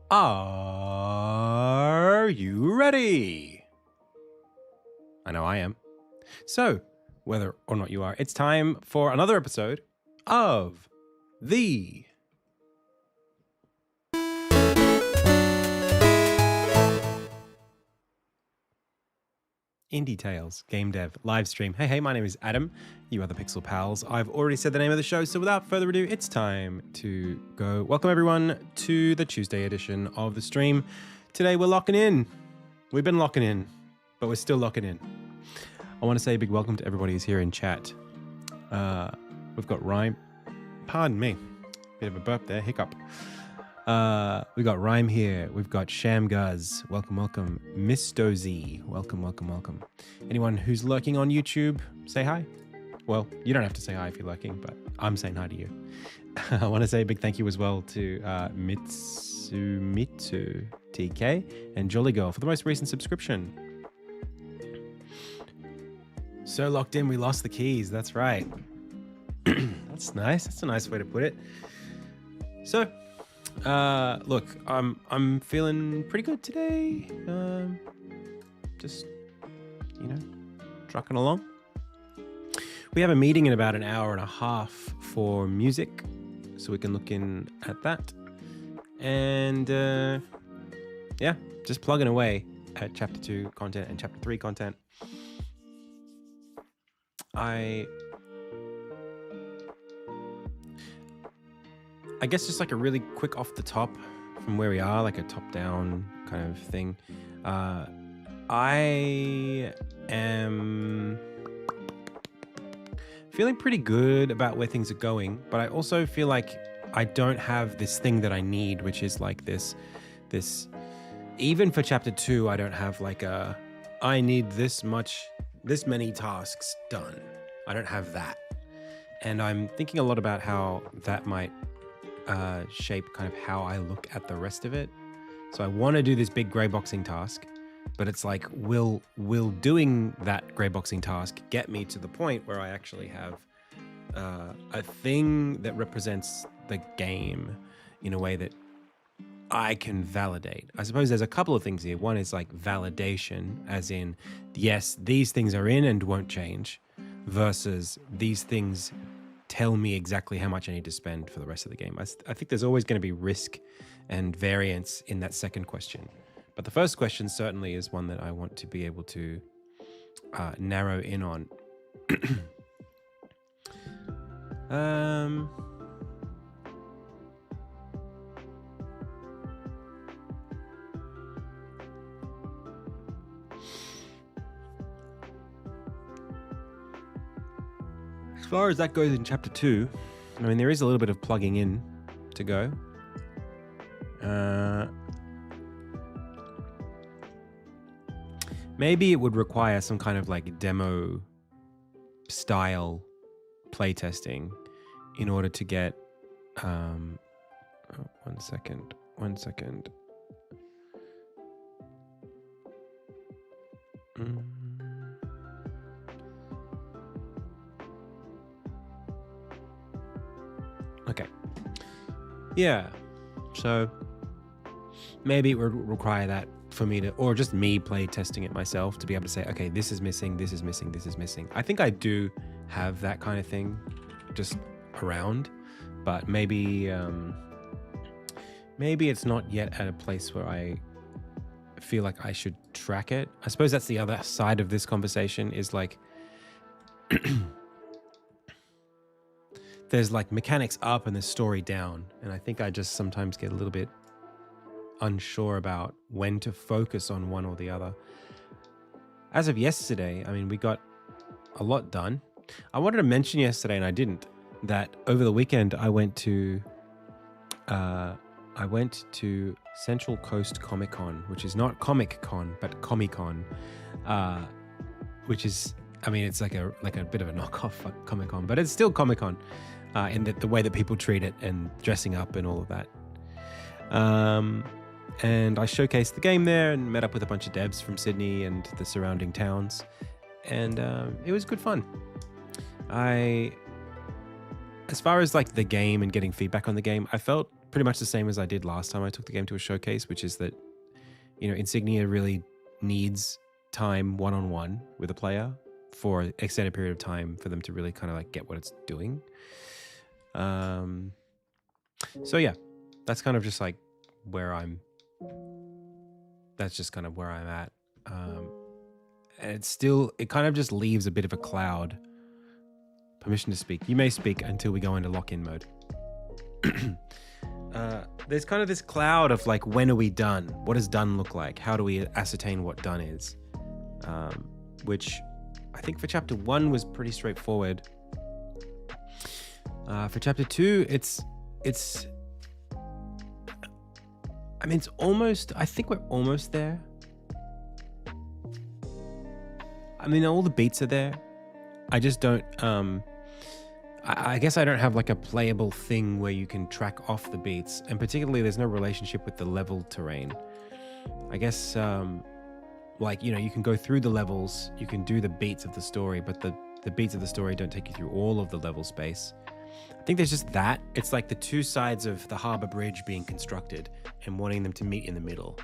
Are you ready? I know I am. So, whether or not you are, it's time for another episode of the Indie Tales Game Dev live stream. Hey, my name is Adam. You are the Pixel Pals. I've already said the name of the show, so without further ado, it's time to go. Welcome everyone to the Tuesday edition of the stream. Today we're locking in. We've been locking in, but we're still locking in. I want to say a big welcome to everybody who's here in chat. We've got Rhyme. Pardon me. Bit of a burp there, hiccup. We got Rhyme here. We've got Shamguz. Welcome. Miss Dozy. Welcome. Anyone who's lurking on YouTube, say hi. Well, you don't have to say hi if you're lurking, but I'm saying hi to you. I want to say a big thank you as well to Mitsumitsu TK and Jolly Girl for the most recent subscription. So locked in, we lost the keys. That's right. That's nice. That's a nice way to put it. So, look, I'm feeling pretty good today. Just, trucking along. We have a meeting in about an hour and a half for music, so we can look in at that. And yeah, just plugging away at Chapter 2 content and Chapter 3 content. I guess just like a really quick off the top from where we are, like a top down kind of thing. I am feeling pretty good about where things are going, but I also feel like I don't have this thing that I need, which is like this, even for Chapter 2, I don't have like I need this many tasks done. I don't have that. And I'm thinking a lot about how that might shape kind of how I look at the rest of it. So I want to do this big grey boxing task, but it's like, will doing that grey boxing task get me to the point where I actually have a thing that represents the game in a way that I can validate? I suppose there's a couple of things here. One is like validation, as in, yes, these things are in and won't change, versus these things tell me exactly how much I need to spend for the rest of the game. I think there's always going to be risk and variance in that second question. But the first question certainly is one that I want to be able to narrow in on. As far as that goes in Chapter 2, I mean, there is a little bit of plugging in to go. Maybe it would require some kind of like demo style playtesting in order to get one second. Okay. Yeah. So maybe it would require that for me to, or just me play testing it myself to be able to say, okay, this is missing, this is missing, this is missing. I think I do have that kind of thing just around, but maybe it's not yet at a place where I feel like I should track it. I suppose that's the other side of this conversation, is like there's like mechanics up and the story down. And I think I just sometimes get a little bit unsure about when to focus on one or the other. As of yesterday, I mean, we got a lot done. I wanted to mention yesterday, and I didn't, that over the weekend I went to Central Coast Comic Con, which is not Comic Con, but Comic Con, which is, I mean, it's like a bit of a knockoff Comic Con, but it's still Comic Con in the way that people treat it and dressing up and all of that. And I showcased the game there and met up with a bunch of devs from Sydney and the surrounding towns, and it was good fun. As far as like the game and getting feedback on the game, I felt pretty much the same as I did last time I took the game to a showcase, which is that, you know, Insignia really needs time one-on-one with a player for an extended period of time for them to really kind of like get what it's doing. So yeah, that's kind of just like where I'm, that's just kind of where I'm at. And it's still, it kind of just leaves a bit of a cloud. Permission to speak. You may speak until we go into lock-in mode. There's kind of this cloud of like, when are we done? What does done look like? How do we ascertain what done is? Which I think for chapter 1 was pretty straightforward. For chapter 2, it's I mean, it's almost, I think we're almost there. I mean, all the beats are there. I just don't, I guess I don't have like a playable thing where you can track off the beats, and particularly there's no relationship with the level terrain. I guess, like, you know, you can go through the levels, you can do the beats of the story, but the beats of the story don't take you through all of the level space. I think there's just that. It's like the two sides of the harbor bridge being constructed and wanting them to meet in the middle,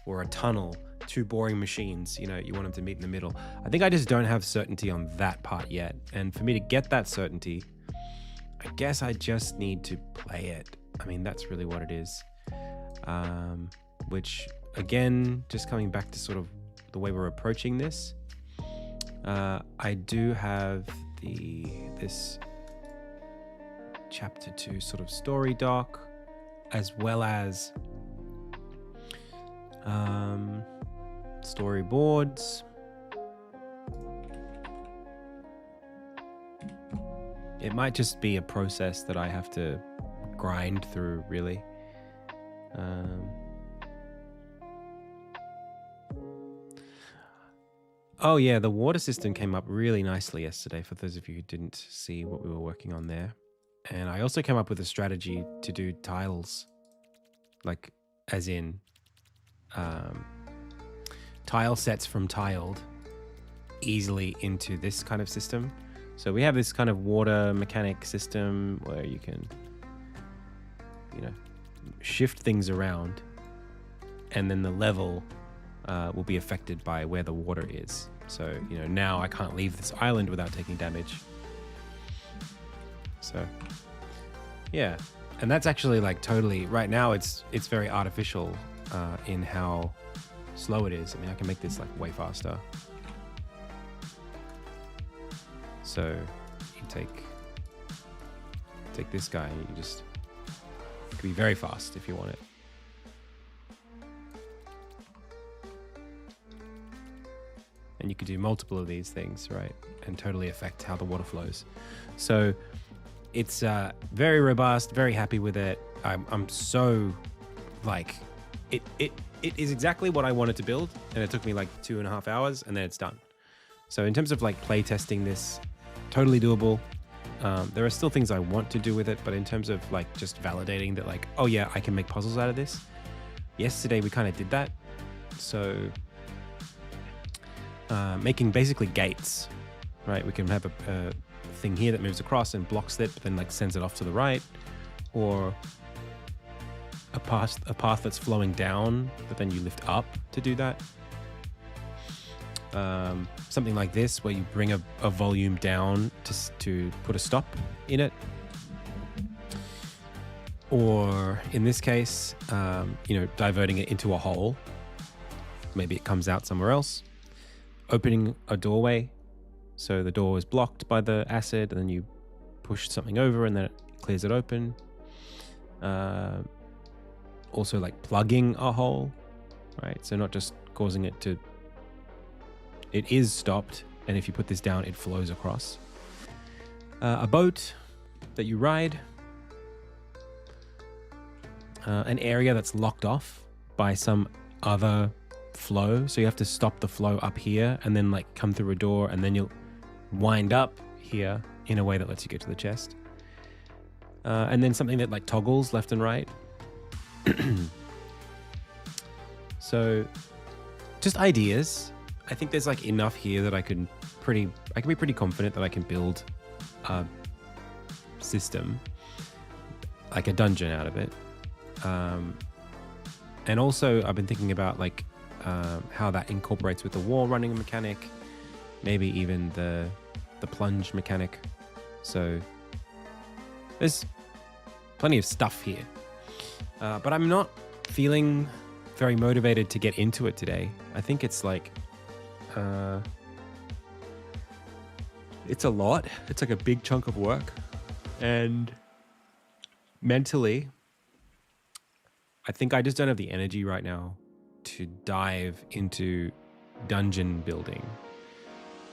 or a tunnel, two boring machines, you know, you want them to meet in the middle. I think I just don't have certainty on that part yet. And for me to get that certainty, I guess I just need to play it. I mean, that's really what it is. Which, again, just coming back to sort of the way we're approaching this, I do have this chapter 2 sort of story doc, as well as storyboards. It might just be a process that I have to grind through, really. Oh yeah, the water system came up really nicely yesterday, for those of you who didn't see what we were working on there. And I also came up with a strategy to do tiles, like as in tile sets from tiled easily into this kind of system. So we have this kind of water mechanic system where you can, you know, shift things around, and then the level will be affected by where the water is. So, you know, now I can't leave this island without taking damage. So, yeah. And that's actually like totally, right now it's very artificial in how slow it is. I mean, I can make this like way faster. So you take this guy and you just, it can be very fast if you want it. And you could do multiple of these things, right? And totally affect how the water flows. So it's very robust, very happy with it. I'm so like, it is exactly what I wanted to build. And it took me like 2.5 hours and then it's done. So in terms of like play testing this, totally doable. There are still things I want to do with it, but in terms of like just validating that like, oh yeah, I can make puzzles out of this. Yesterday we kind of did that. So making basically gates, right? We can have a thing here that moves across and blocks it, but then like sends it off to the right, or a path that's flowing down, but then you lift up to do that. Something like this, where you bring a volume down to put a stop in it. Or in this case, you know, diverting it into a hole. Maybe it comes out somewhere else. Opening a doorway, so the door is blocked by the acid, and then you push something over and then it clears it open. Also like plugging a hole, right? So not just causing it to, it is stopped, and if you put this down, it flows across. A boat that you ride. An area that's locked off by some other flow, so you have to stop the flow up here and then like come through a door, and then you'll wind up here in a way that lets you get to the chest. And then something that like toggles left and right. So just ideas. I think there's like enough here that I can be pretty confident that I can build a system, like a dungeon out of it. And also I've been thinking about like how that incorporates with the wall running mechanic, maybe even the plunge mechanic. So there's plenty of stuff here. But I'm not feeling very motivated to get into it today. I think it's like, it's a lot. It's like a big chunk of work. And mentally, I think I just don't have the energy right now to dive into dungeon building.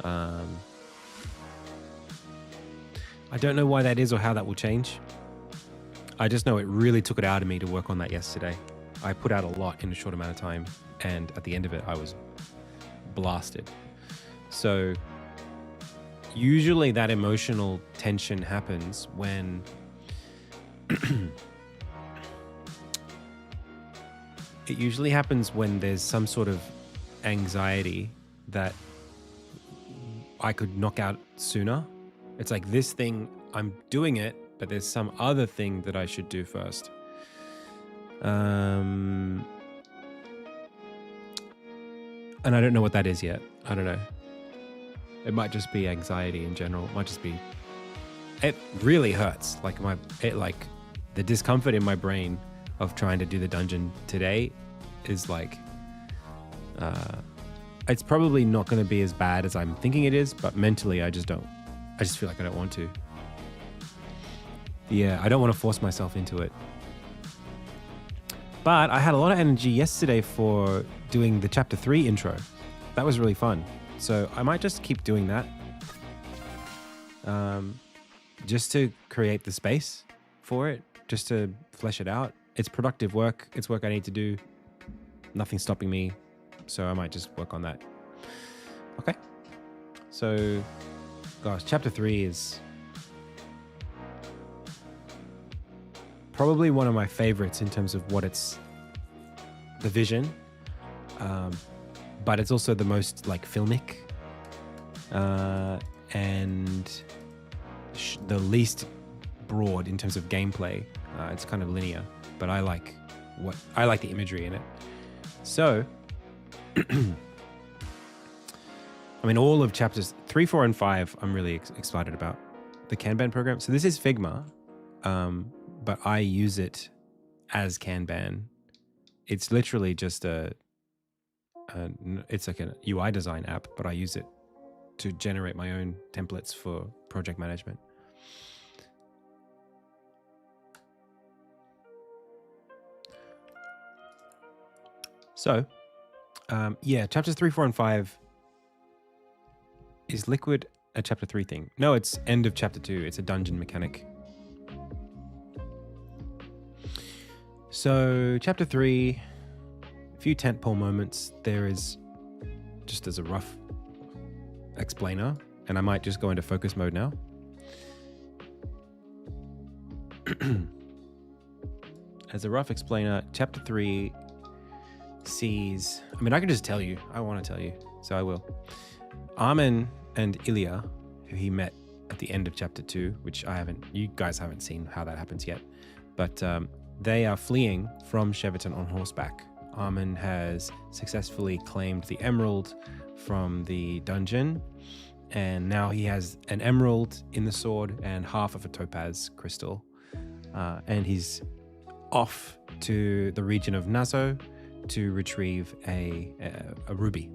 I don't know why that is or how that will change. I just know it really took it out of me to work on that yesterday. I put out a lot in a short amount of time, and at the end of it, I was blasted. So usually that emotional tension happens when it usually happens when there's some sort of anxiety that I could knock out sooner. It's like this thing, I'm doing it, but there's some other thing that I should do first. And I don't know what that is yet. I don't know. It might just be anxiety in general. It might just be, it really hurts. Like the discomfort in my brain of trying to do the dungeon today is like, it's probably not going to be as bad as I'm thinking it is, but mentally I just feel like I don't want to. Yeah, I don't want to force myself into it. But I had a lot of energy yesterday for doing the chapter 3 intro. That was really fun. So I might just keep doing that. Just to create the space for it, just to flesh it out. It's productive work. It's work I need to do. Nothing's stopping me. So I might just work on that. Okay. So, gosh, chapter 3 is probably one of my favorites in terms of what it's, the vision, but it's also the most like filmic, and the least broad in terms of gameplay. It's kind of linear, but I like the imagery in it. So, I mean, all of chapters 3, 4, and 5, I'm really excited about. The Kanban program. So this is Figma, but I use it as Kanban. It's literally just it's like a UI design app, but I use it to generate my own templates for project management. So, yeah, chapters 3, 4, and 5 is Liquid a chapter 3 thing? No, it's end of chapter 2. It's a dungeon mechanic. So, chapter 3, a few tentpole moments. There is, just as a rough explainer, and I might just go into focus mode now. As a rough explainer, chapter 3 sees, I mean, I can just tell you. I want to tell you, so I will. Armin and Ilya, who he met at the end of chapter 2, which you guys haven't seen how that happens yet, but they are fleeing from Cheverton on horseback. Armin has successfully claimed the emerald from the dungeon, and now he has an emerald in the sword and half of a topaz crystal. And he's off to the region of Nazo to retrieve a ruby.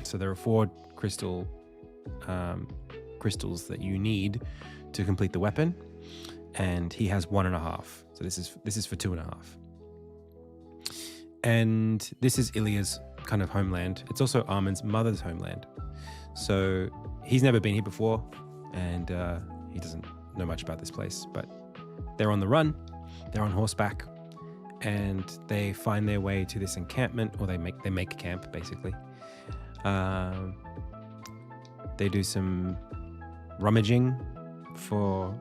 So there are 4 crystals that you need to complete the weapon, and he has 1.5. So this is for 2.5. And this is Ilya's kind of homeland. It's also Armin's mother's homeland. So he's never been here before, and he doesn't know much about this place. But they're on the run. They're on horseback, and they find their way to this encampment, or they make camp basically. They do some foraging for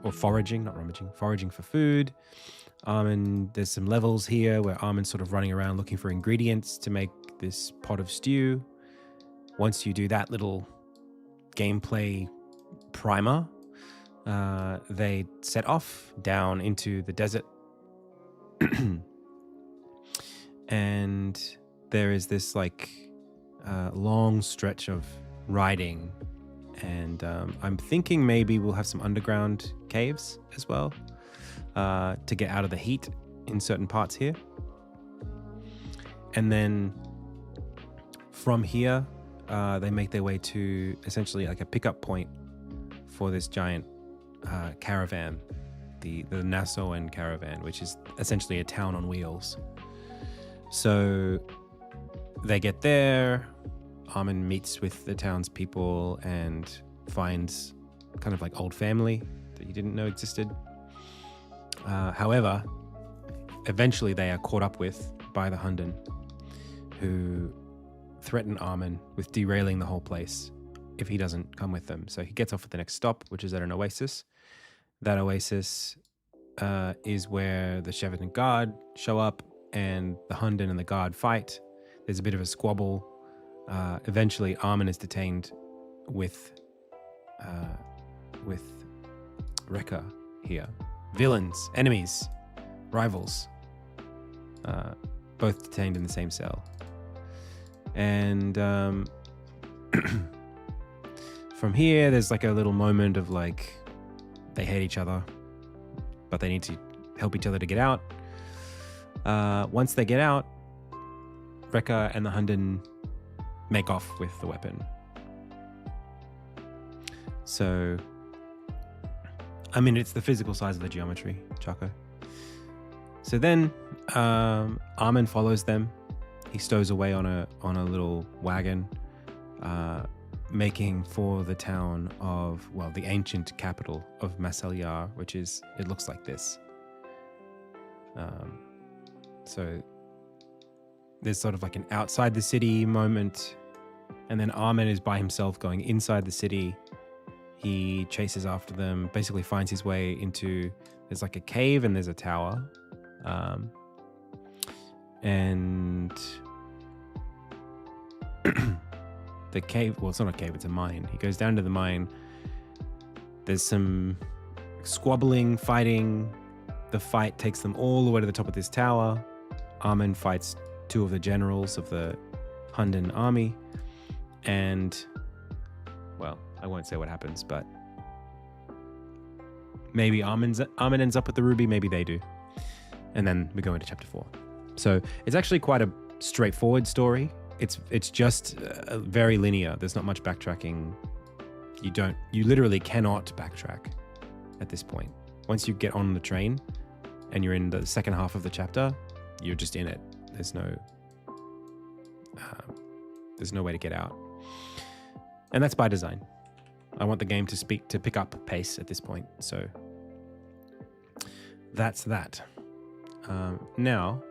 food. Armin, there's some levels here where Armin's sort of running around looking for ingredients to make this pot of stew. Once you do that little gameplay primer, they set off down into the desert And there is this like long stretch of riding, and I'm thinking maybe we'll have some underground caves as well to get out of the heat in certain parts here. And then from here, they make their way to essentially like a pickup point for this giant caravan, the Nassauan caravan, which is essentially a town on wheels. So they get there, Armin meets with the townspeople and finds kind of like old family that he didn't know existed. However, eventually they are caught up with by the Hunden, who threaten Armin with derailing the whole place if he doesn't come with them. So he gets off at the next stop, which is at an oasis. That oasis is where the Cheviot Guard show up, and the Hunden and the Guard fight. There's a bit of a squabble. Eventually, Armin is detained with Rekka here. Villains, enemies, rivals, both detained in the same cell. And from here, there's like a little moment of like they hate each other, but they need to help each other to get out. Once they get out, Rekka and the Hunden make off with the weapon. So, I mean, it's the physical size of the geometry, Chaco. So then, Armin follows them. He stows away on a little wagon, making for the town of, well, the ancient capital of Massalyar, which is, it looks like this. So there's sort of like an outside the city moment, and then Armin is by himself going inside the city. He chases after them, basically finds his way into, there's like a cave and there's a tower. And the cave, well, it's not a cave, it's a mine. He goes down to the mine. There's some squabbling, fighting. The fight takes them all the way to the top of this tower. Armin fights two of the generals of the Hunden army. And, well, I won't say what happens, but maybe Armin ends up with the ruby, maybe they do. And then we go into chapter 4. So it's actually quite a straightforward story. It's just very linear. There's not much backtracking. You literally cannot backtrack at this point. Once you get on the train and you're in the second half of the chapter, you're just in it. There's no way to get out. And that's by design. I want the game to pick up pace at this point. So that's that. Now,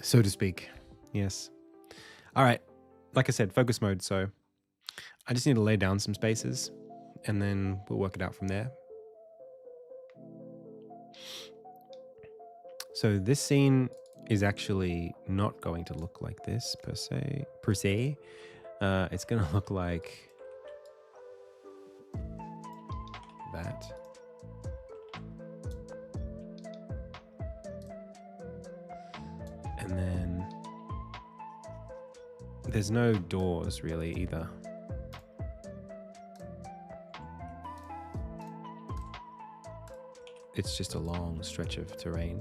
so to speak. Yes. All right. Like I said, focus mode. So I just need to lay down some spaces and then we'll work it out from there. So this scene is actually not going to look like this per se. It's going to look like that. And then there's no doors really either. It's just a long stretch of terrain.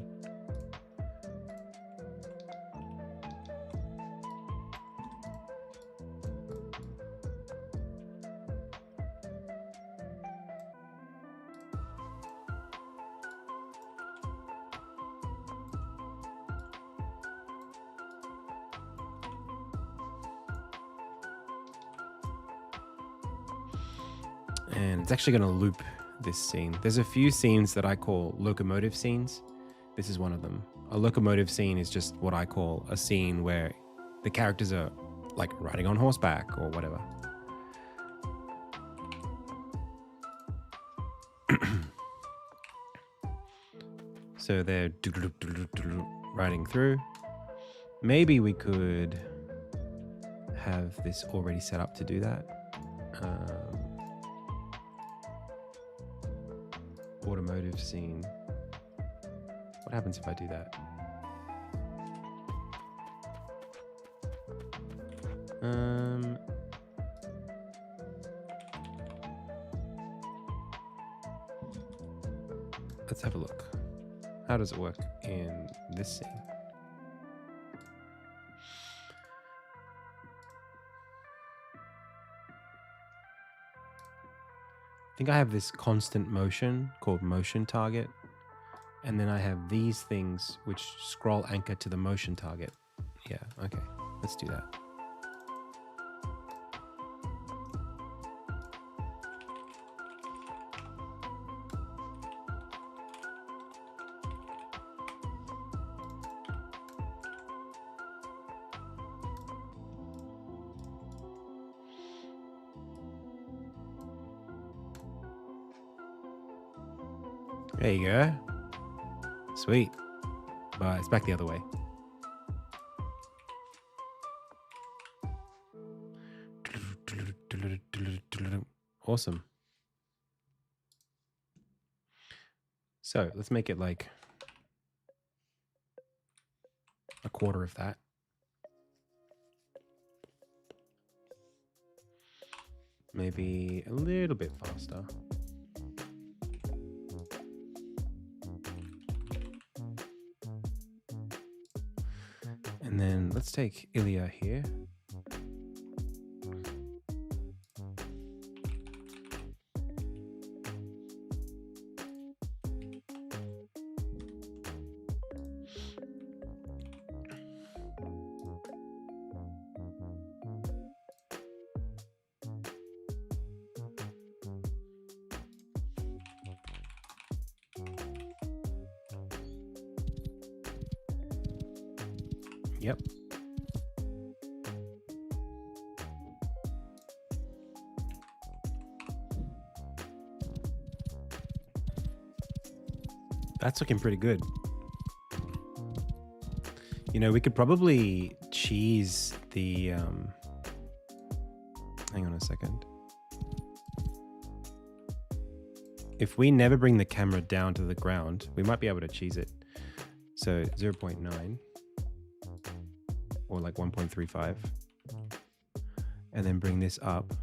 And it's actually going to loop this scene. There's a few scenes that I call locomotive scenes. This is one of them. A locomotive scene is just what I call a scene where the characters are like riding on horseback or whatever. So they're riding through. Maybe we could have this already set up to do that. automotive scene. What happens if I do that? Let's have a look. How does it work in this scene? I think I have this constant motion called motion target. And then I have these things which scroll anchor to the motion target. Yeah, okay, let's do that. There you go. Sweet. But it's back the other way. Awesome. So let's make it like a quarter of that. Maybe a little bit faster. And then let's take Ilya here. Yep. That's looking pretty good. You know, we could probably cheese the, hang on a second. If we never bring the camera down to the ground, we might be able to cheese it. So 0.9 or like 1.35, and then bring this up.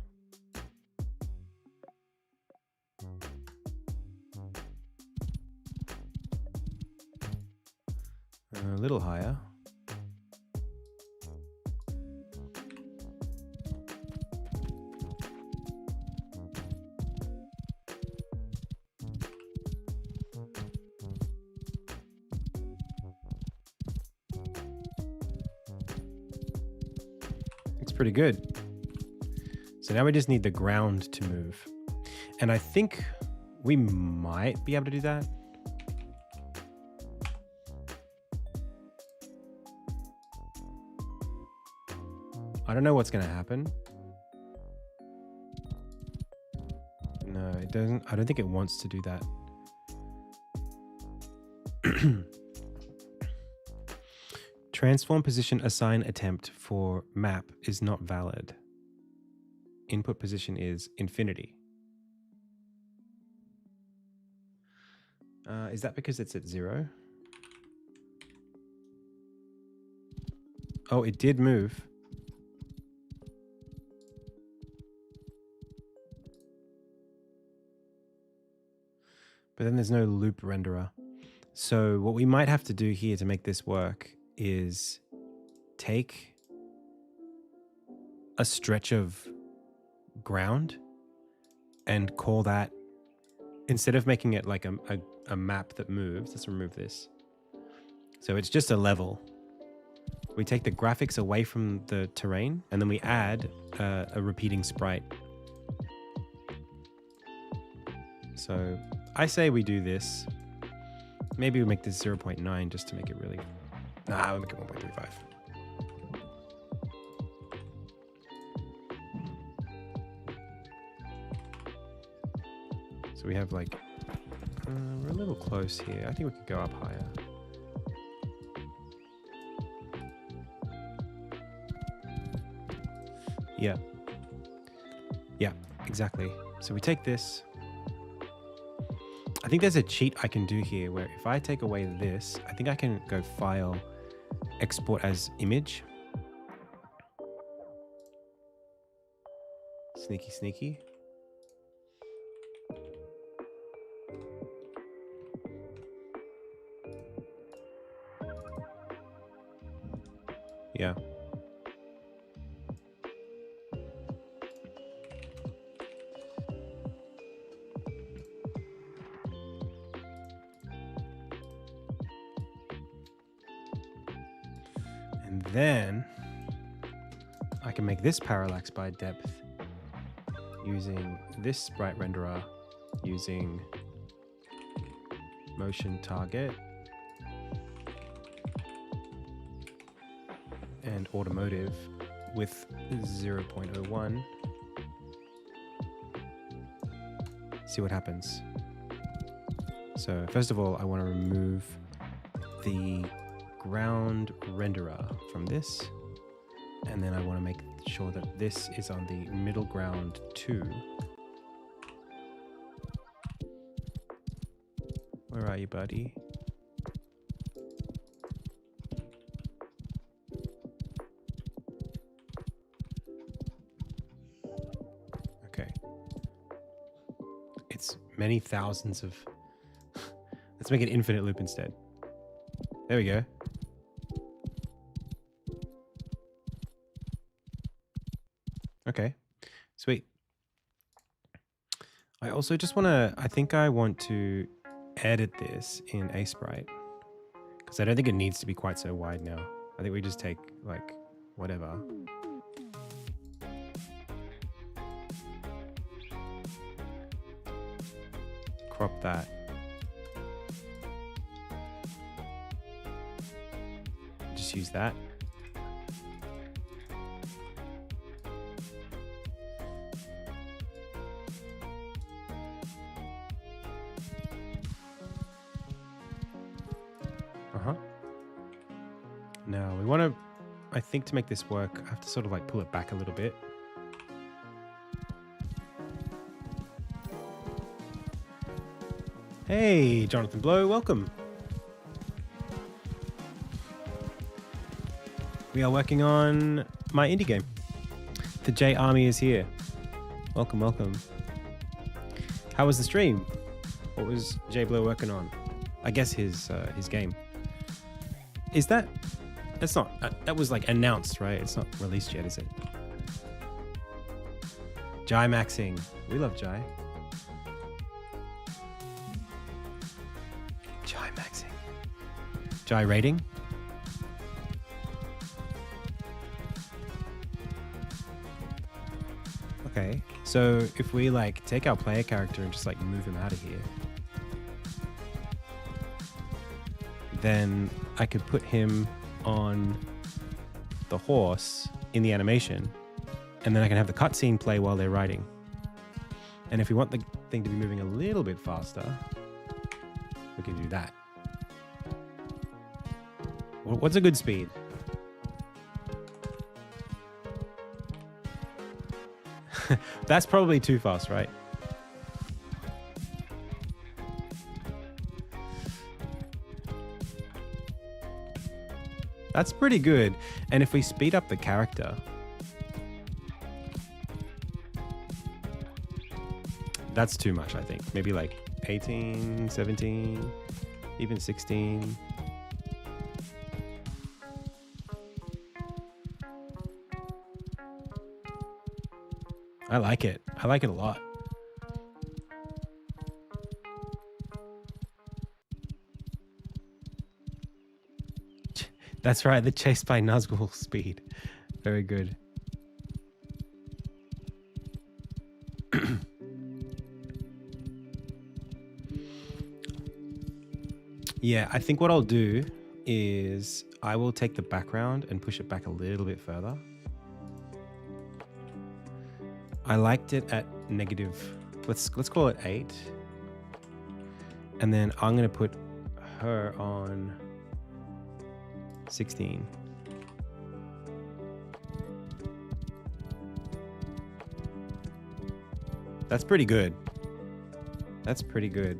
A little higher. It's pretty good. So now we just need the ground to move. And I think we might be able to do that. I don't know what's going to happen. No, it doesn't. I don't think it wants to do that. Transform position assign attempt for map is not valid. Input position is infinity. Is that because it's at 0? Oh, it did move. But then there's no loop renderer. So what we might have to do here to make this work is take a stretch of ground and call that, instead of making it like a map that moves, let's remove this. So it's just a level. We take the graphics away from the terrain and then we add a repeating sprite. So I say we do this. Maybe we make this 0.9 just to make it really... Nah, we'll make it 1.35. So we have like... we're a little close here. I think we could go up higher. Yeah. Yeah, exactly. So we take this. I think there's a cheat I can do here where if I take away this, I think I can go file, export as image. Sneaky, sneaky. Yeah. And then I can make this parallax by depth using this sprite renderer, using motion target and automotive with 0.01. See what happens. So first of all, I want to remove the ground renderer from this, and then I want to make sure that this is on the middle ground 2. Where are you, buddy? Okay. It's many thousands of... Let's make an infinite loop instead. There we go. Okay, sweet. I also just want to, I think I want to edit this in Sprite because I don't think it needs to be quite so wide now. I think we just take like whatever. Crop that. Just use that. Now we want to, I think to make this work, I have to sort of like pull it back a little bit. Hey, Jonathan Blow, welcome. We are working on my indie game. The J Army is here. Welcome, welcome. How was the stream? What was J Blow working on? I guess his game. Is that... That's not... that was like announced, right? It's not released yet, is it? Jai maxing. We love Jai. Jai maxing. Jai rating. Okay. So if we like take our player character and just like move him out of here, then I could put him on the horse in the animation, and then I can have the cutscene play while they're riding. And if we want the thing to be moving a little bit faster, we can do that. What's a good speed? That's probably too fast, right? That's pretty good. And if we speed up the character, that's too much, I think. Maybe like 18, 17, even 16. I like it. I like it a lot. That's right, the chase by Nazgul speed. Very good. Yeah, I think what I'll do is I will take the background and push it back a little bit further. I liked it at negative, let's call it 8. And then I'm going to put her on 16. That's pretty good. That's pretty good.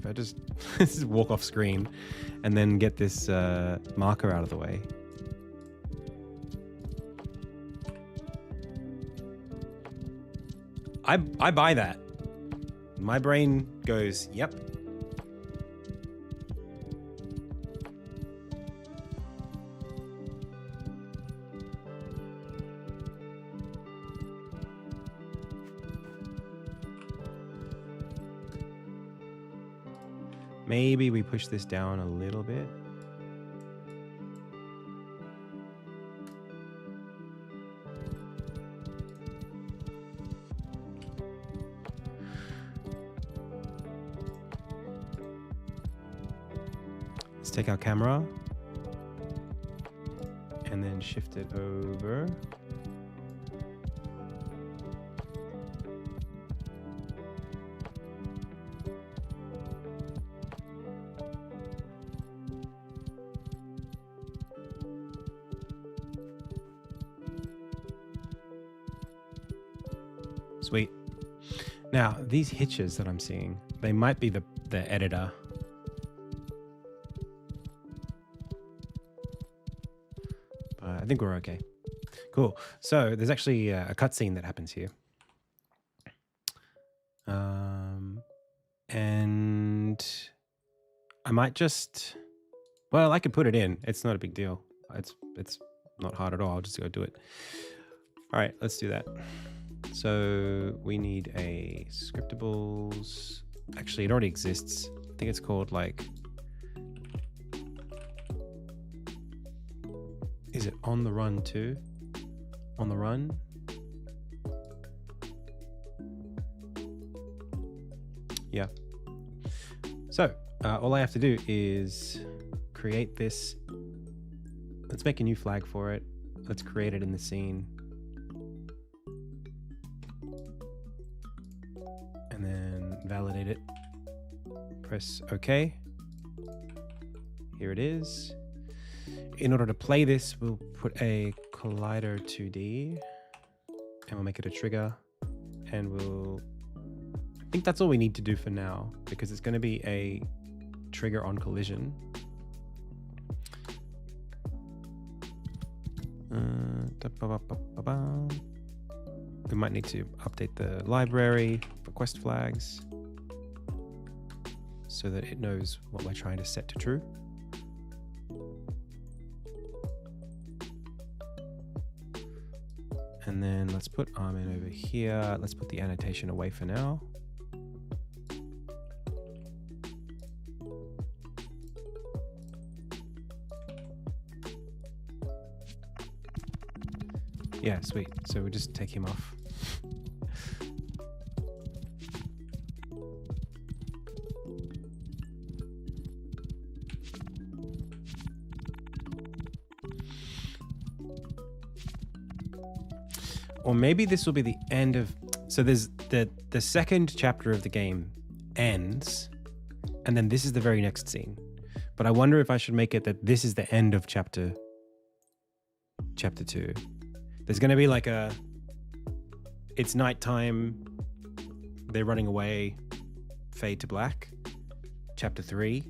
I just just walk off screen and then get this marker out of the way. I buy that. My brain goes, yep. Maybe we push this down a little bit. Let's take our camera and then shift it over. Sweet. Now, these hitches that I'm seeing, they might be the editor. I think we're okay. Cool. So there's actually a cutscene that happens here. And I might just, well, I could put it in. It's not a big deal. It's not hard at all. I'll just go do it. All right, let's do that. So we need a scriptables. Actually, it already exists. I think it's called like, is it on the run too? On the run? Yeah. So all I have to do is create this. Let's make a new flag for it. Let's create it in the scene. And then validate it. Press OK. Here it is. In order to play this, we'll put a collider 2D and we'll make it a trigger, and I think that's all we need to do for now, because it's going to be a trigger on collision. We might need to update the library for quest flags so that it knows what we're trying to set to true. And then let's put Armin over here. Let's put the annotation away for now. Yeah, sweet. So we'll just take him off. Or maybe this will be the end of, so there's the second chapter of the game ends, and then this is the very next scene. But I wonder if I should make it that this is the end of chapter 2. There's going to be like it's nighttime, they're running away, fade to black, chapter 3,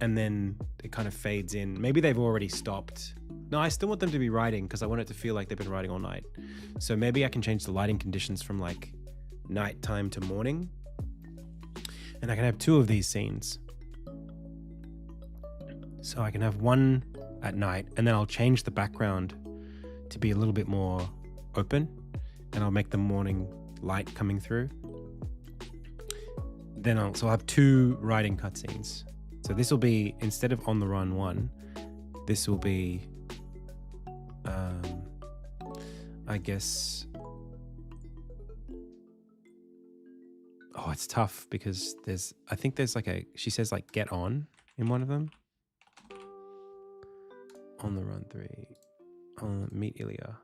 and then it kind of fades in. Maybe they've already stopped. No, I still want them to be riding because I want it to feel like they've been riding all night. So maybe I can change the lighting conditions from like nighttime to morning. And I can have 2 of these scenes. So I can have one at night, and then I'll change the background to be a little bit more open, and I'll make the morning light coming through. Then I'll have 2 riding cutscenes. So this will be, instead of on the run 1, this will be I guess, oh, it's tough because I think there's like she says like get on in one of them. On the run 3, meet Ilya.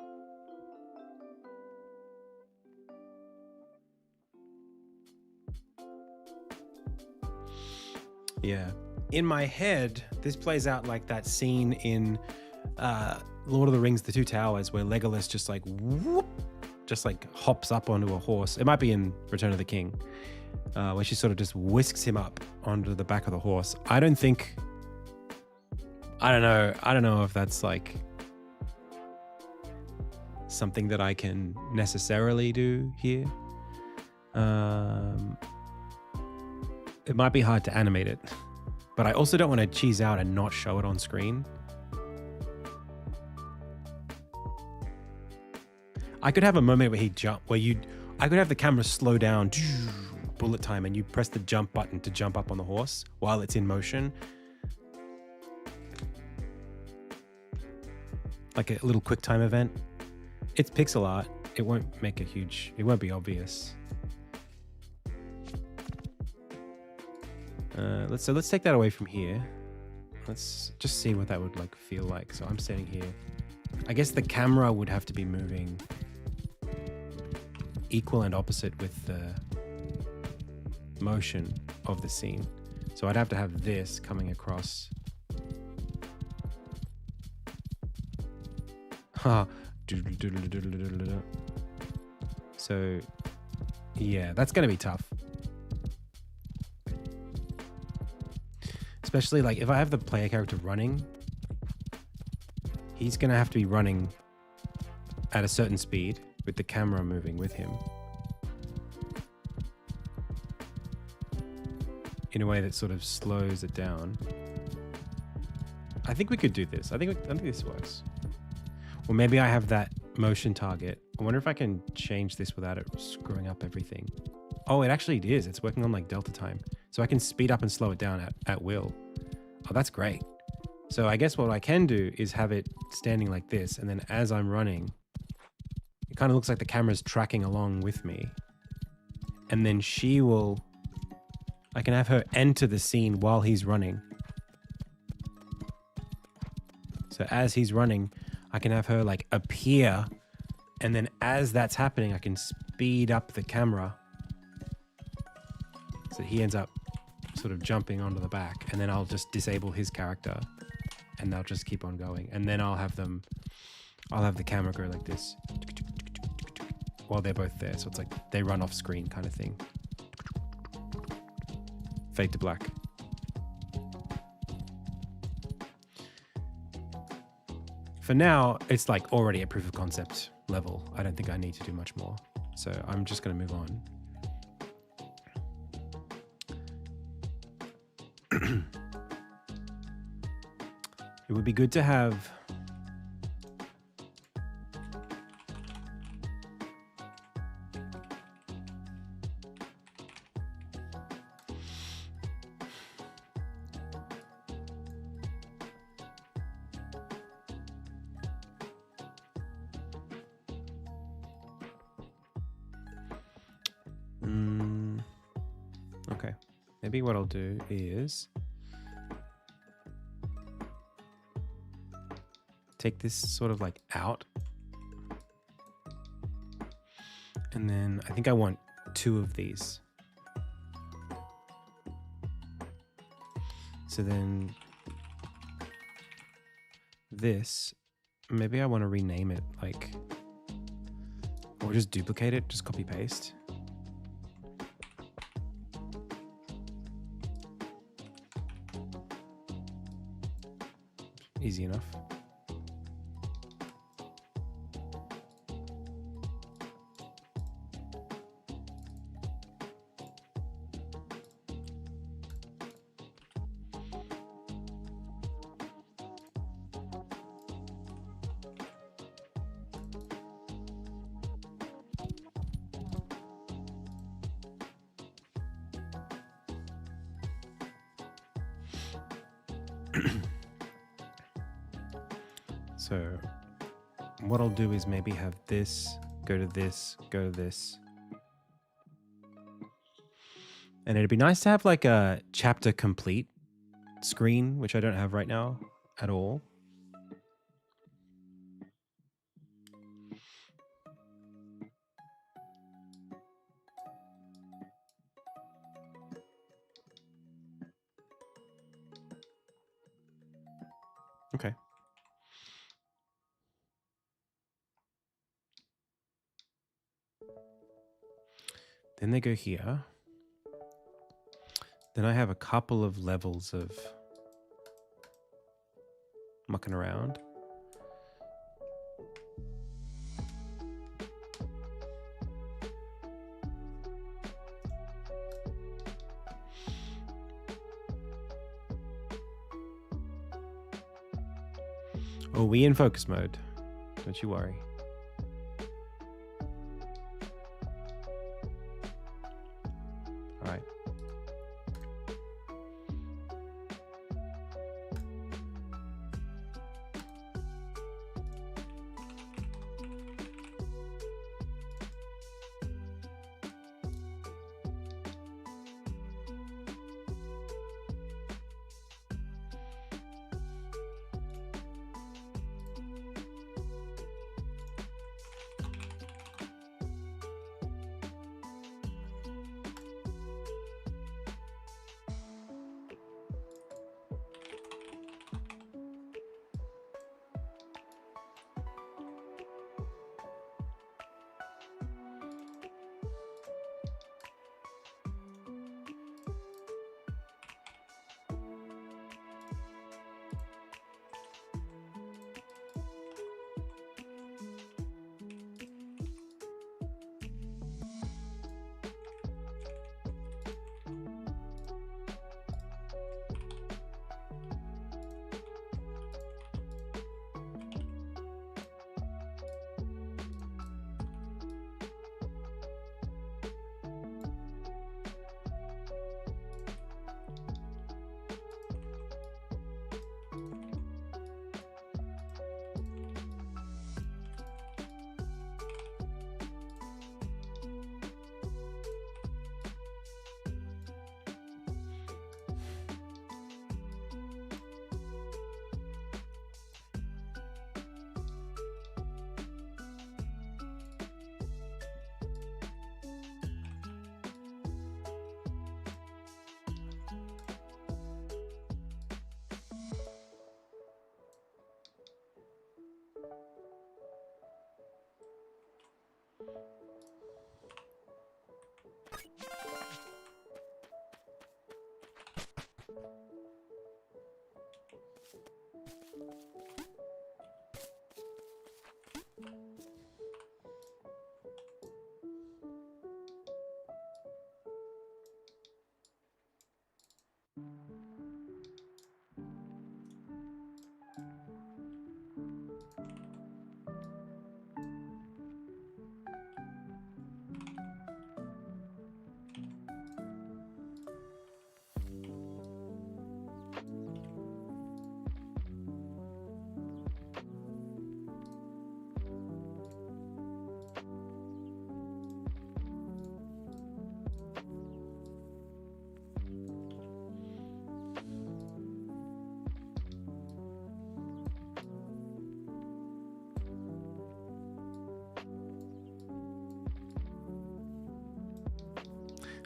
Yeah. In my head, this plays out like that scene in Lord of the Rings, The Two Towers, where Legolas just like whoop, just like hops up onto a horse. It might be in Return of the King. where she sort of just whisks him up onto the back of the horse. I don't know if that's like something that I can necessarily do here. It might be hard to animate it, but I also don't want to cheese out and not show it on screen. I could have a moment where I could have the camera slow down, bullet time, and you press the jump button to jump up on the horse while it's in motion. Like a little quick time event. It's pixel art. It won't be obvious. Let's take that away from here. Let's just see what that would like feel like. So I'm standing here. I guess the camera would have to be moving equal and opposite with the motion of the scene. So I'd have to have this coming across. So yeah, that's gonna be tough. Especially like if I have the player character running, he's gonna have to be running at a certain speed with the camera moving with him in a way that sort of slows it down. I think we could do this. I think this works. Or maybe I have that motion target. I wonder if I can change this without it screwing up everything. Oh, it actually is. It's working on like delta time. So I can speed up and slow it down at will. Oh, that's great. So I guess what I can do is have it standing like this, and then as I'm running, it kind of looks like the camera's tracking along with me. And then I can have her enter the scene while he's running. So as he's running, I can have her like appear, and then as that's happening, I can speed up the camera. So he ends up sort of jumping onto the back, and then I'll just disable his character and they'll just keep on going. And then I'll have the camera go like this while they're both there. So it's like they run off screen kind of thing. Fade to black. For now, it's like already a proof of concept level. I don't think I need to do much more. So I'm just going to move on. It would be good to have okay. Maybe what I'll do is take this sort of like out. And then I think I want 2 of these. So then this, maybe I want to rename it like, or just duplicate it, just copy paste. Easy enough. So what I'll do is maybe have this, go to this, go to this. And it'd be nice to have like a chapter complete screen, which I don't have right now at all. Okay. Then they go here. Then I have a couple of levels of mucking around. Oh, we in focus mode. Don't you worry. All right.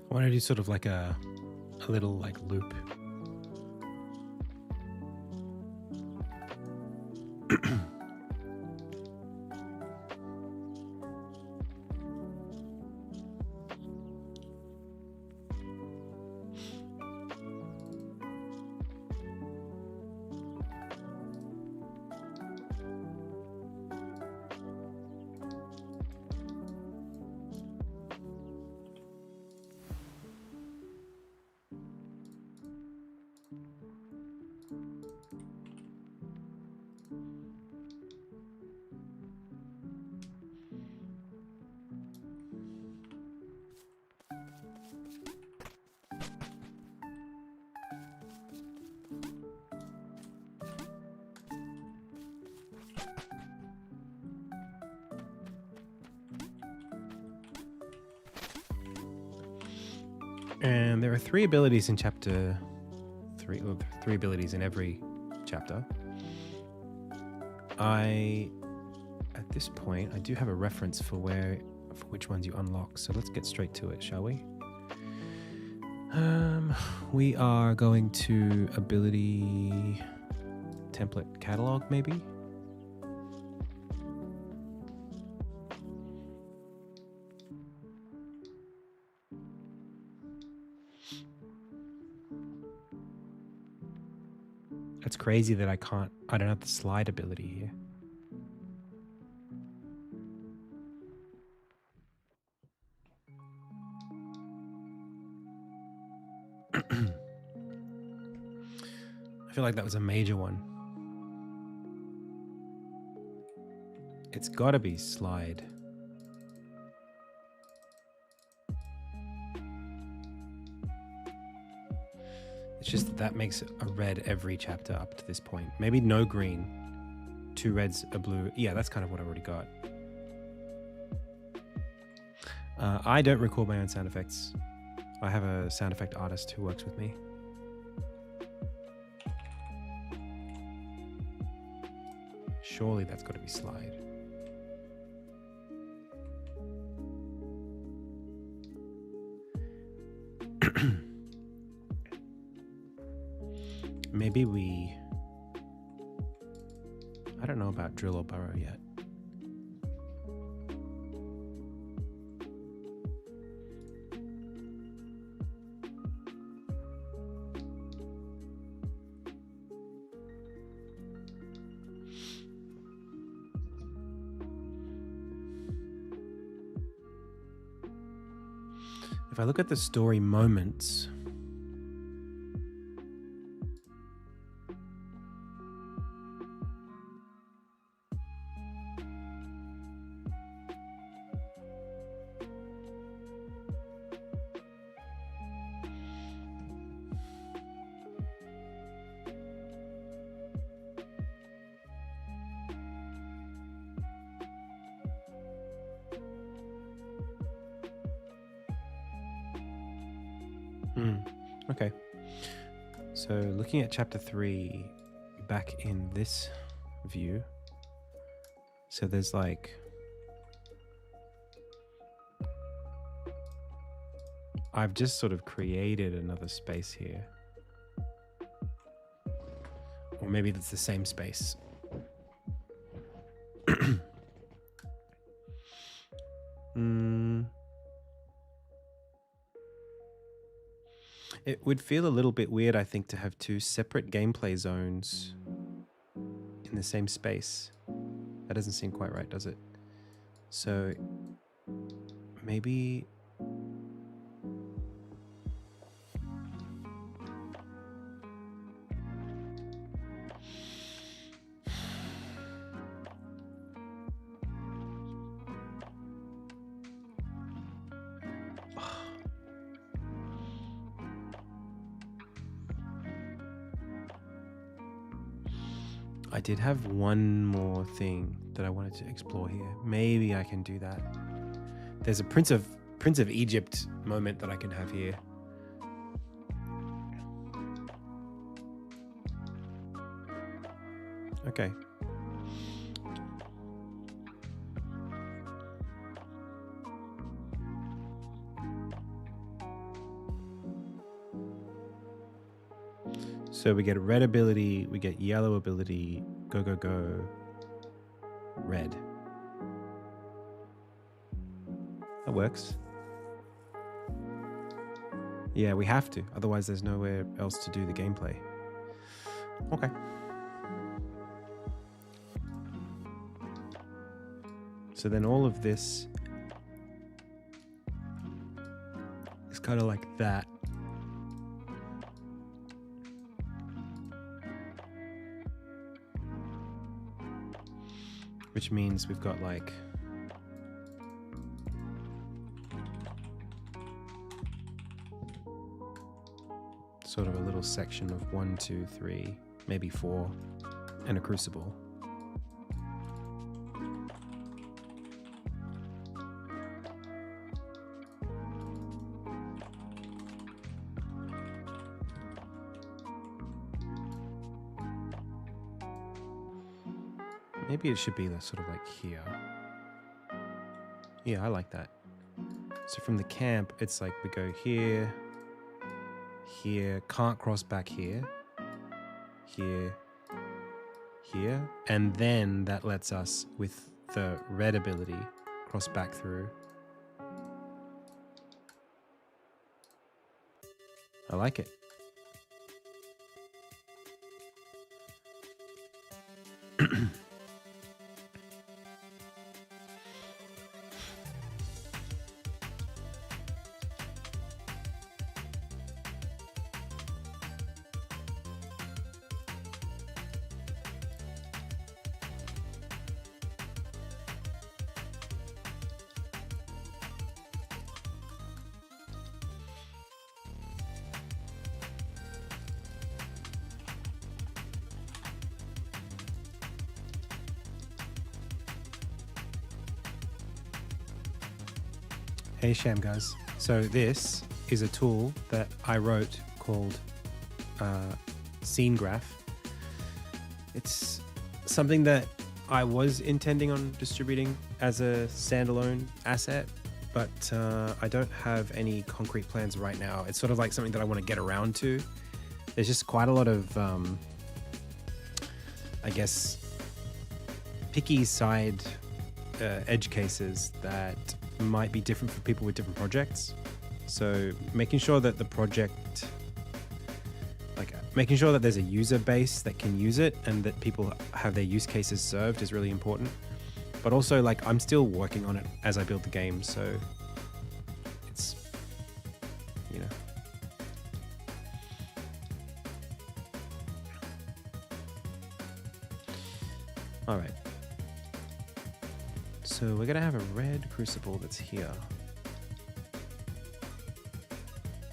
I want to do sort of like a little like loop. And there are 3 abilities in chapter 3, or 3 abilities in every chapter. At this point, I do have a reference for which ones you unlock. So let's get straight to it, shall we? We are going to ability template catalog, maybe. crazy that I don't have the slide ability here. I feel like that was a major one. It's gotta be slide. It's just that makes a red every chapter up to this point. Maybe no green, 2 reds, a blue. Yeah, that's kind of what I already got. I don't record my own sound effects. I have a sound effect artist who works with me. Surely that's got to be slide. Maybe I don't know about drill or burrow yet. If I look at the story moments, okay. So looking at chapter 3 back in this view, so there's like I've just sort of created another space here, or maybe that's the same space. It would feel a little bit weird, I think, to have 2 separate gameplay zones in the same space. That doesn't seem quite right, does it? So maybe I did have one more thing that I wanted to explore here. Maybe I can do that. There's a Prince of Egypt moment that I can have here. Okay. So we get red ability, we get yellow ability, go, go, go, red. That works. Yeah, we have to. Otherwise, there's nowhere else to do the gameplay. Okay. So then all of this is kind of like that. Which means we've got like sort of a little section of 1, 2, 3, maybe 4, and a crucible. Maybe it should be sort of like here. Yeah, I like that. So from the camp, it's like we go here, here, can't cross back here, here, here, and then that lets us, with the red ability, cross back through. I like it. Hey Sham guys. So this is a tool that I wrote called Scene Graph. It's something that I was intending on distributing as a standalone asset, but I don't have any concrete plans right now. It's sort of like something that I want to get around to. There's just quite a lot of, I guess, picky side edge cases that might be different for people with different projects. So making sure that the project, like making sure that there's a user base that can use it and that people have their use cases served is really important. But also, like, I'm still working on it as I build the game, so it's, you know. All right. So we're gonna have a red crucible that's here.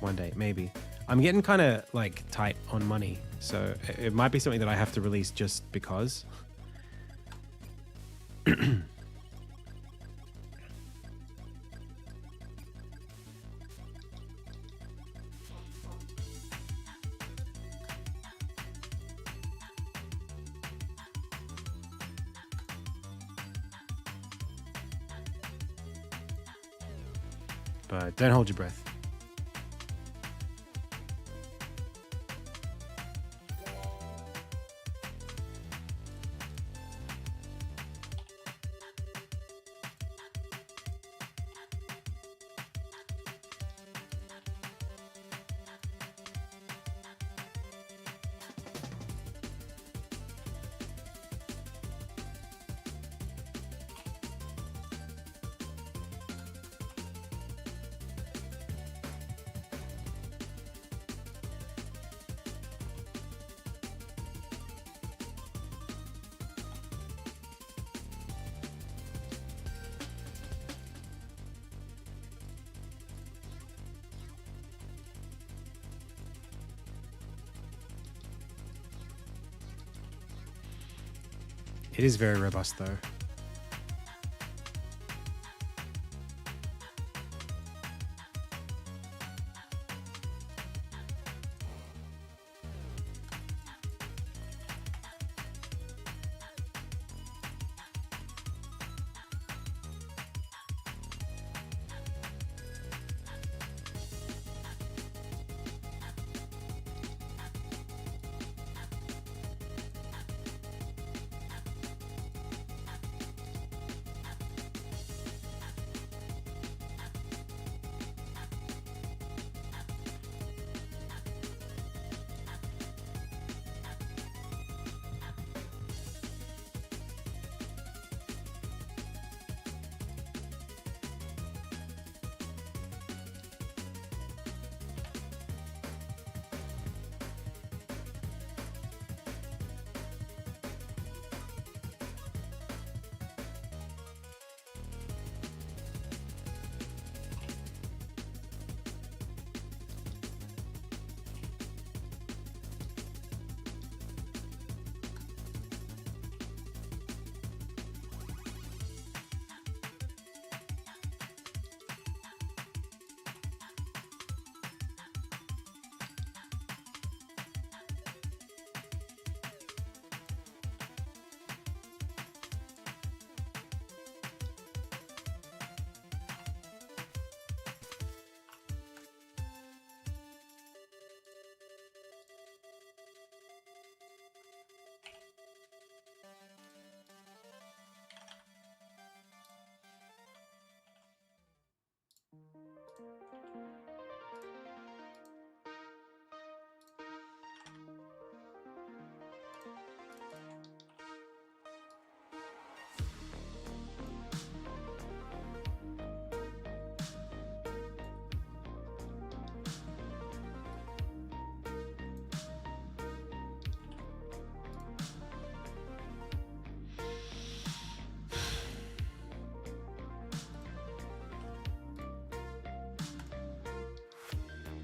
One day, maybe. I'm getting kind of like tight on money, so it might be something that I have to release just because. But don't hold your breath. It is very robust though.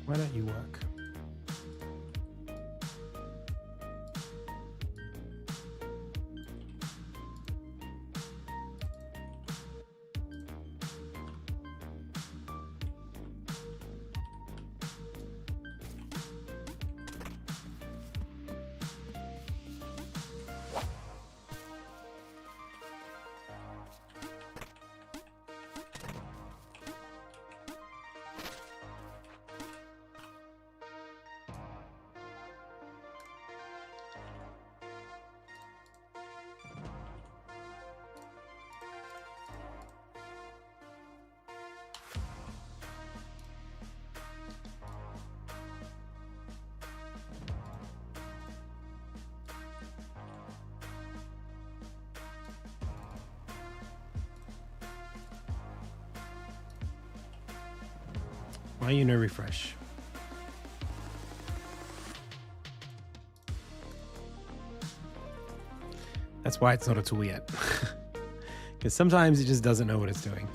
Why don't you work? Why you no refresh? That's why it's not a tool yet. Because sometimes it just doesn't know what it's doing.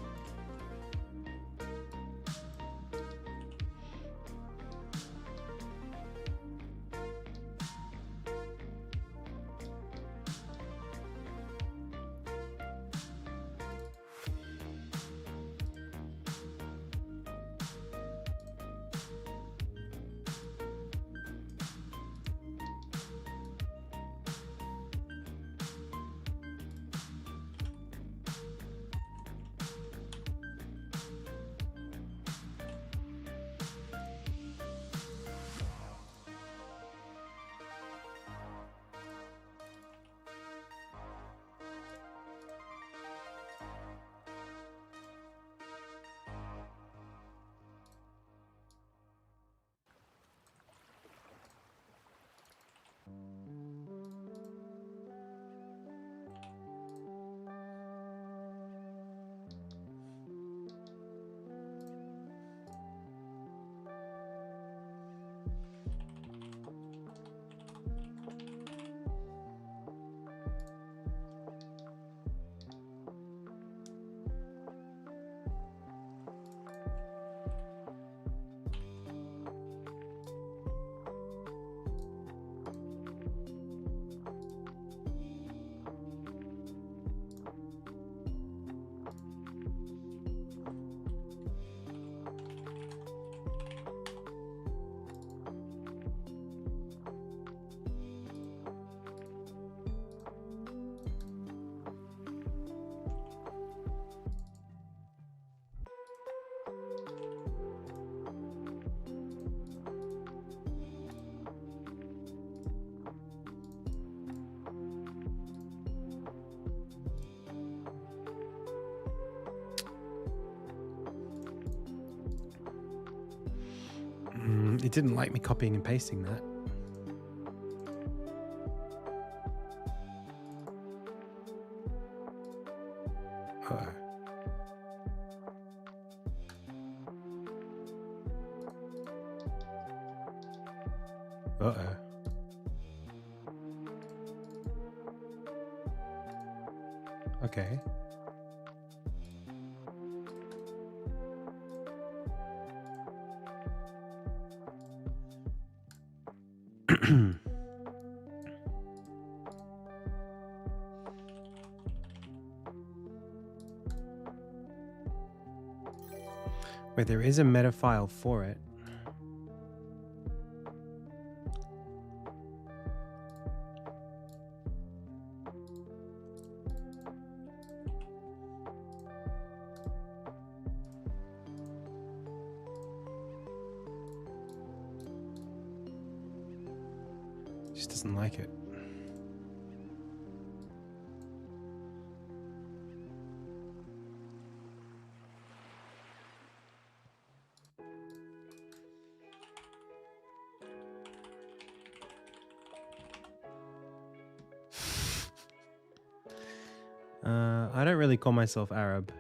It didn't like me copying and pasting that. Uh-oh. Uh-oh. Okay. Wait, there is a meta file for it. Just doesn't like it. I don't really call myself Arab.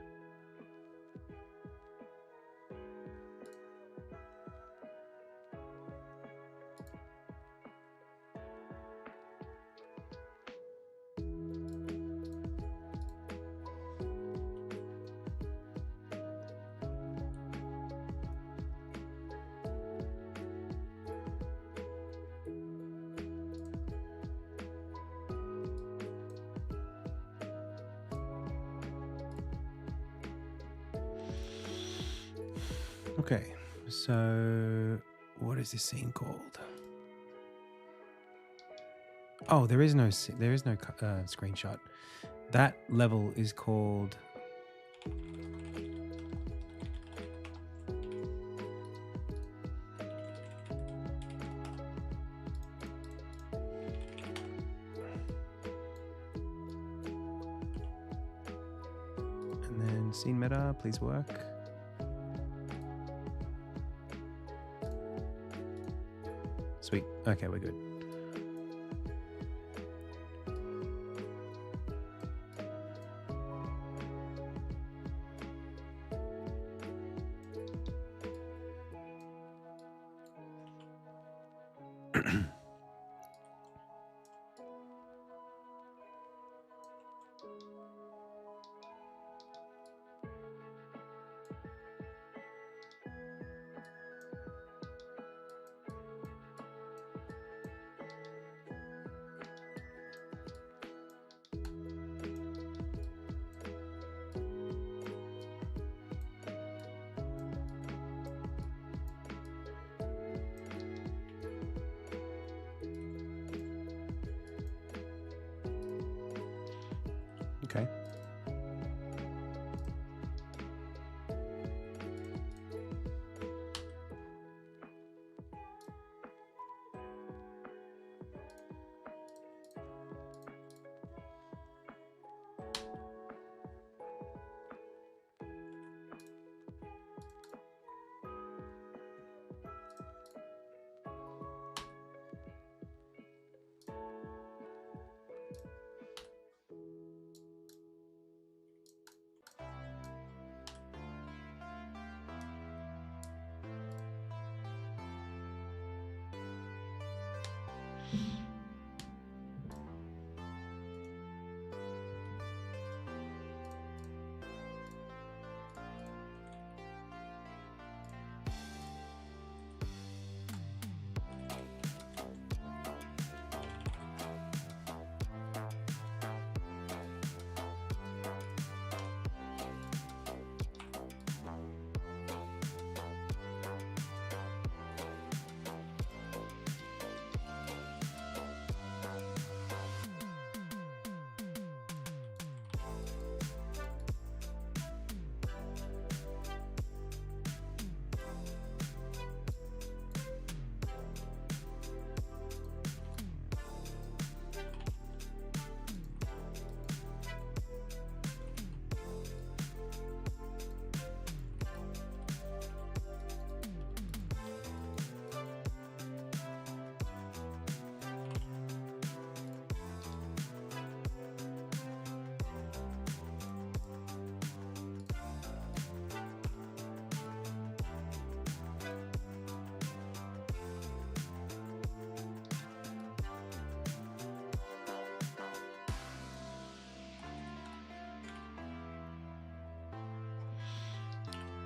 Okay, so what is this scene called? Oh, there is no screenshot. That level is called and then scene meta, please work. Sweet. Okay, we're good. Okay.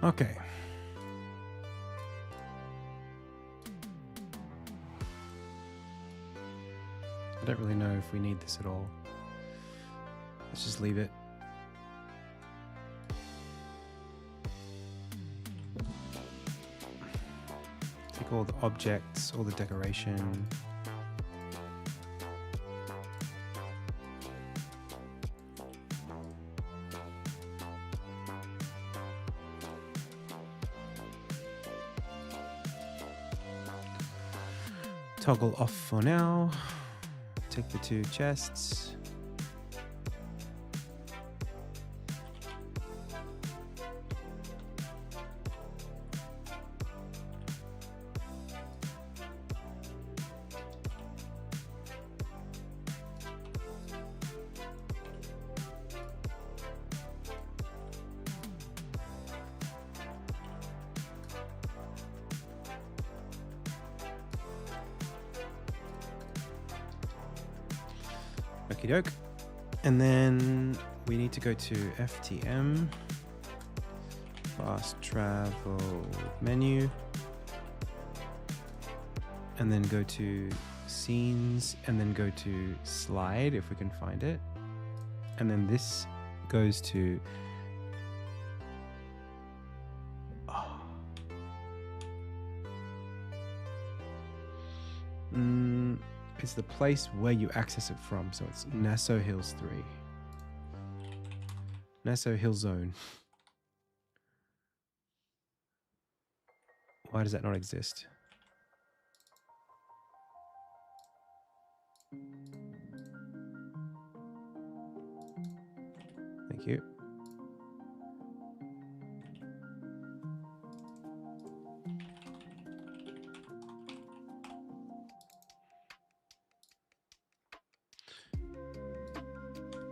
Okay. I don't really know if we need this at all. Let's just leave it. Take all the objects, all the decoration. Toggle off for now. Take the 2 chests. Okie doke. And then we need to go to FTM, fast travel menu, and then go to scenes, and then go to slide if we can find it. And then this goes to it's the place where you access it from. So it's Nassau Hills 3. Nassau Hill Zone. Why does that not exist? Thank you.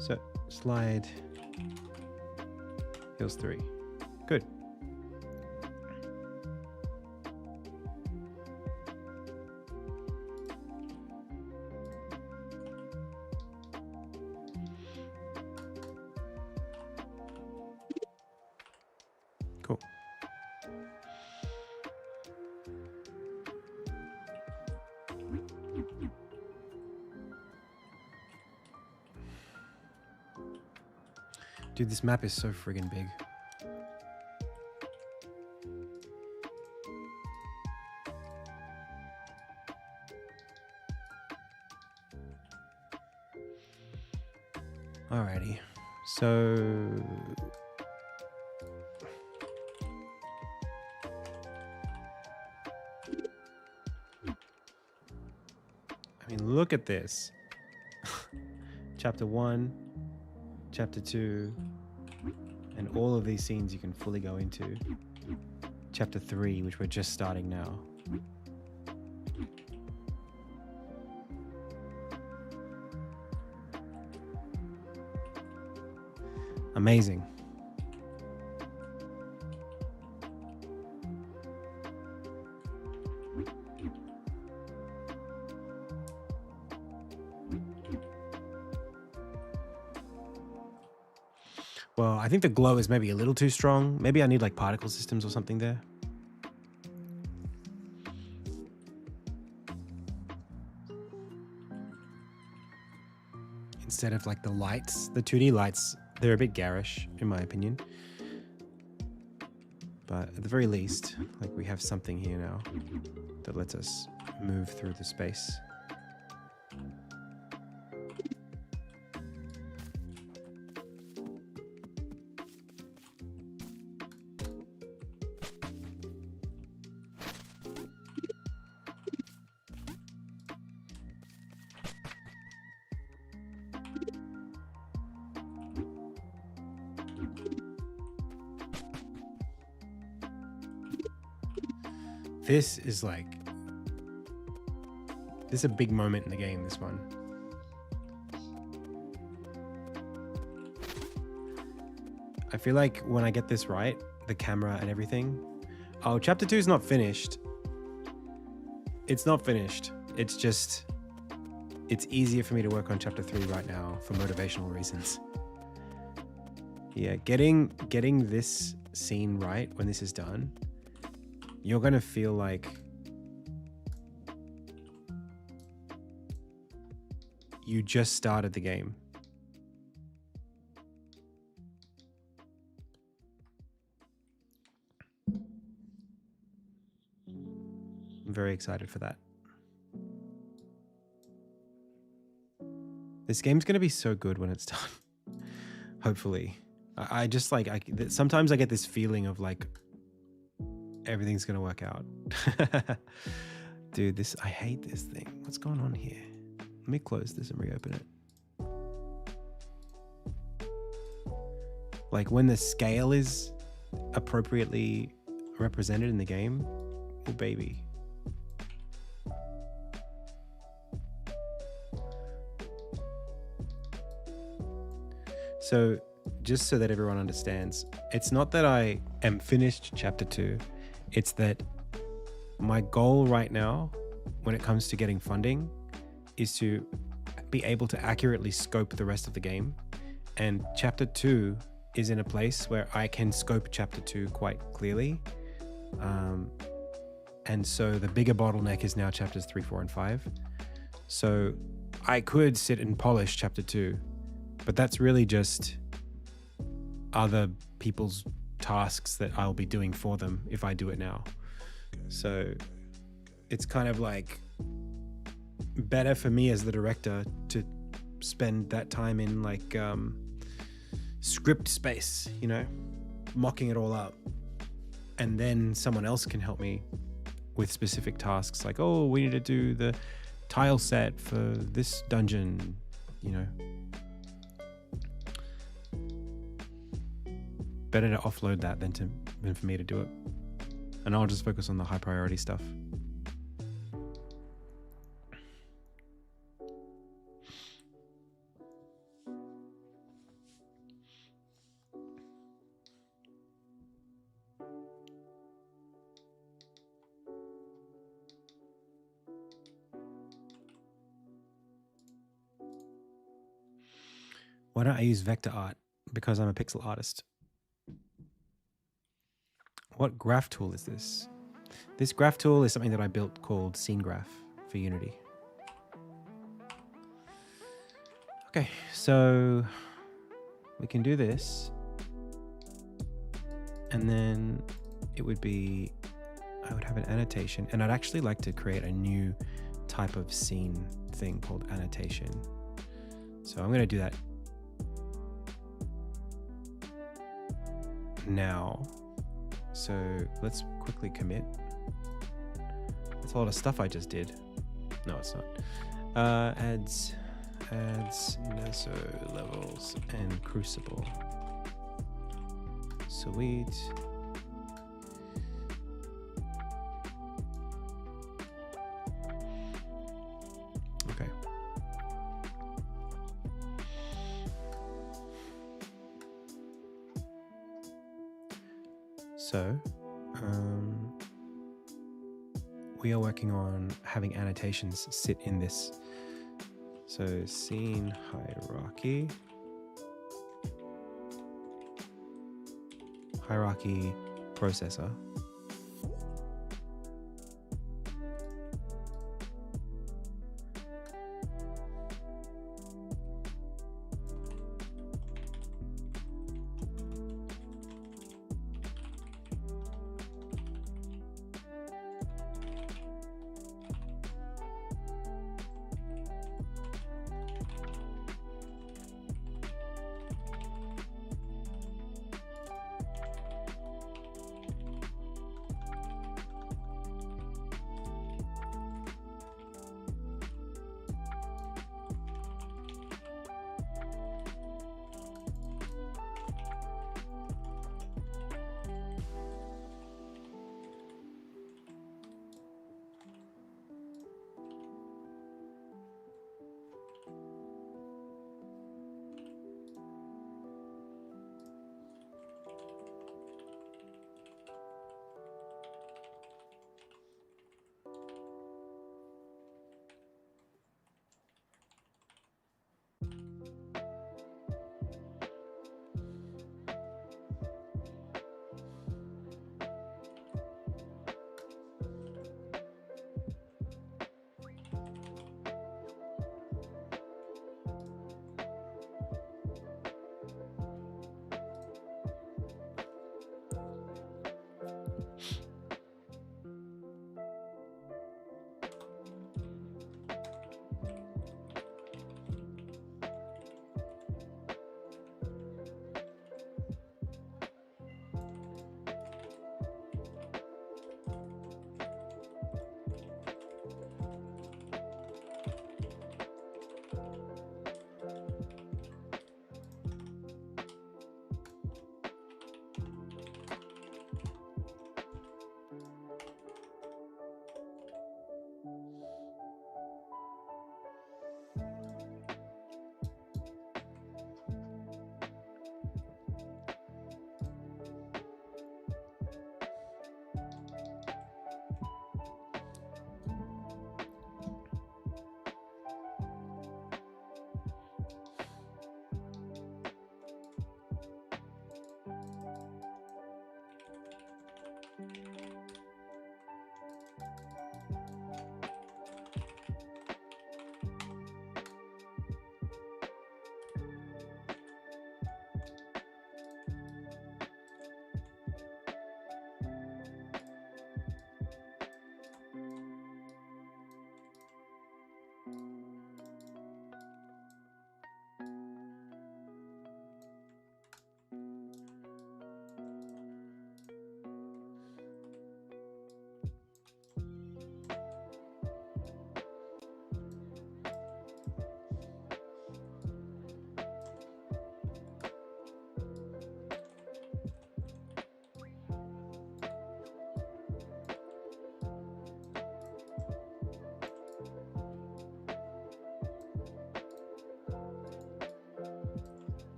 So, slide Hills 3. Good. Dude, this map is so friggin' big. Alrighty, so I mean, look at this. Chapter 1, Chapter 2, and all of these scenes you can fully go into. Chapter 3, which we're just starting now. Amazing. Well, I think the glow is maybe a little too strong. Maybe I need like particle systems or something there. Instead of like the lights, the 2D lights, they're a bit garish in my opinion. But at the very least, like we have something here now that lets us move through the space. This is like, this is a big moment in the game, this one. I feel like when I get this right, the camera and everything. Oh, chapter 2 is not finished. It's not finished. It's just, it's easier for me to work on chapter 3 right now for motivational reasons. Yeah, getting this scene right when this is done, you're gonna feel like you just started the game. I'm very excited for that. This game's gonna be so good when it's done. Hopefully. I just like, sometimes I get this feeling of like, everything's gonna work out. Dude, I hate this thing. What's going on here? Let me close this and reopen it. Like when the scale is appropriately represented in the game, oh baby. So just so that everyone understands, it's not that I am finished chapter 2. It's that my goal right now, when it comes to getting funding, is to be able to accurately scope the rest of the game. And chapter 2 is in a place where I can scope chapter 2 quite clearly. And so the bigger bottleneck is now chapters 3, 4, and 5. So I could sit and polish chapter 2, but that's really just other people's tasks that I'll be doing for them if I do it now. So it's kind of like better for me as the director to spend that time in like script space, you know, mocking it all up, and then someone else can help me with specific tasks like, oh, we need to do the tile set for this dungeon, you know. Better to offload that than for me to do it. And I'll just focus on the high priority stuff. Why don't I use vector art? Because I'm a pixel artist. What graph tool is this? This graph tool is something that I built called Scene Graph for Unity. Okay, so we can do this. And then it would be, I would have an annotation, and I'd actually like to create a new type of scene thing called annotation. So I'm going to do that now. So let's quickly commit. That's a lot of stuff I just did. No, it's not. Adds Naso levels and Crucible. Sweet. Okay. So, we are working on having annotations sit in this. So, scene hierarchy processor.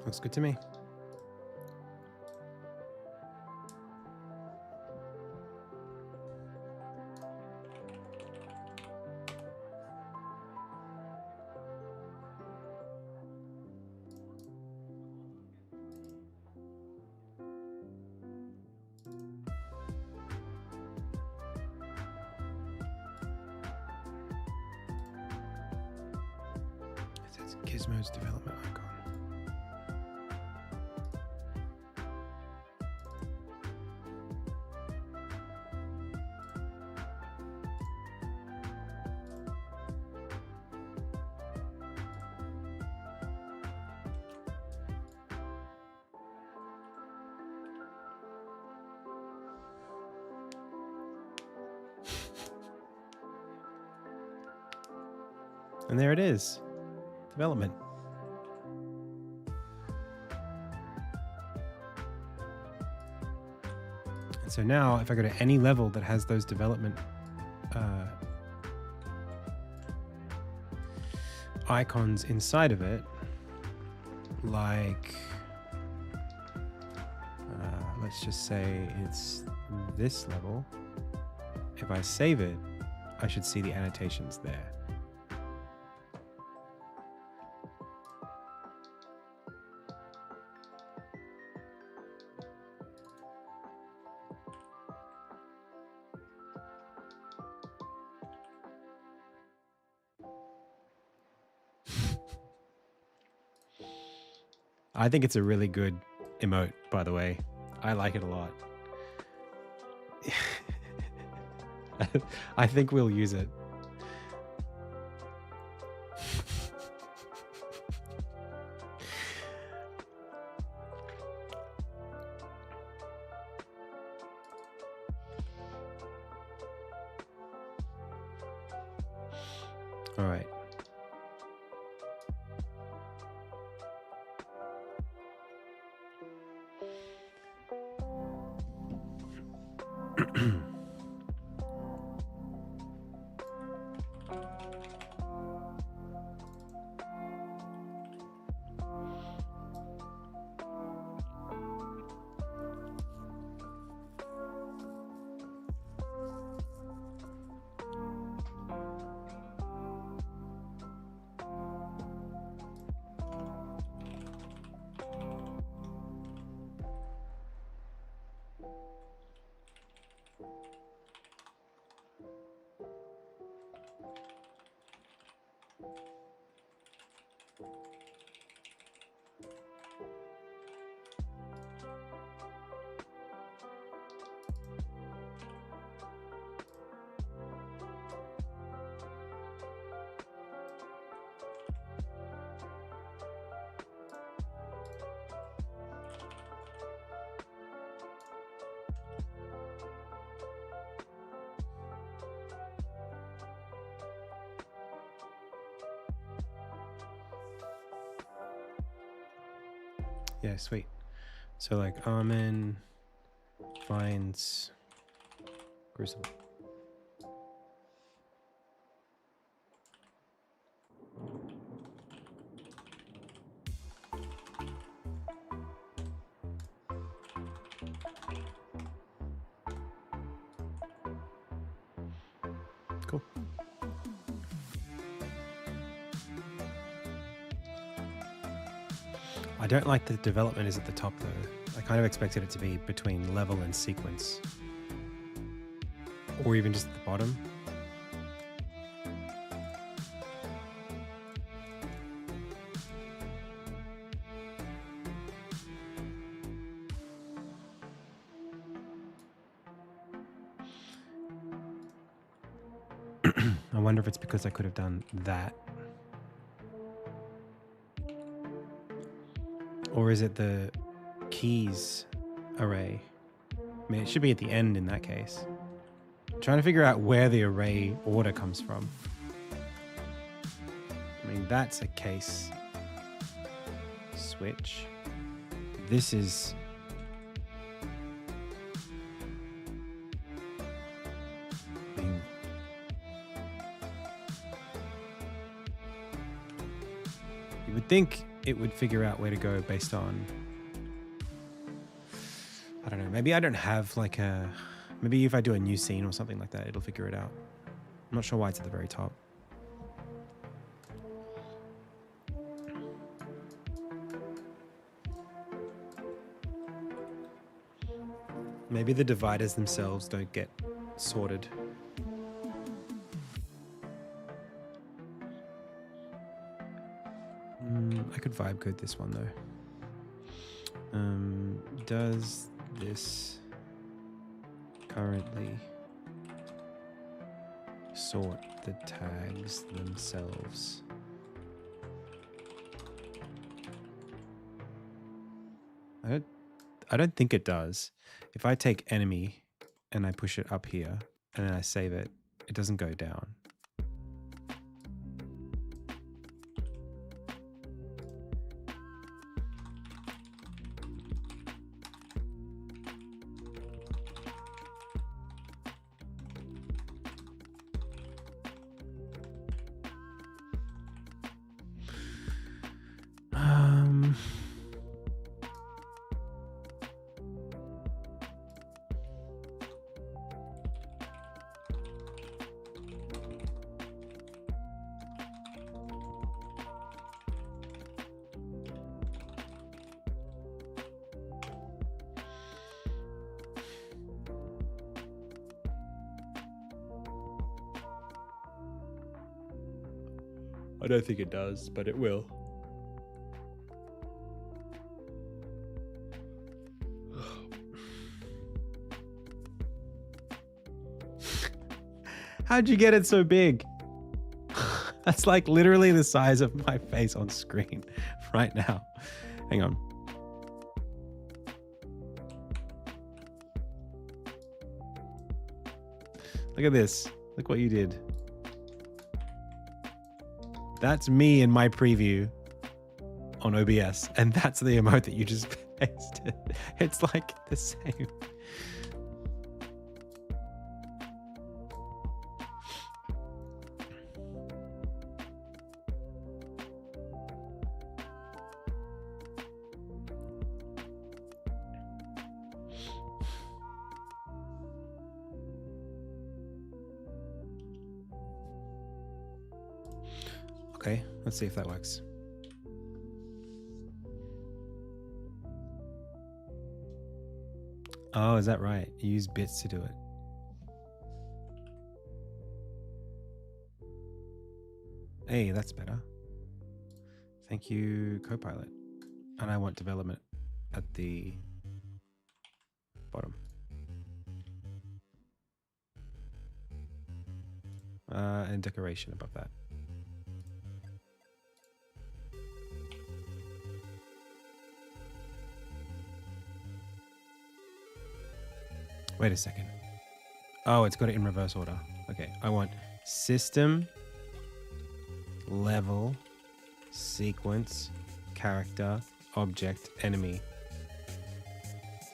Looks good to me. Gizmo's development icon. And there it is. Development. And so now if I go to any level that has those development icons inside of it, like let's just say it's this level, if I save it, I should see the annotations there. I think it's a really good emote, by the way. I like it a lot. I think we'll use it. All right. Yeah, sweet. So like Armin finds Crucible. Cool. I don't like the development is at the top though. I kind of expected it to be between level and sequence. Or even just at the bottom. I wonder if it's because I could have done that. Or is it the keys array? I mean, it should be at the end in that case. I'm trying to figure out where the array order comes from. I mean, that's a case switch. This is... I mean, you would think it would figure out where to go based on, I don't know, maybe I don't have like a, maybe if I do a new scene or something like that, it'll figure it out. I'm not sure why it's at the very top. Maybe the dividers themselves don't get sorted. I could vibe code this one though. Does this currently sort the tags themselves? I don't think it does. If I take enemy and I push it up here and then I save it, it doesn't go down. I don't think it does, but it will. How'd you get it so big? That's like literally the size of my face on screen right now. Hang on. Look at this. Look what you did. That's me in my preview on OBS, and that's the emote that you just pasted. It's like the same. Okay, let's see if that works. Oh, is that right? You use bits to do it. Hey, that's better. Thank you, Copilot. And I want development at the bottom. And decoration above that. Wait a second. Oh, it's got it in reverse order. Okay, I want system, level, sequence, character, object, enemy,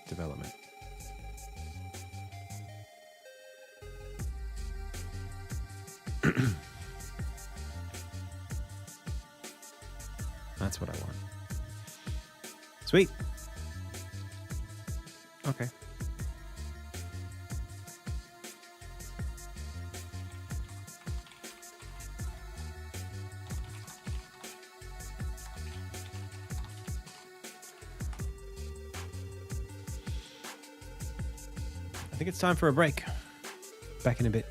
development. That's what I want. Sweet. Okay. I think it's time for a break. Back in a bit.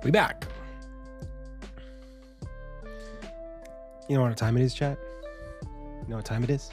We back. You know what time it is, chat? You know what time it is?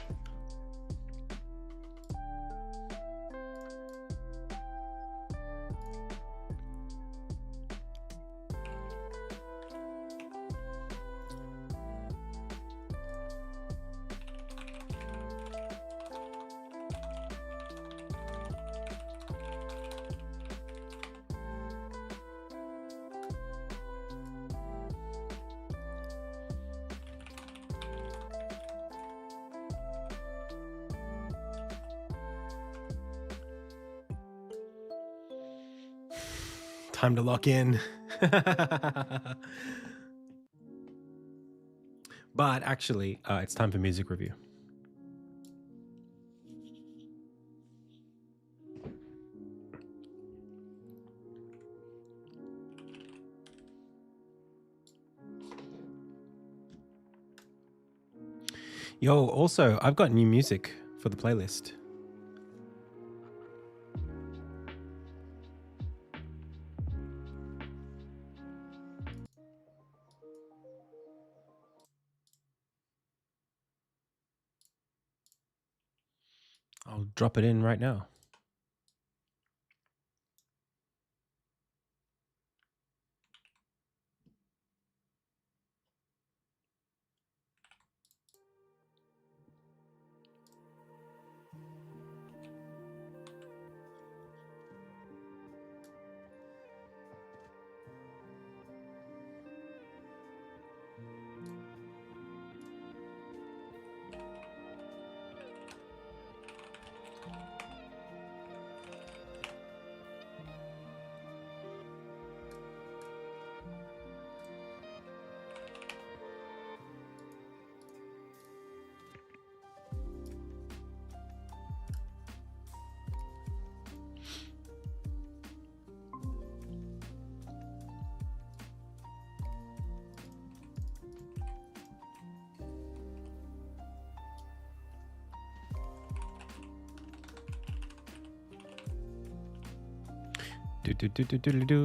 Time to lock in. But actually, it's time for music review. Yo, also, I've got new music for the playlist. I'll drop it in right now.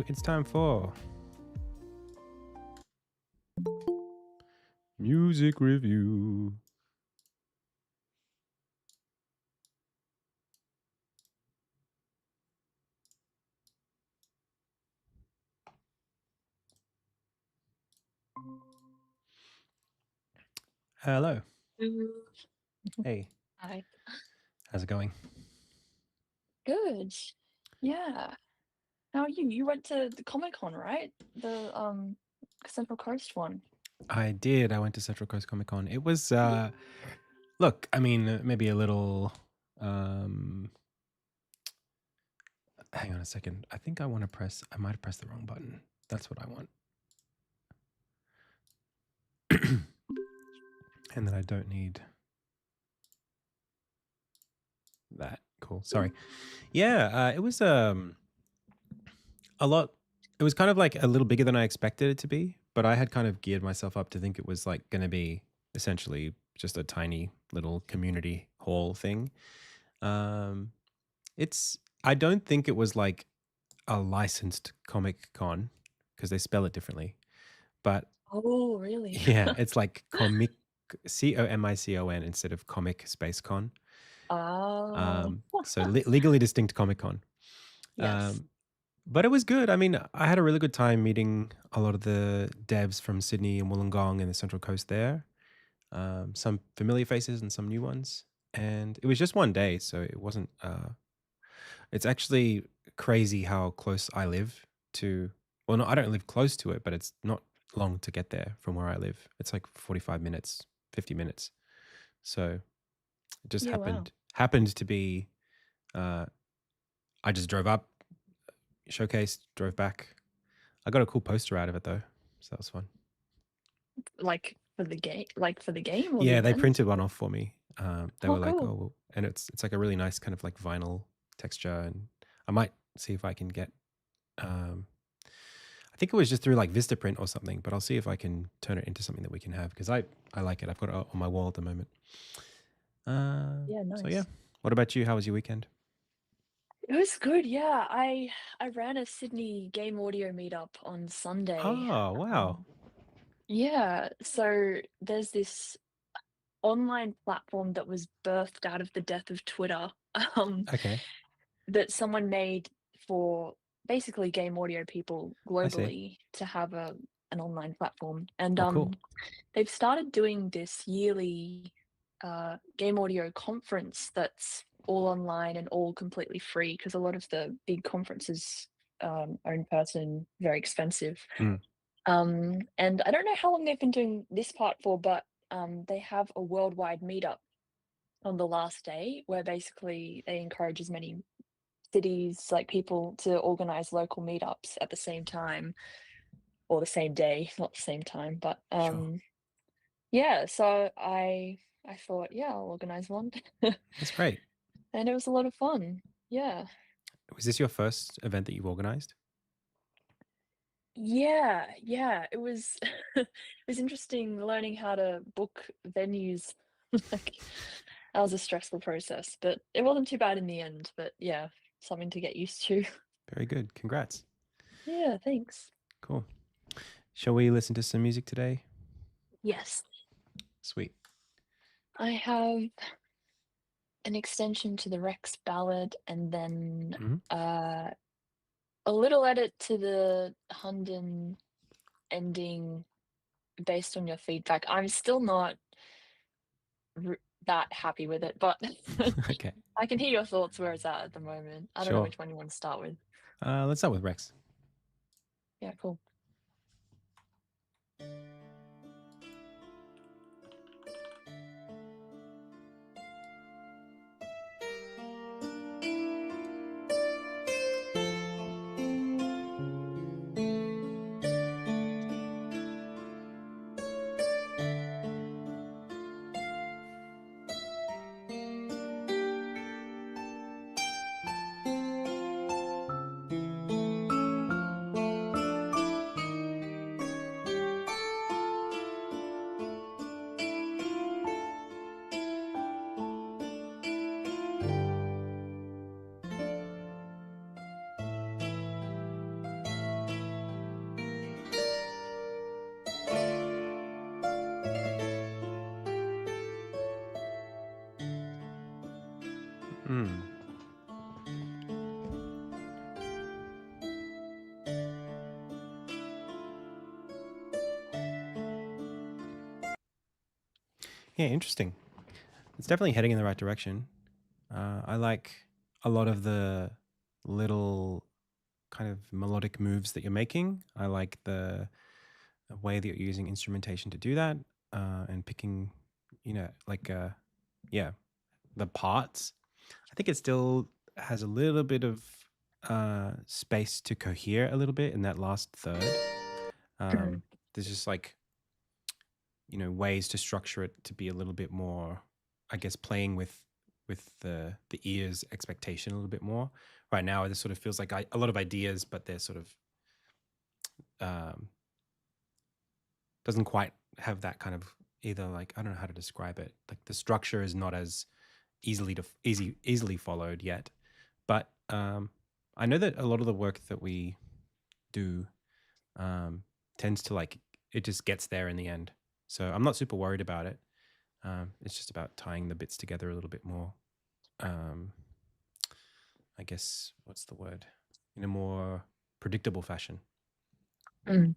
It's time for music review. Hello. Hey, Hi. how's it going? Good. Yeah. How are you? You went to the Comic-Con, right? The Central Coast one. I did. I went to Central Coast Comic Con. It was, look, I mean, maybe a little. Um, Hang on a second. I think I want to press. I might have pressed the wrong button. That's what I want. And then I don't need that. Cool. Sorry. Yeah, it was a lot. It was kind of like a little bigger than I expected it to be, but I had kind of geared myself up to think it was like going to be essentially just a tiny little community hall thing. Um, it's. I don't think it was like a licensed Comic Con because they spell it differently, but Oh, really? yeah, it's like comic COMICON instead of comic space con. Oh, So legally distinct Comic Con. yes. Um, but it was good. I mean, I had a really good time meeting a lot of the devs from Sydney and Wollongong and the Central Coast there. Some familiar faces and some new ones. And it was just one day, so it wasn't. It's actually crazy how close I live to. Well, no, I don't live close to it, but it's not long to get there from where I live. It's like 45 minutes, 50 minutes. So it just Yeah, wow. happened to be. Uh, I just drove up, showcased, drove back. I got a cool poster out of it though, so that was fun. Like for the game or the Yeah, they event? printed one off for me. They Oh, were like, cool. "Oh," and it's like a really nice kind of like vinyl texture, and I might see if I can get. Um, I think it was just through like Vistaprint or something, but I'll see if I can turn it into something that we can have because I like it. I've got it on my wall at the moment. Yeah, So yeah. nice. What about you? How was your weekend? It was good, yeah. I ran a Sydney game audio meetup on Sunday. Oh wow. Um, yeah, so there's this online platform that was birthed out of the death of Twitter. Um, Okay, that someone made for basically game audio people I see. globally to have an online platform. And Oh cool. they've started doing this yearly game audio conference that's all online and all completely free because a lot of the big conferences are in person, very expensive. Mm, And I don't know how long they've been doing this part for, but they have a worldwide meetup on the last day where basically they encourage as many cities, like people to organize local meetups at the same time or the same day, not the same time. But Sure. yeah, so I thought, yeah, I'll organize one. That's great. And it was a lot of fun. Yeah. Was this your first event that you've organized? Yeah, yeah, it was it was interesting learning how to book venues. Like, that was a stressful process, but it wasn't too bad in the end, but yeah, something to get used to. Very good. Congrats. Yeah, thanks. Cool. Shall we listen to some music today? Yes, Sweet. I have an extension to the Rex ballad and then, Mhm. a little edit to the Hunden ending based on your feedback. I'm still not r that happy with it, but Okay. I can hear your thoughts where it's at the moment. I don't know Sure. which one you want to start with. Let's start with Rex. Yeah, cool. Mm. Yeah, interesting. It's definitely heading in the right direction. I like a lot of the little kind of melodic moves that you're making. I like the way that you're using instrumentation to do that, and picking, like, yeah, the parts. I think it still has a little bit of space to cohere a little bit in that last third. Mhm. There's just like, ways to structure it to be a little bit more, I guess, playing with the ear's expectation a little bit more. Right now, it just sort of feels like a lot of ideas, but they're sort of um, doesn't quite have that kind of, either, like, I don't know how to describe it. Like, the structure is not as easily followed yet. But I know that a lot of the work that we do um, tends to, like, it just gets there in the end. So I'm not super worried about it. It's just about tying the bits together a little bit more. Um, I guess, what's the word? In a more predictable fashion. Mm.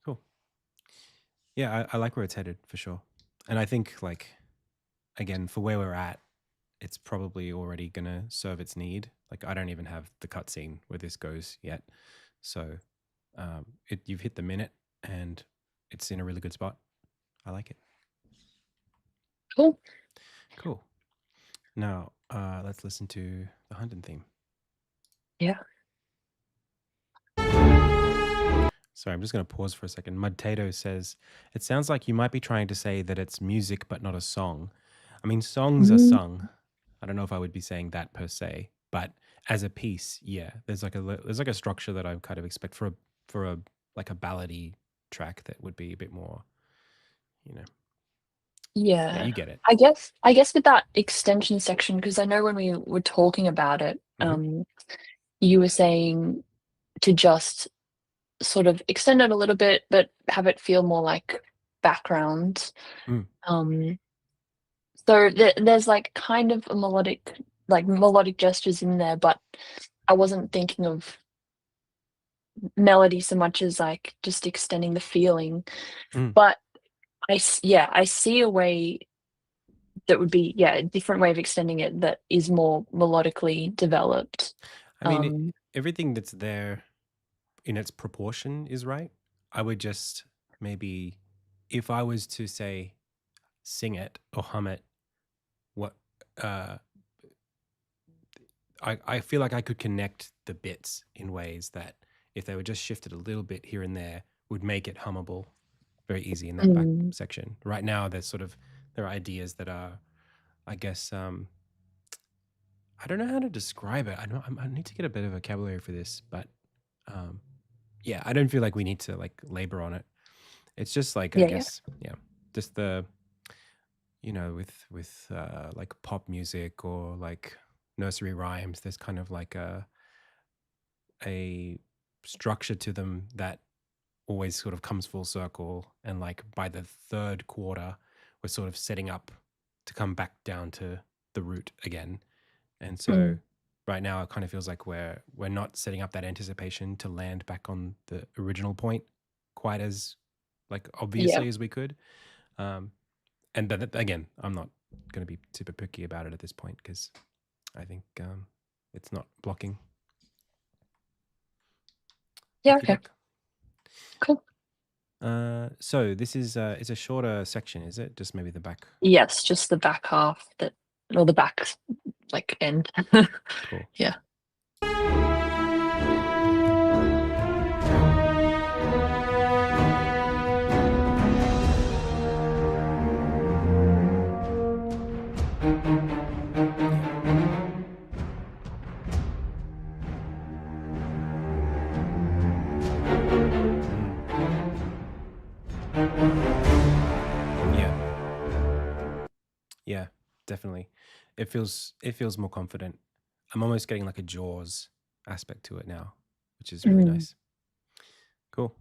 Cool. Yeah, I like where it's headed for sure. And I think, like, again, for where we're at, it's probably already gonna serve its need. Like, I don't even have the cutscene where this goes yet, so you've hit the minute, and it's in a really good spot. I like it. Cool. Cool. Now, let's listen to the Hunden theme. Yeah. Sorry, I'm just going to pause for a second. Mudtato says, "It sounds like you might be trying to say that it's music but not a song." I mean, songs are Mm. sung. I don't know if I would be saying that per se, but as a piece, yeah, there's like a structure that I kind of expect for a like a ballady track that would be a bit more, you know. Yeah, Yeah. you get it. I guess with that extension section, because I know when we were talking about it, Hmm. you were saying to just sort of extend it a little bit, but have it feel more like background. Mm, Um, so there's like kind of a melodic gestures in there, but I wasn't thinking of melody so much as like just extending the feeling. mm. But yeah, I see a way that would be, yeah, a different way of extending it that is more melodically developed. I mean, Um, everything that's there in its proportion is right. I would just maybe, if I was to say sing it or hum it, what uh I feel like I could connect the bits in ways that if they were just shifted a little bit here and there would make it hummable very easy in that back Mm. section. Right now, there are ideas that are, I guess, I don't know how to describe it. I need to get a better vocabulary for this, but um, yeah, I don't feel like we need to like labor on it. It's just like I Yeah, yeah. guess, yeah, just the with like pop music or like nursery rhymes. There's kind of like a structure to them that always sort of comes full circle, and like by the third quarter, we're sort of setting up to come back down to the root again. And so Mm. right now it kind of feels like we're not setting up that anticipation to land back on the original point quite as like Yeah. obviously as we could. Um, and but again, I'm not going to be super picky about it at this point because I think it's not blocking. Yeah, Okie okay. doke. Cool. So this is it's a shorter section, is it? Just maybe the back. Yes, just the back half that or the back like end. Cool. Yeah. Yeah. Yeah, definitely. It feels more confident. I'm almost getting like a Jaws aspect to it now, which is really Mm. nice. Cool.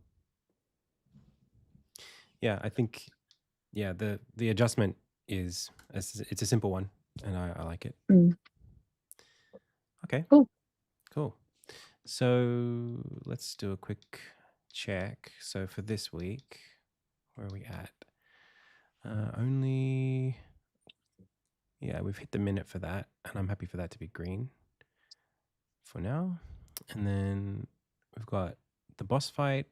Yeah, I think yeah, the adjustment is it's a simple one and I like it. Mm. Okay, Cool. cool. So let's do a quick check. So for this week, where are we at? Only yeah, we've hit the minute for that, and I'm happy for that to be green for now. And then we've got the boss fight.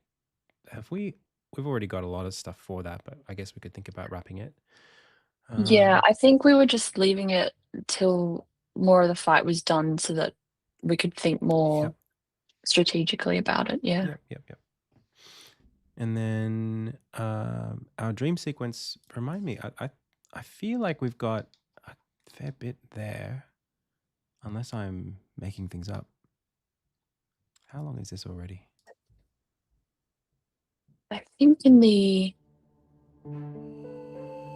We've already got a lot of stuff for that, but I guess we could think about wrapping it. Yeah, I think we were just leaving it till more of the fight was done so that we could think Yep, more strategically about it. Yeah. yep. And then our dream sequence. Remind me. I feel like we've got a fair bit there, unless I'm making things up. How long is this already? I think in the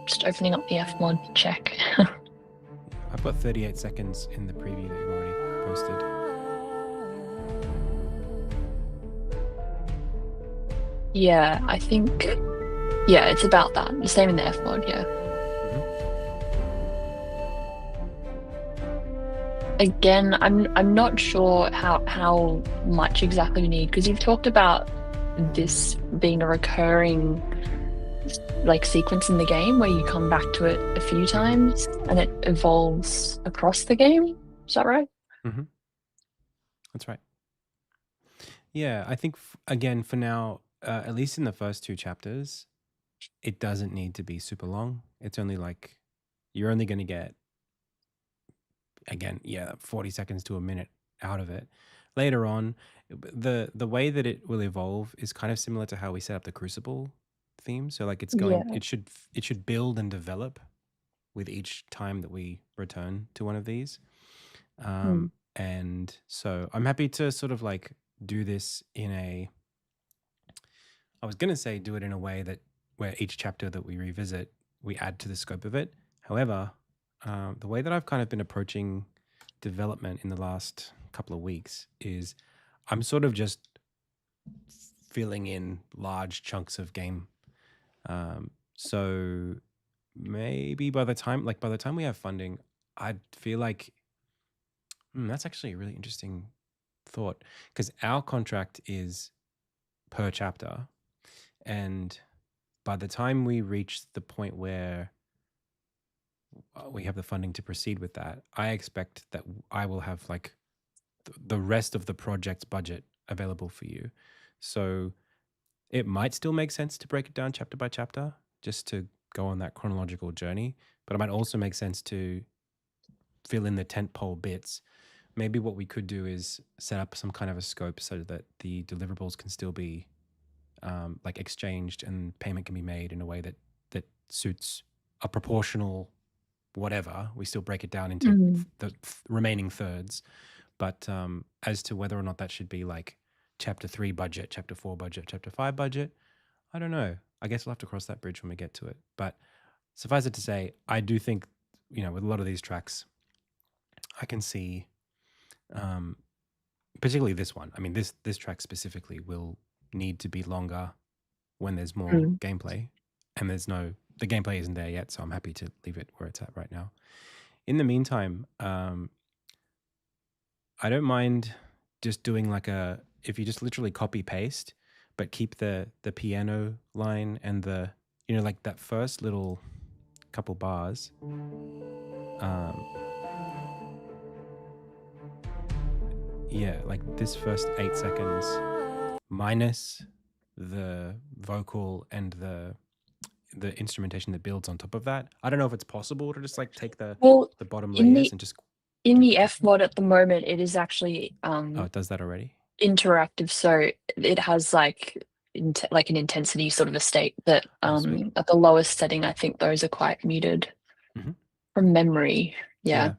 just opening up the F mod to check. I've got 38 seconds in the preview that you've already posted. Yeah, I think yeah, it's about that. The same in the F mod, yeah. Again, I'm not sure how much exactly we need because you've talked about this being a recurring like sequence in the game where you come back to it a few times and it evolves across the game. Is that right? Mm-hmm. That's right. Yeah, I think again for now, at least in the first two chapters, it doesn't need to be super long. It's only like you're only going to get again, yeah, 40 seconds to a minute out of it. Later on, the way that it will evolve is kind of similar to how we set up the Crucible theme. So like Yeah. it should build and develop with each time that we return to one of these. Mm. And so I'm happy to sort of like do this in a I was going to say do it in a way that where each chapter that we revisit, we add to the scope of it. However, the way that I've kind of been approaching development in the last couple of weeks is I'm sort of just filling in large chunks of game. So maybe by the time we have funding, I'd feel like that's actually a really interesting thought because our contract is per chapter, and by the time we reach the point where we have the funding to proceed with that, I expect that I will have like the rest of the project's budget available for you. So it might still make sense to break it down chapter by chapter just to go on that chronological journey, but it might also make sense to fill in the tentpole bits, maybe what we could do is set up some kind of a scope so that the deliverables can still be like exchanged and payment can be made in a way that suits a proportional whatever. We still break it down into the remaining thirds, but as to whether or not that should be like chapter 3 budget, chapter 4 budget, chapter 5 budget, I don't know. I guess we'll have to cross that bridge when we get to it. But suffice it to say, I do think, with a lot of these tracks, I can see, particularly this one. I mean, this track specifically will need to be longer when there's more gameplay, and the gameplay isn't there yet, so I'm happy to leave it where it's at right now. In the meantime, I don't mind just doing like if you just literally copy paste, but keep the piano line and the, like that first little couple bars. Yeah, like this first 8 seconds minus the vocal and the instrumentation that builds on top of that. I don't know if it's possible to just like take the bottom layers and just in the F mod at the moment, it is actually oh, it does that already. Interactive, so it has like an intensity sort of a state that at the lowest setting, I think those are quite muted from memory. Yeah,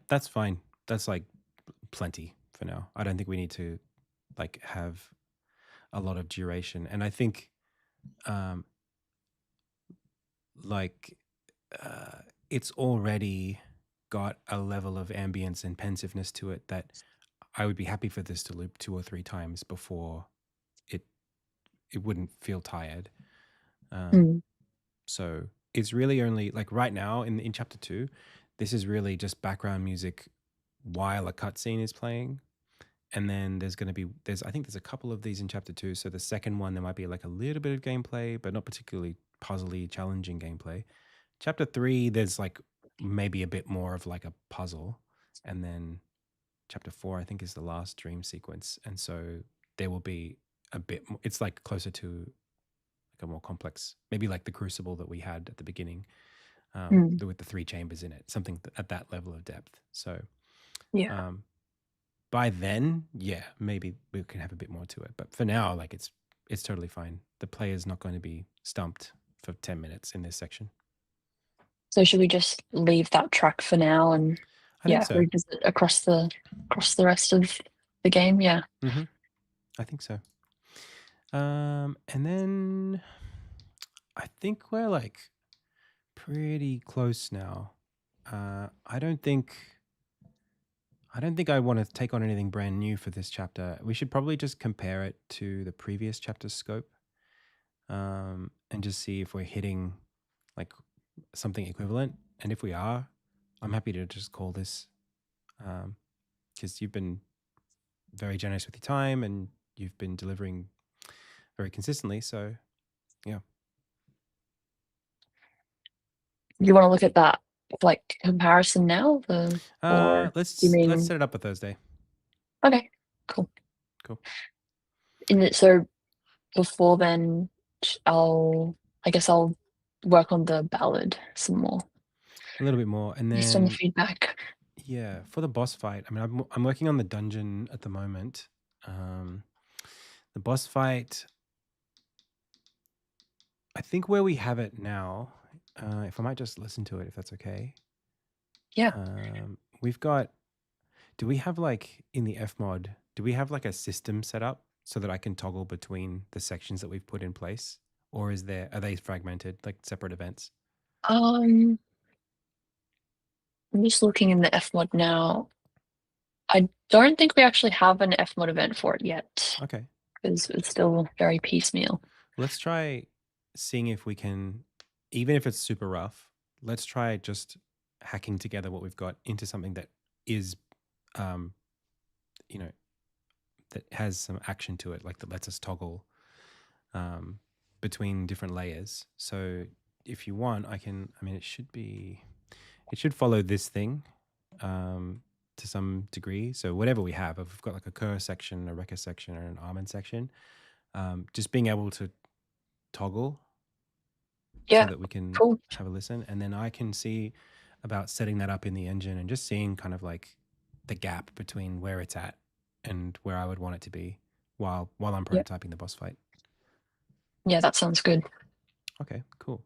that's fine. That's like plenty for now. I don't think we need to like have a lot of duration, and I think it's already got a level of ambience and pensiveness to it that I would be happy for this to loop 2 or 3 times before it wouldn't feel tired. So it's really only like right now in chapter 2, this is really just background music while a cutscene is playing. And then I think there's a couple of these in chapter 2. So the second one, there might be like a little bit of gameplay, but not particularly puzzly, challenging gameplay. Chapter 3, there's like maybe a bit more of like a puzzle. And then chapter 4, I think, is the last dream sequence. And so there will be a bit more, it's like closer to like a more complex, maybe like the Crucible that we had at the beginning, with the 3 chambers in it, something at that level of depth. So yeah. By then, maybe we can have a bit more to it. But for now, like it's totally fine. The player's not going to be stumped for 10 minutes in this section. So should we just leave that track for now and I think so. revisit across the rest of the game? Yeah. I think so. And then I think we're like pretty close now. I don't think I want to take on anything brand new for this chapter. We should probably just compare it to the previous chapter's scope, and just see if we're hitting like something equivalent. And if we are, I'm happy to just call this, because you've been very generous with your time and you've been delivering very consistently. So, yeah. You want to look at that like comparison now? Let's set it up for Thursday. Okay, cool. So before then, I guess I'll work on the ballad some more. A little bit more, and then based on the feedback. Yeah, for the boss fight. I mean, I'm working on the dungeon at the moment. The boss fight, I think where we have it now, if I might just listen to it, if that's okay. Yeah. We've got, do we have like in the F mod, do we have like a system set up so that I can toggle between the sections that we've put in place? Or are they fragmented, like separate events? I'm just looking in the F mod now. I don't think we actually have an F mod event for it yet. Okay. Because it's still very piecemeal. Let's try seeing if we can, even if it's super rough, let's try just hacking together what we've got into something that is, that has some action to it, like that lets us toggle between different layers. So if you want, it should follow this thing to some degree. So whatever we have, if we've got like a Kerr section, a Wrecker section, and an Armin section, just being able to toggle so that we can have a listen. And then I can see about setting that up in the engine and just seeing kind of like the gap between where it's at and where I would want it to be while I'm Yep. prototyping the boss fight. Yeah, that sounds good. Okay, cool.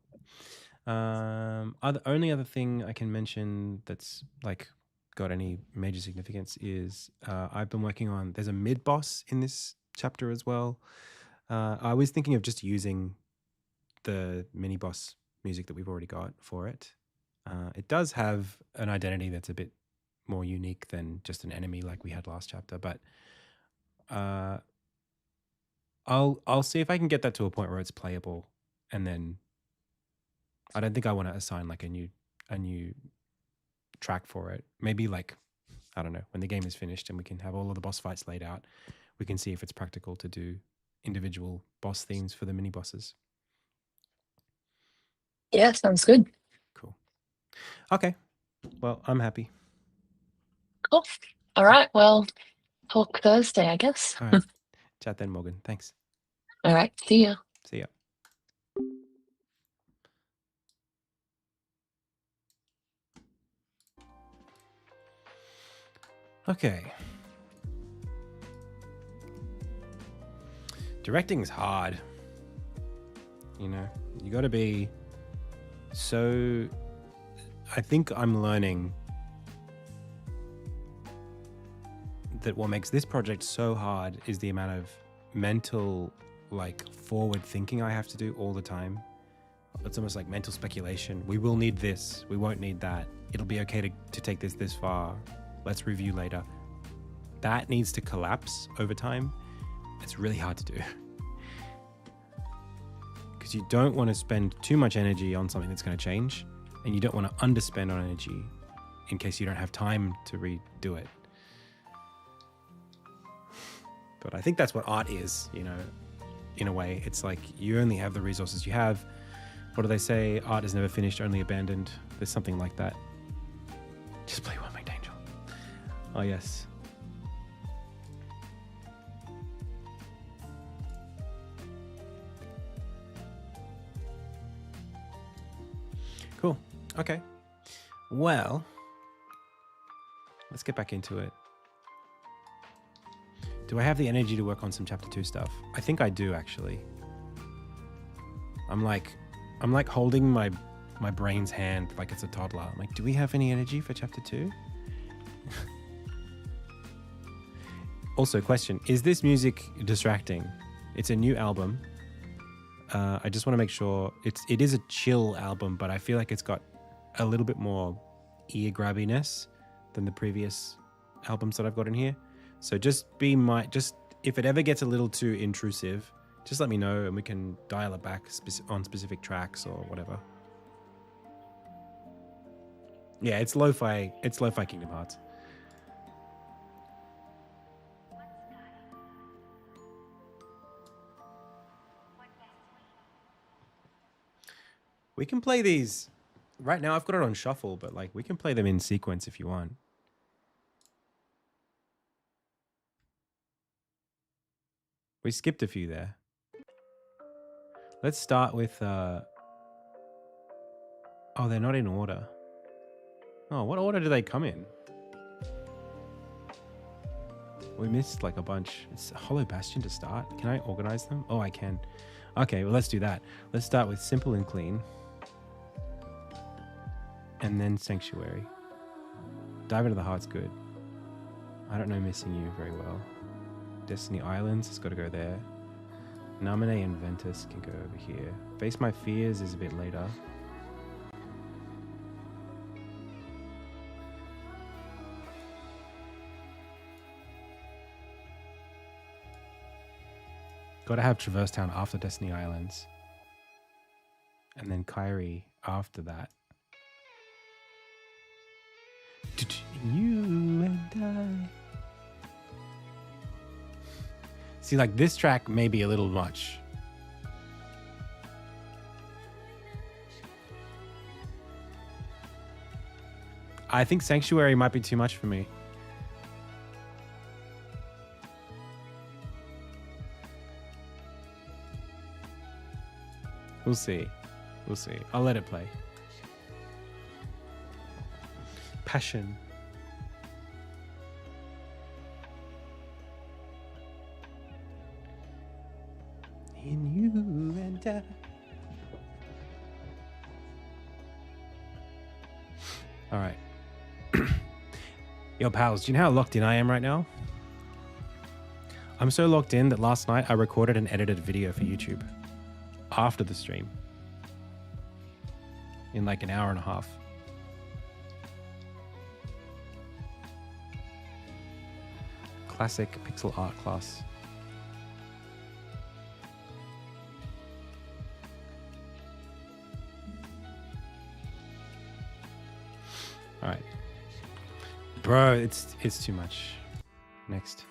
Only other thing I can mention that's like got any major significance is I've been working on. There's a mid boss in this chapter as well. I was thinking of just using the mini boss music that we've already got for it. It does have an identity that's a bit more unique than just an enemy like we had last chapter, but I'll see if I can get that to a point where it's playable, and then I don't think I want to assign like a new track for it. Maybe like, I don't know, when the game is finished and we can have all of the boss fights laid out, we can see if it's practical to do individual boss themes for the mini bosses. Yeah, sounds good. Cool. Okay. Well, I'm happy. Cool. All right. Well, talk Thursday, I guess. All right. Chat then, Morgan. Thanks. All right. See ya. See ya. Okay. Directing's hard. You know, you got to be so. I think I'm learning that what makes this project so hard is the amount of mental, like, forward thinking I have to do all the time. It's almost like mental speculation. We will need this. We won't need that. It'll be okay to take this far. Let's review later. That needs to collapse over time. It's really hard to do. Because you don't want to spend too much energy on something that's going to change, and you don't want to underspend on energy in case you don't have time to redo it. But I think that's what art is, you know, in a way. It's like you only have the resources you have. What do they say? Art is never finished, only abandoned. There's something like that. Just play One Winged Angel. Oh, yes. Cool. Okay. Well, let's get back into it. Do I have the energy to work on some chapter 2 stuff? I think I do, actually. I'm like holding my brain's hand like it's a toddler. I'm like, do we have any energy for chapter 2? Also, question, is this music distracting? It's a new album. I just want to make sure it is a chill album, but I feel like it's got a little bit more ear grabbiness than the previous albums that I've got in here. So just if it ever gets a little too intrusive, just let me know and we can dial it back on specific tracks or whatever. Yeah, it's lo-fi Kingdom Hearts. We can play these right now. I've got it on shuffle, but like we can play them in sequence if you want. We skipped a few there. Let's start with oh, they're not in order. Oh, what order do they come in? We missed like a bunch. It's Hollow Bastion to start. Can I organize them? Oh, I can. Okay, well, let's do that. Let's start with Simple and Clean. And then Sanctuary. Dive into the Heart's good. I don't know Missing You very well. Destiny Islands has got to go there. Namine and Ventus can go over here. Face My Fears is a bit later. Got to have Traverse Town after Destiny Islands. And then Kyrie after that. You and I. See, like this track may be a little much. I think Sanctuary might be too much for me. We'll see. We'll see. I'll let it play. Passion. In you and I. All right. Yo, pals, do you know how locked in I am right now? I'm so locked in that last night I recorded and edited a video for YouTube after the stream in like an hour and a half. Classic pixel art class. All right. Bro, it's too much. Next.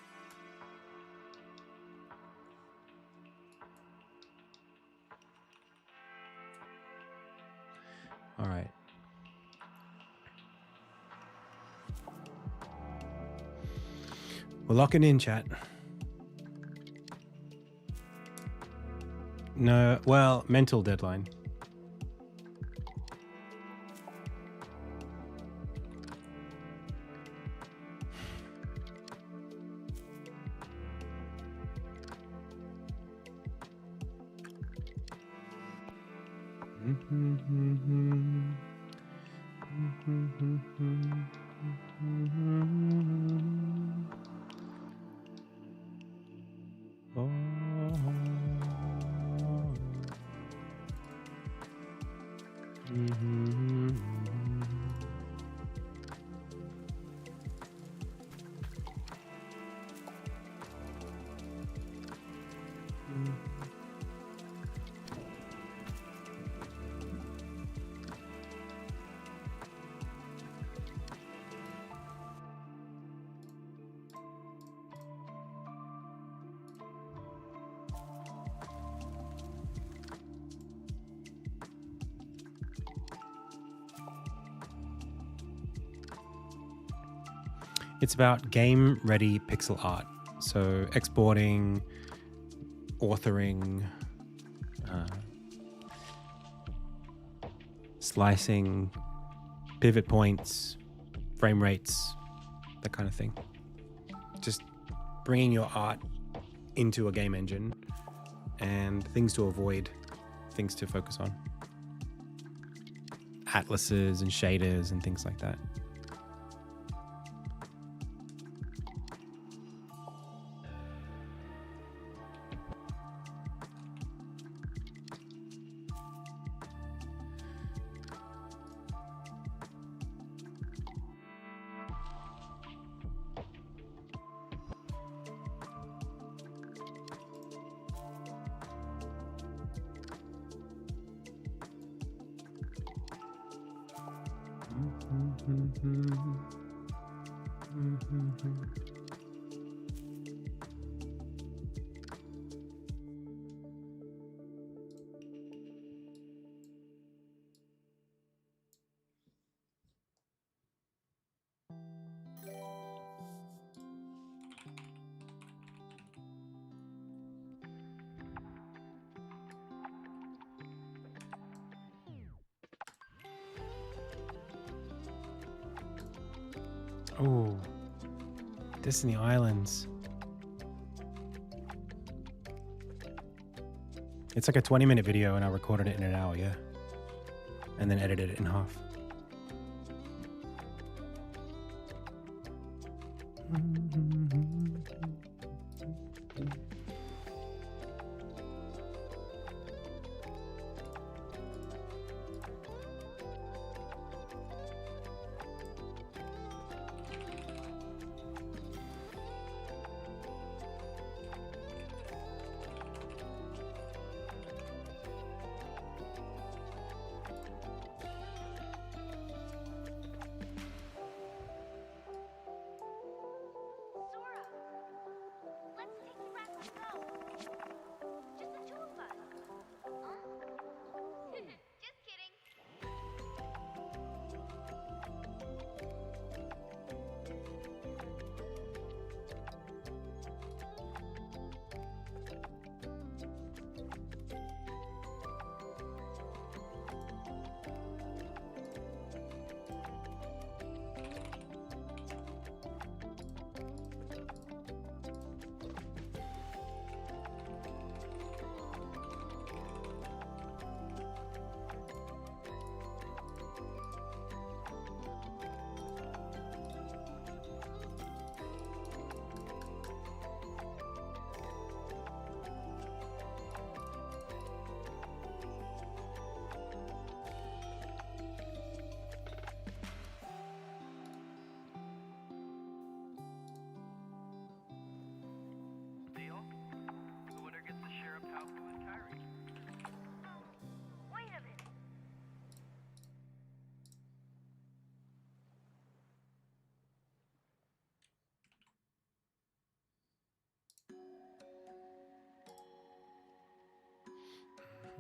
All right. We're locking in, chat. No, well, mental deadline. It's about game-ready pixel art. So exporting, authoring, slicing, pivot points, frame rates, that kind of thing. Just bringing your art into a game engine and things to avoid, things to focus on. Atlases and shaders and things like that. Oh, Disney Islands. It's like a 20-minute video and I recorded it in an hour, yeah. And then edited it in half.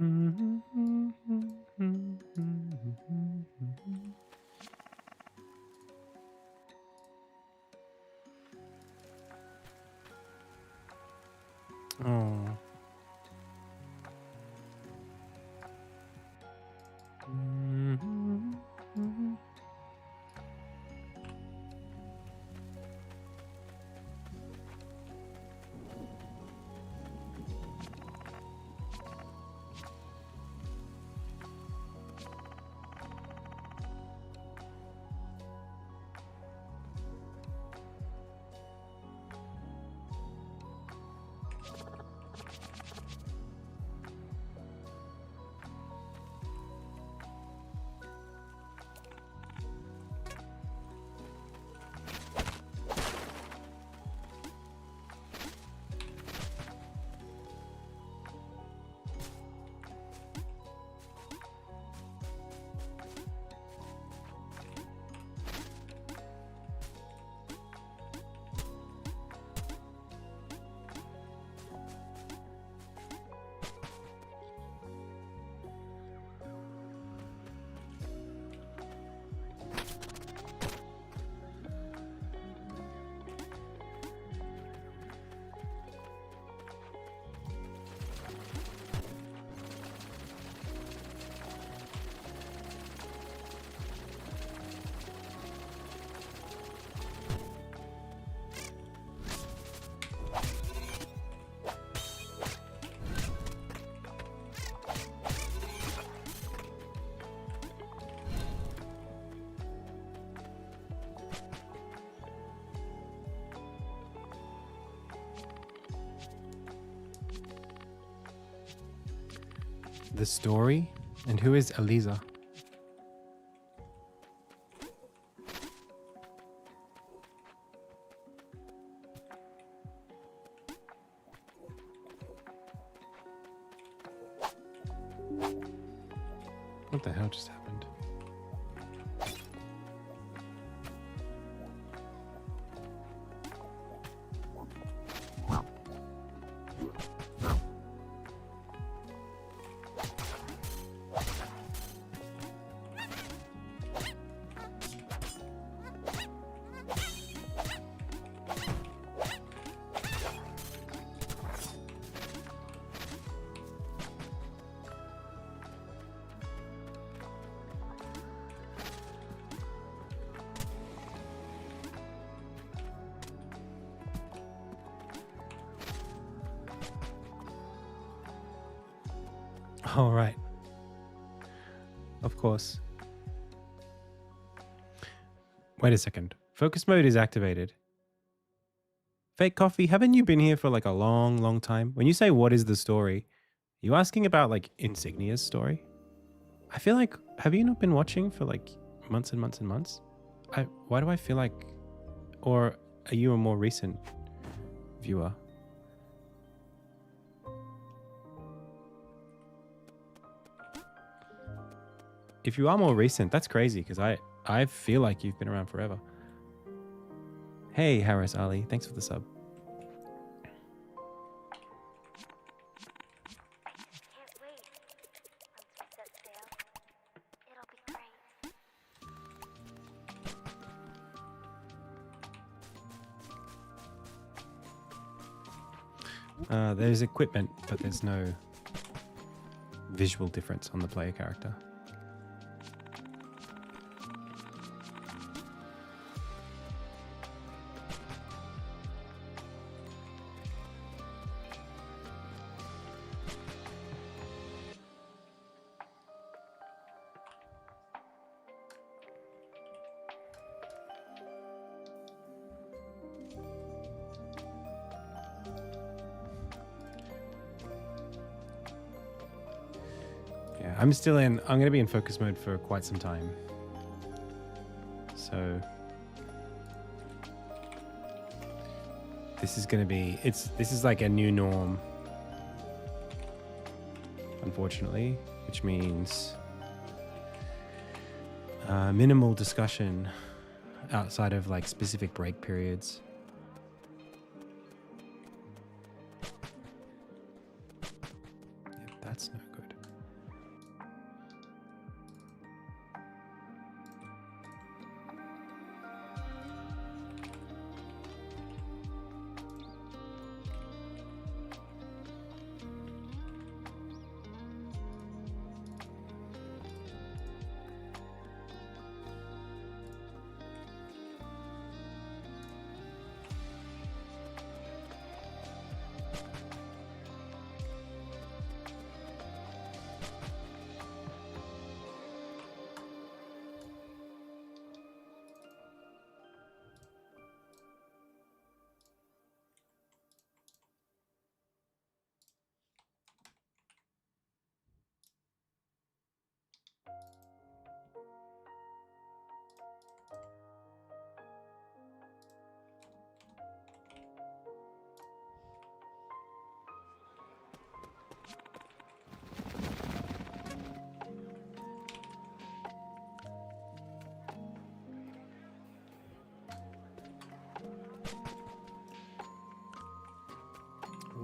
Oh. The story? And who is Eliza? What the hell just happened? All right. Of course. Wait a second. Focus mode is activated. Fake Coffee, haven't you been here for like a long, long time? When you say what is the story, are you asking about like Insignia's story? I feel like, have you not been watching for like months and months and months? Why do I feel like, or are you a more recent viewer? If you are more recent, that's crazy because I feel like you've been around forever. Hey, Harris Ali, thanks for the sub. There's equipment, but there's no visual difference on the player character. I'm going to be in focus mode for quite some time. So this is going to be, this is like a new norm, unfortunately, which means minimal discussion outside of like specific break periods. Yeah, that's no good.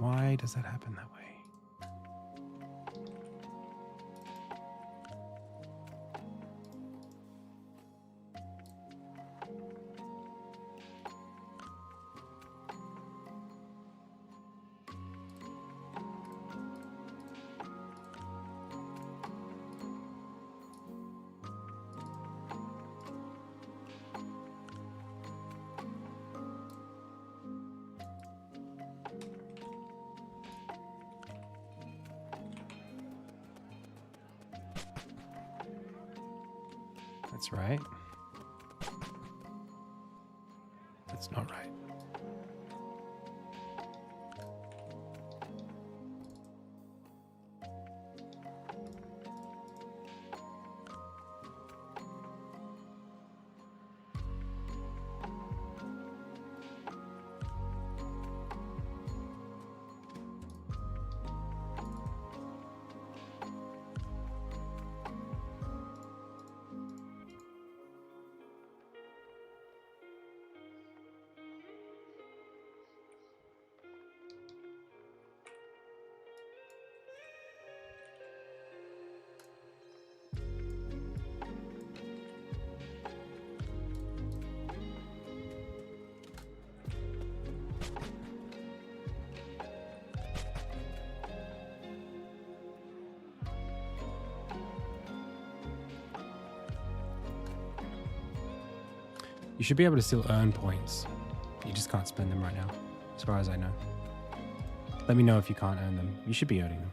Why does that happen that way? That's right. That's not right. You should be able to still earn points. You just can't spend them right now, as far as I know. Let me know if you can't earn them. You should be earning them.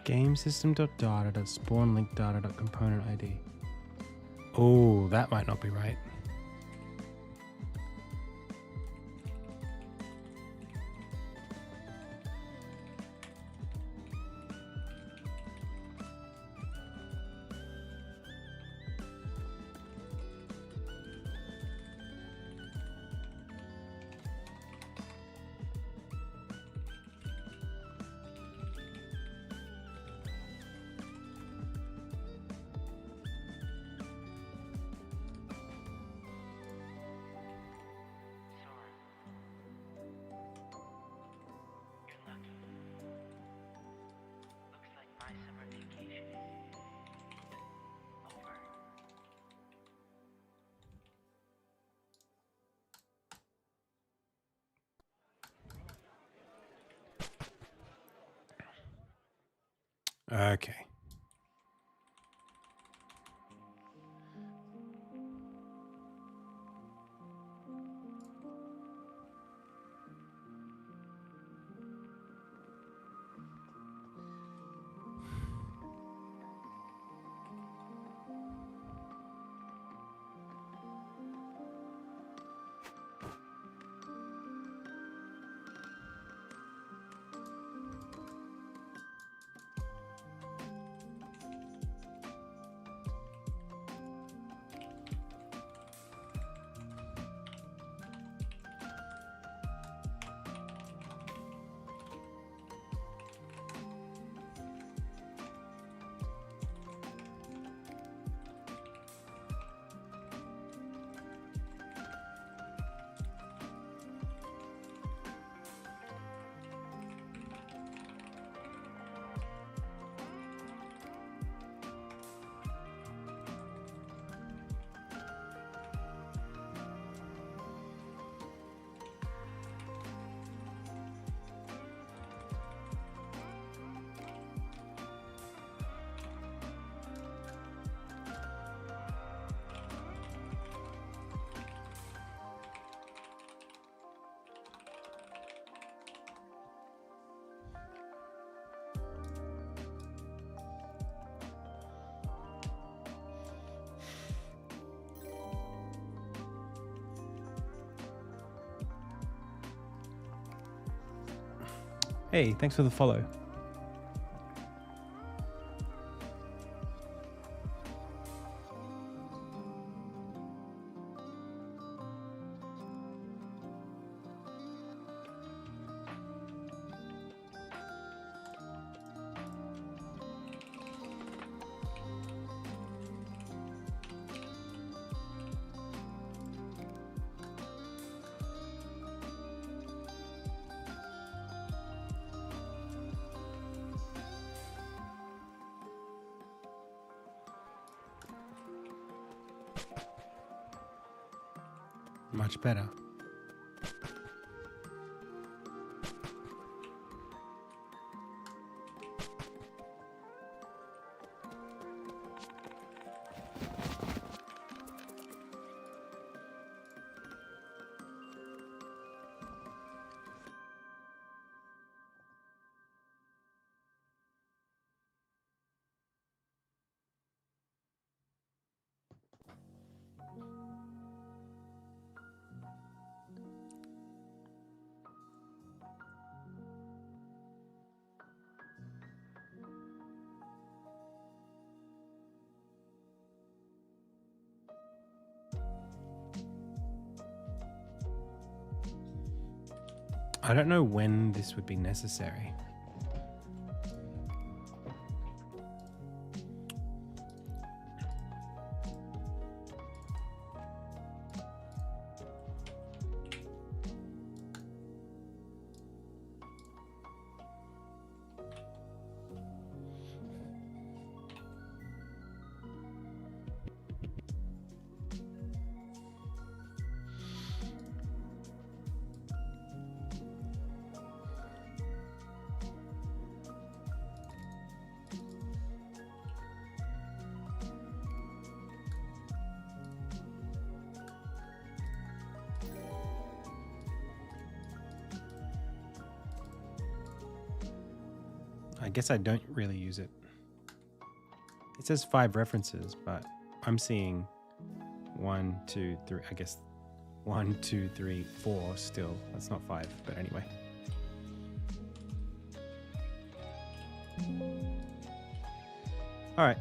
GameSystem.data.spawnLink.data.component ID. Oh, that might not be right. Okay. Hey, thanks for the follow. Much better. I don't know when this would be necessary. I guess I don't really use it. It says 5 references, but I'm seeing 1, 2, 3. I guess 1, 2, 3, 4 still. That's not 5, but anyway. All right.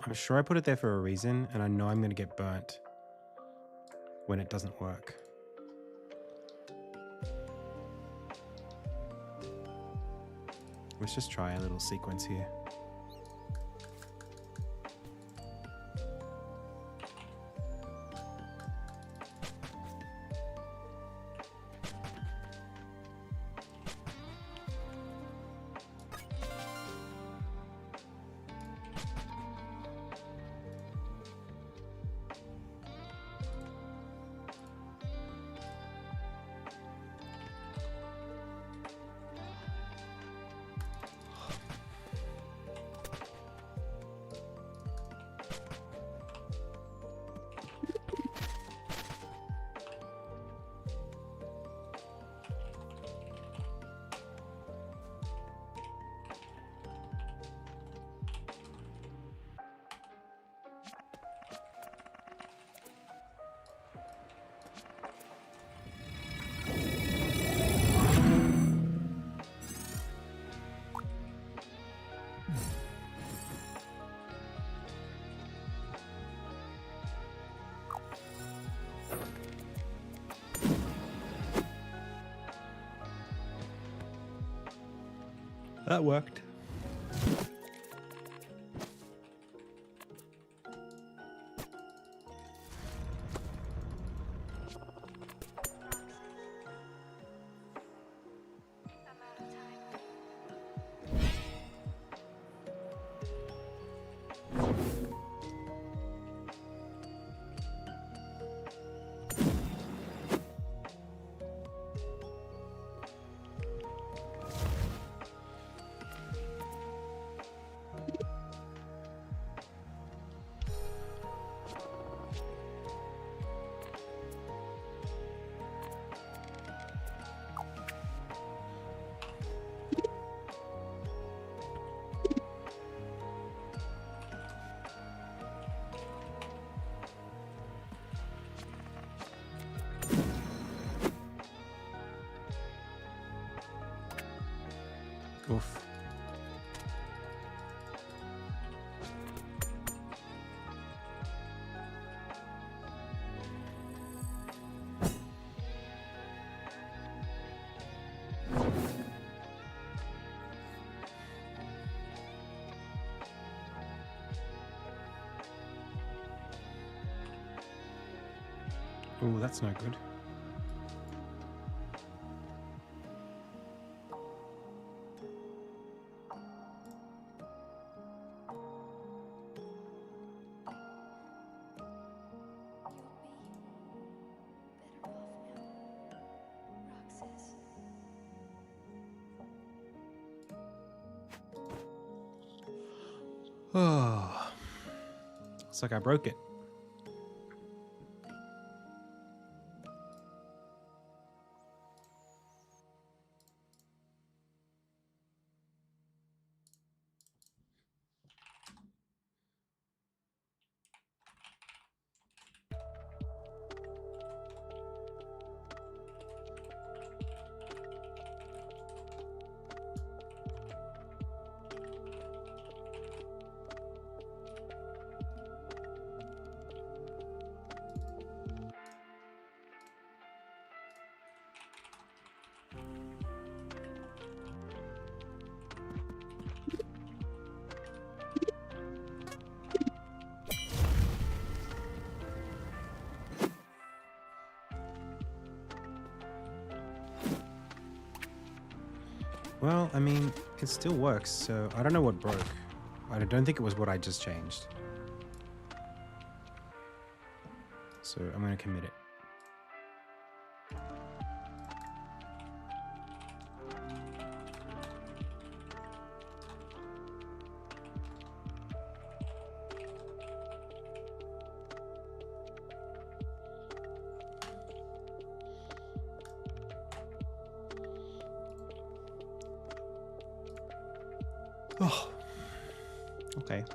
I'm sure I put it there for a reason, and I know I'm going to get burnt when it doesn't work. Let's just try a little sequence here. That worked. Oof. Ooh, that's no good. Oh, it's like I broke it. Well, I mean, it still works, so I don't know what broke. I don't think it was what I just changed. So I'm going to commit it. Oh, okay.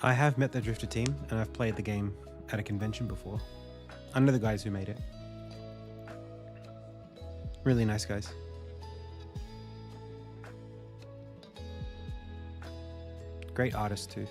I have met the Drifter team, and I've played the game at a convention before. I know the guys who made it. Really nice guys. Great artists too.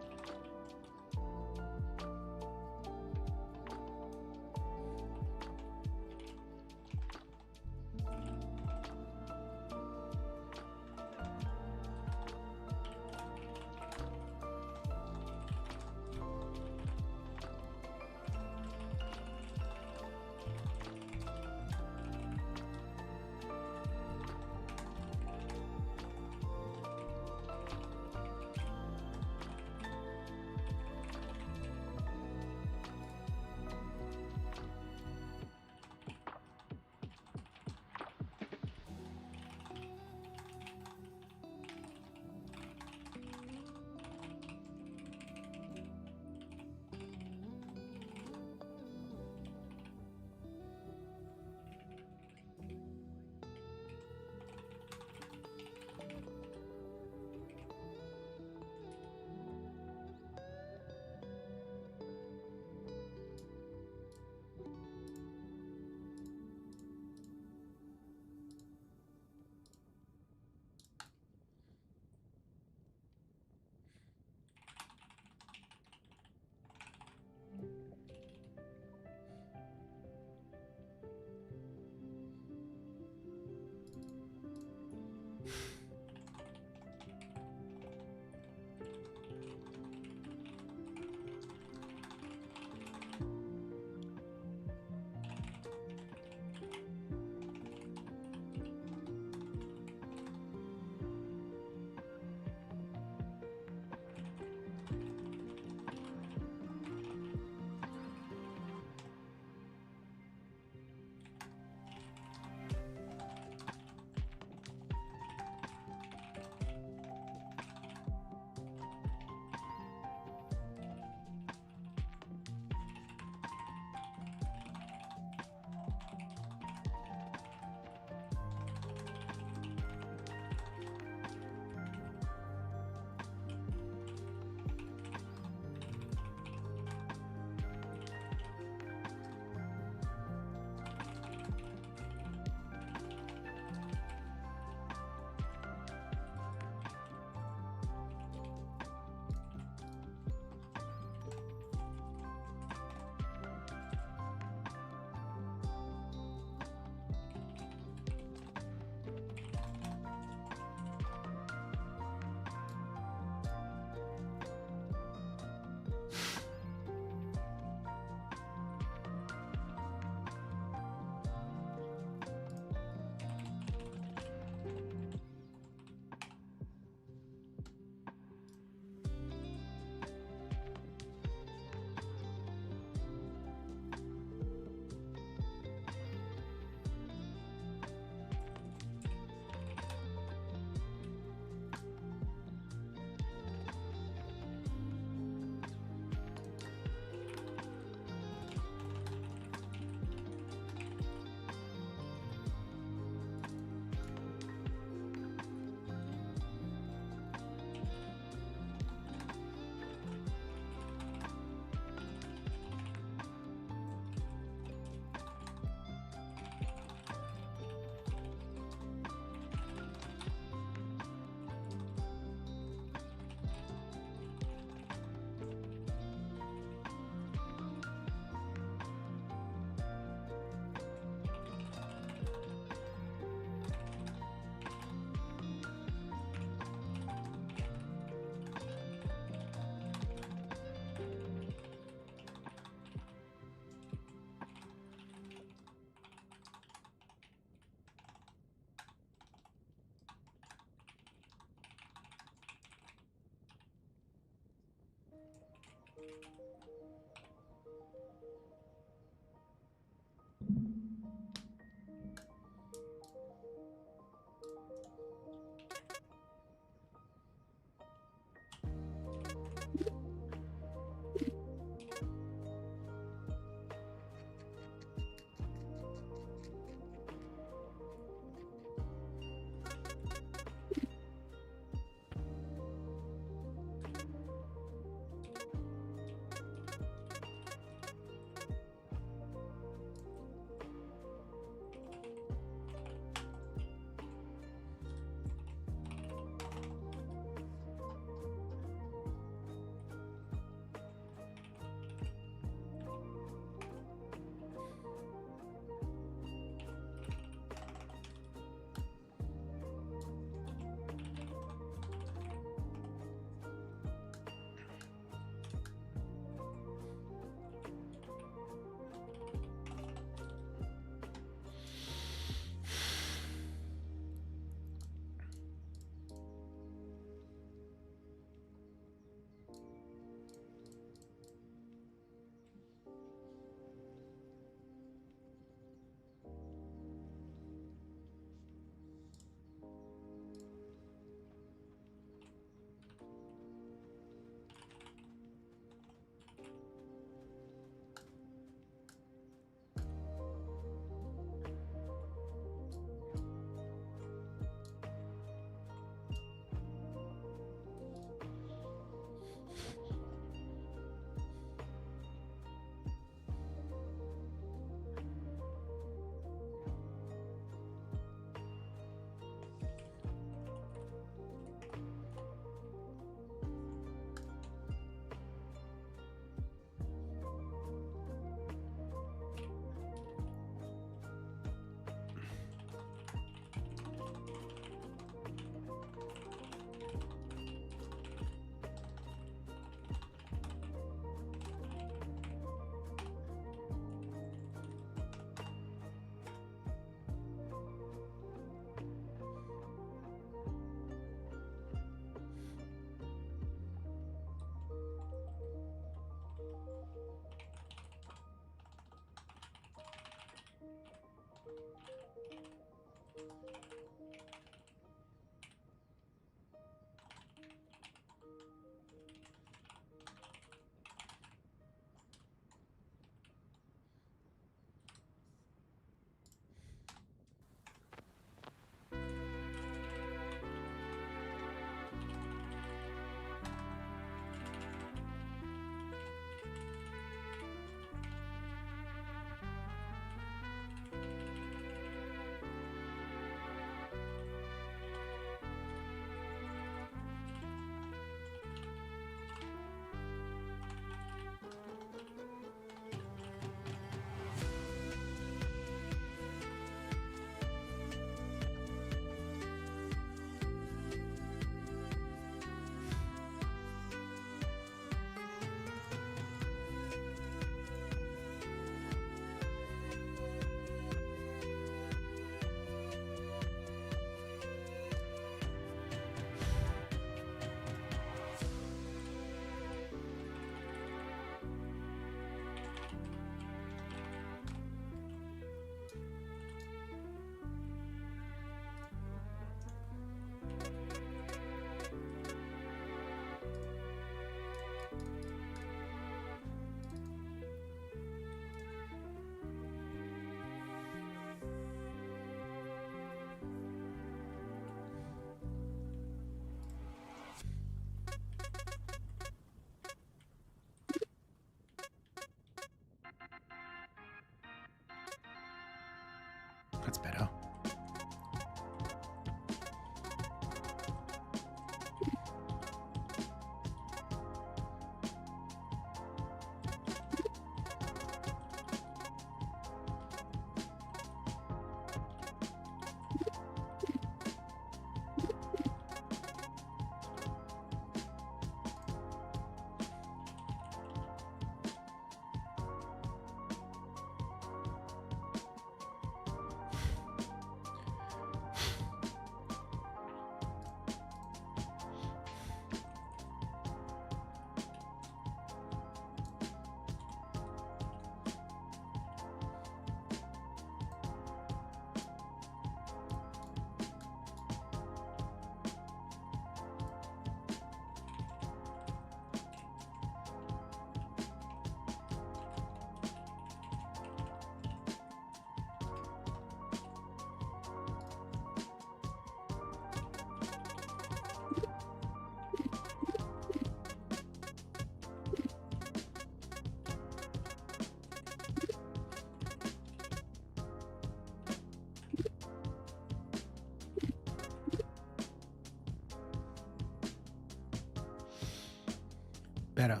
Better.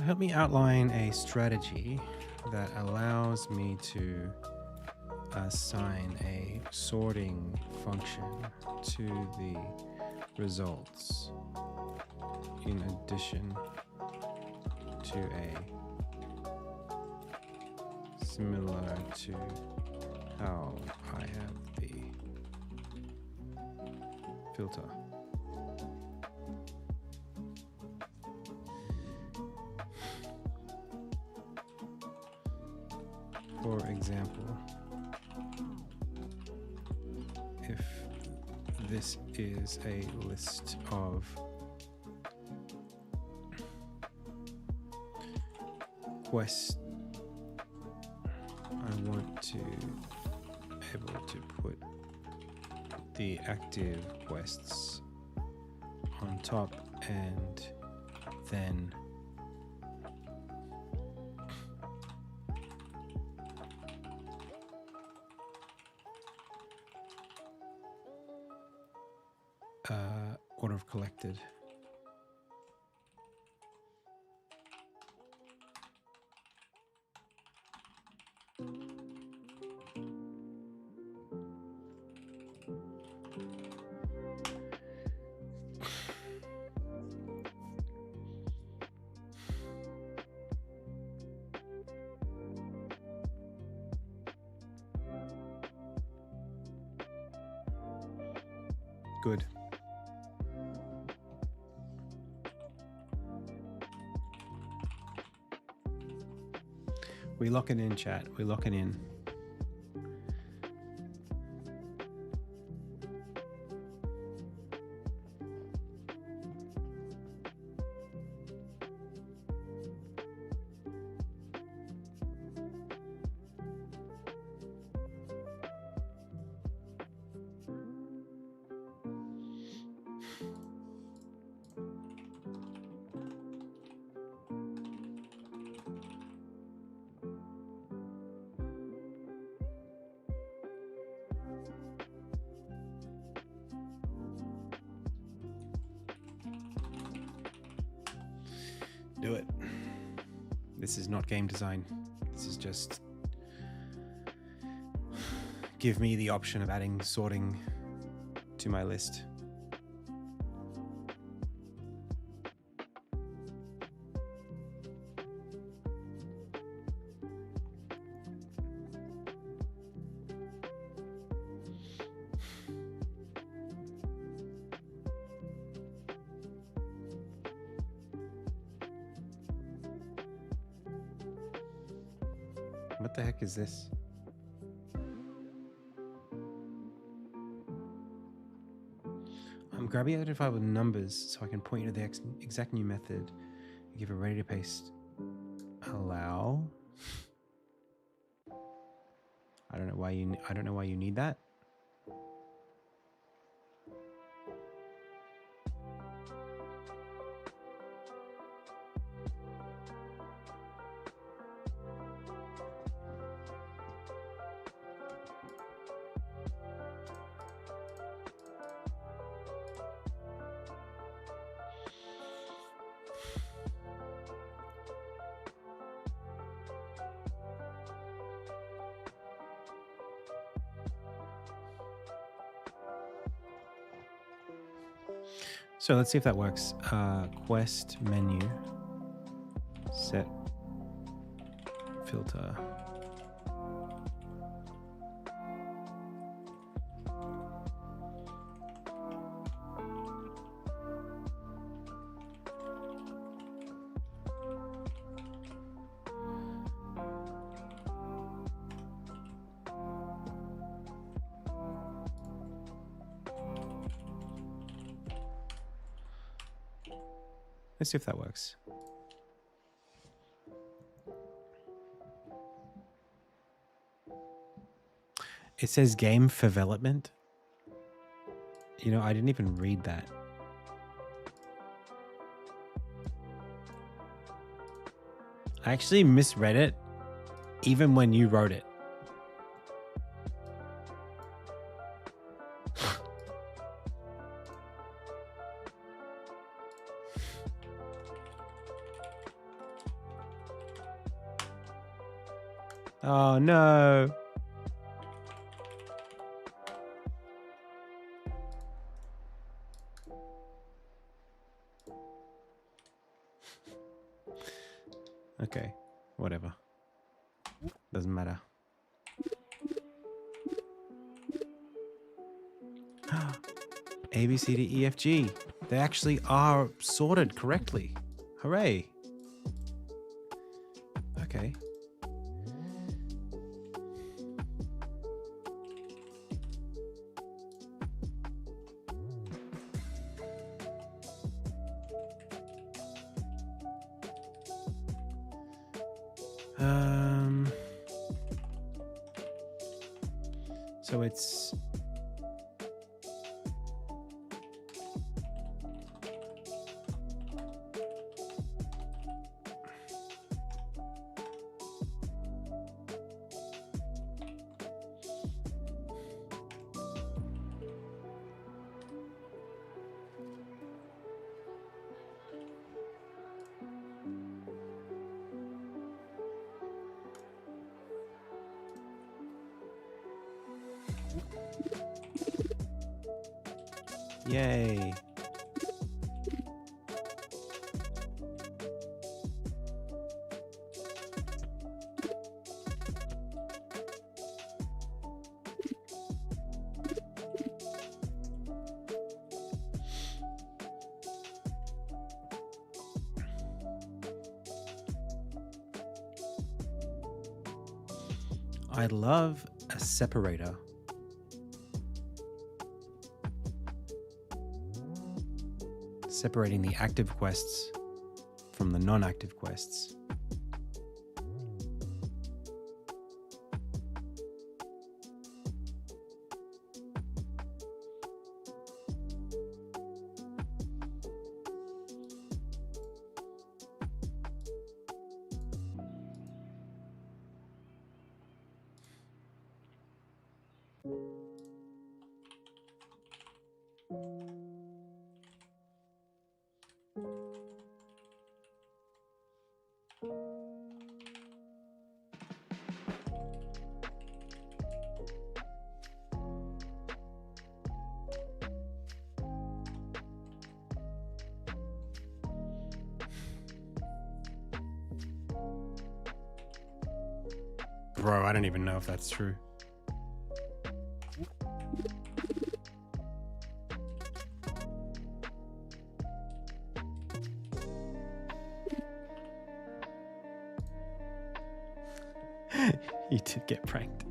Help me outline a strategy that allows me to assign a sorting function to the results in addition to a similar to how I have the filter. For example, if this is a list of quests, I want to be able to put the active quests on top and then order of collected. Good. We lock it in, chat. We lock it in. Do it. This is not game design. This is just give me the option of adding sorting to my list. What the heck is this? I'm grabbing identified with numbers so I can point you to the exact new method. Give a ready to paste. Allow. I don't know why you need that. So let's see if that works. Quest menu, set filter. Let's see if that works. It says game for development. You know, I didn't even read that. I actually misread it even when you wrote it. Oh no. Okay, whatever. Doesn't matter. A, B, C, D, E, F, G. They actually are sorted correctly. Hooray. Okay. So it's yay. I love a separator. Separating the active quests from the non-active quests. Bro, I don't even know if that's true. You did get pranked.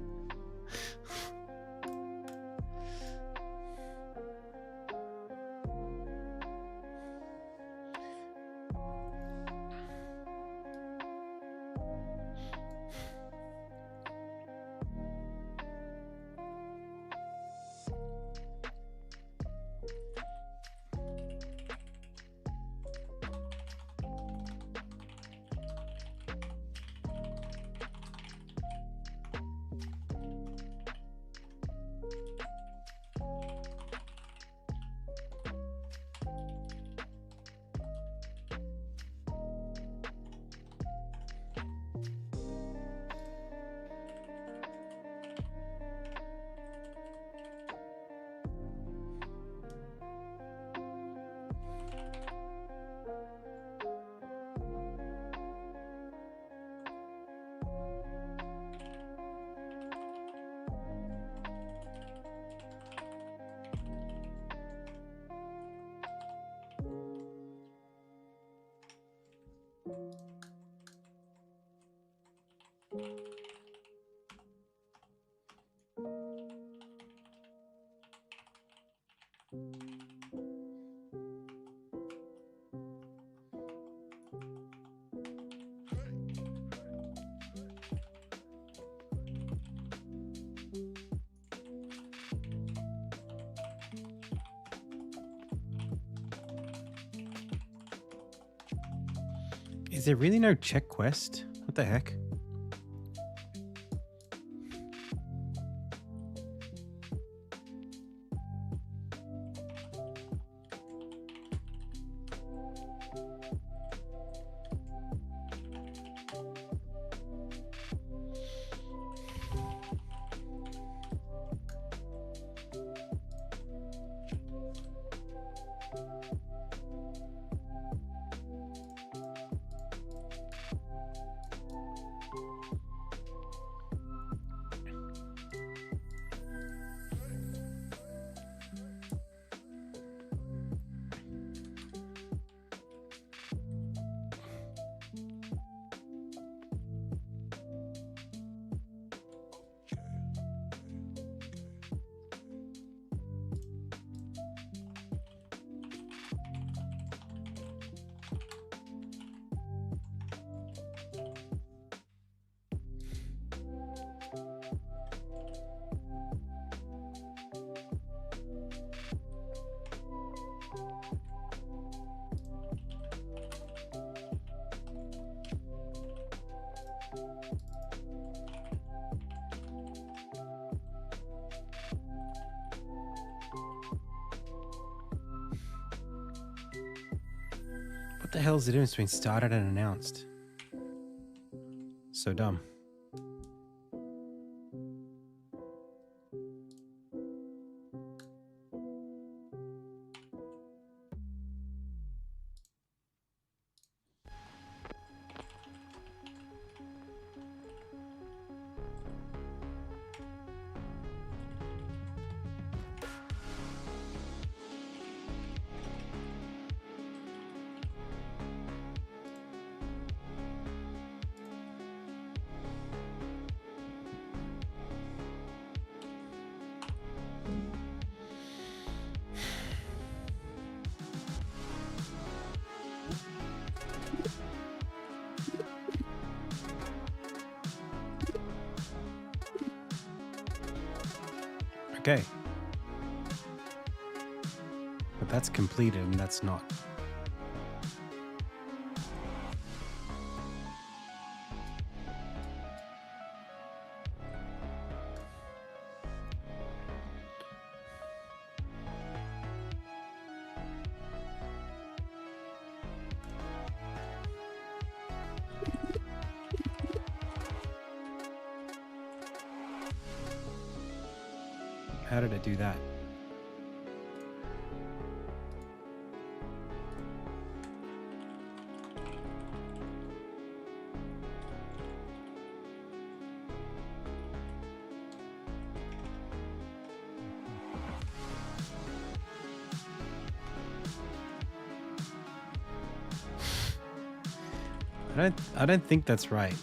Is there really no check quest? What the heck? What the hell is the difference between started and announced? So dumb. Okay. But that's completed and that's not. How did I do that? I don't think that's right.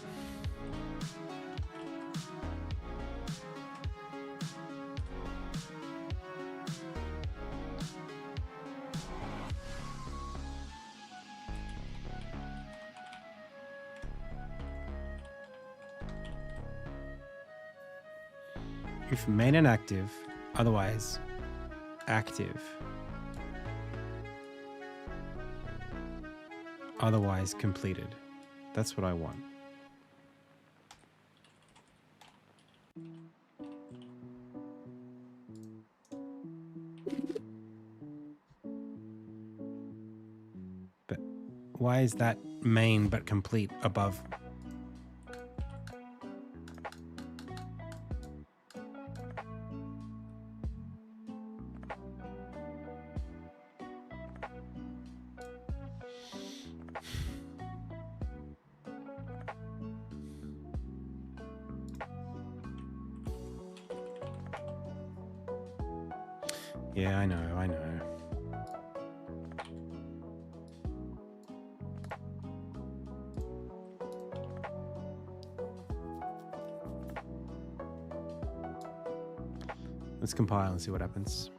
If main and active, otherwise active. Otherwise completed. That's what I want. But why is that main but complete above? Yeah, I know, I know. Let's compile and see what happens.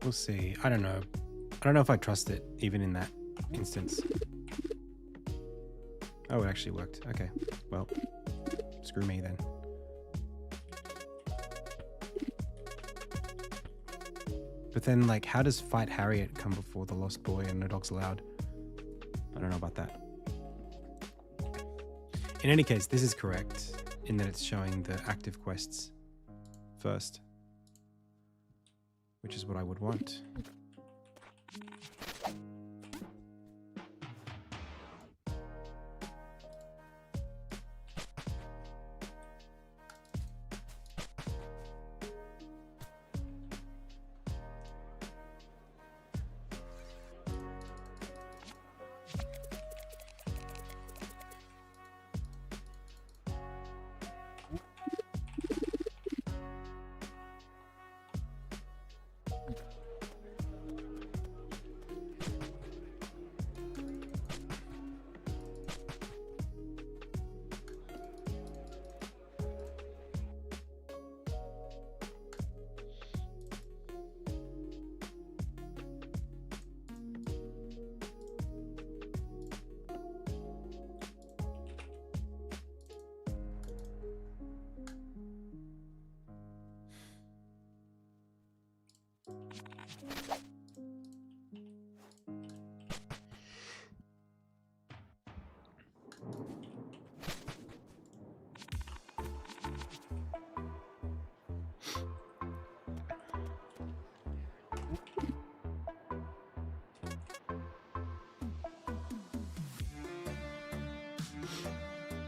We'll see. I don't know. I don't know if I trust it, even in that instance. Oh, it actually worked. Okay. Well, screw me then. But then, like, how does Fight Harriet come before The Lost Boy and No Dogs Allowed? I don't know about that. In any case, this is correct in that it's showing the active quests first, which is what I would want.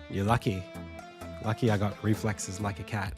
You're lucky. Lucky I got reflexes like a cat.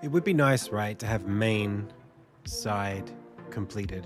It would be nice, right, to have main, side completed.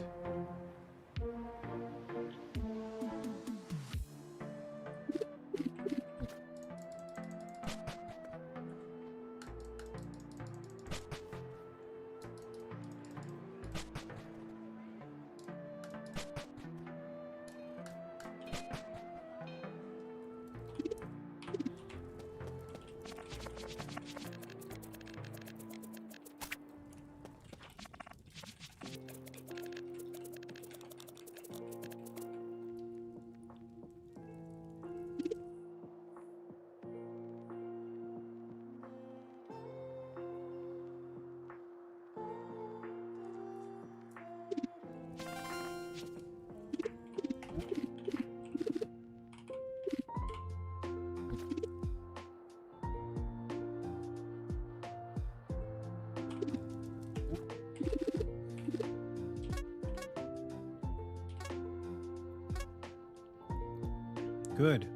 Good.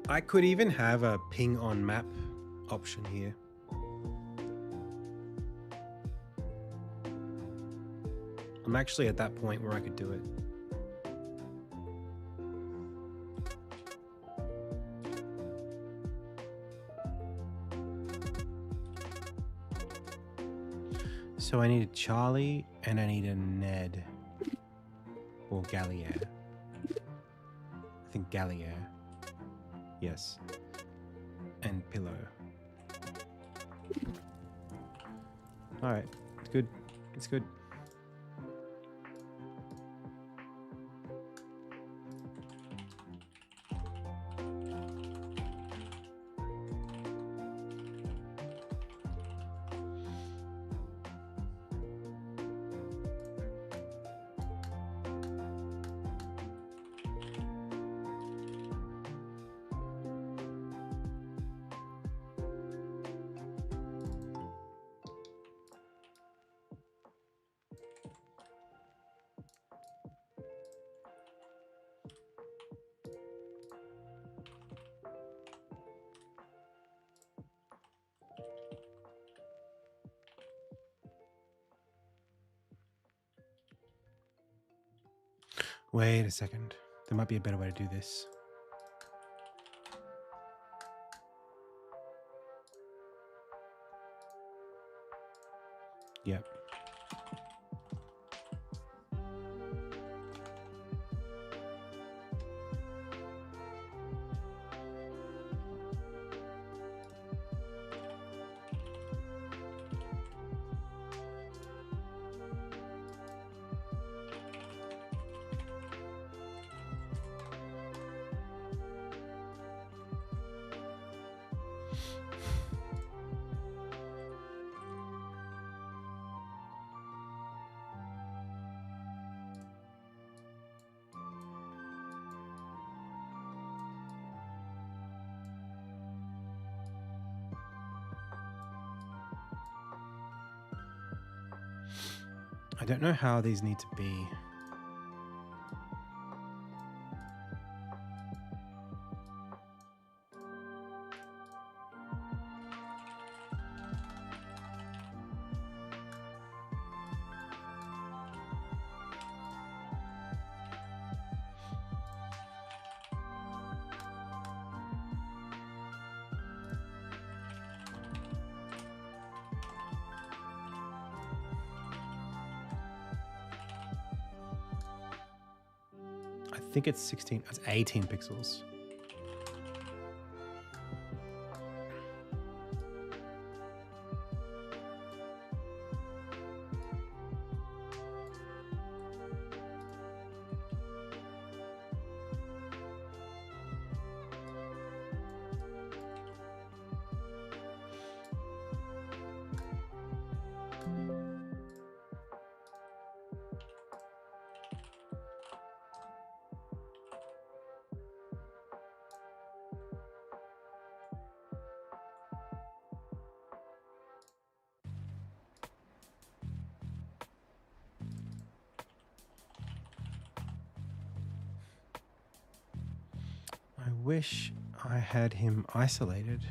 I could even have a ping on map option here. I'm actually at that point where I could do it. So I need a Charlie and I need a Ned or Gallier. I think Gallier. Yes. And Pillow. All right, it's good. It's good. Wait a second. There might be a better way to do this. Yep. I don't know how these need to be. I think it's 16. It's 18 pixels. I wish I had him isolated.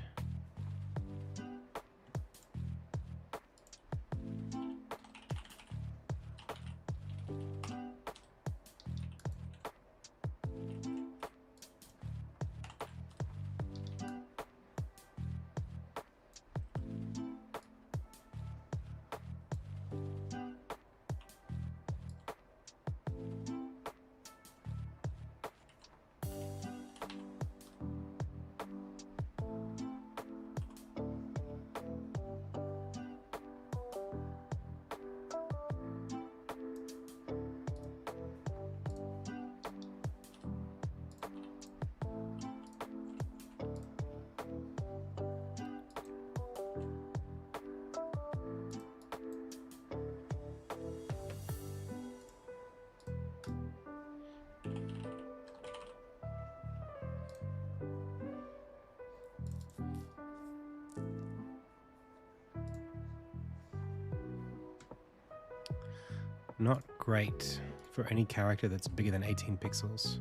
Not great for any character that's bigger than 18 pixels.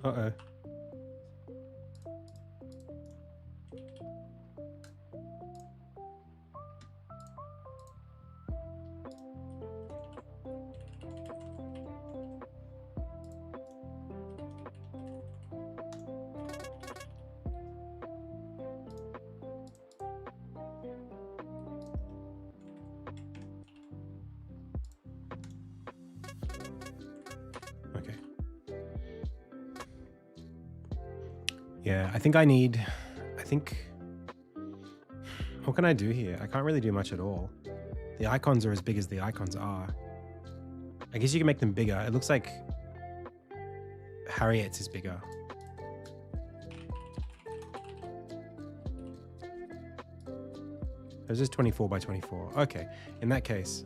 Uh-oh. Okay. Yeah, I think what can I do here? I can't really do much at all. The icons are as big as the icons are. I guess you can make them bigger. It looks like Harriet's is bigger. It's just 24 by 24. Okay, in that case.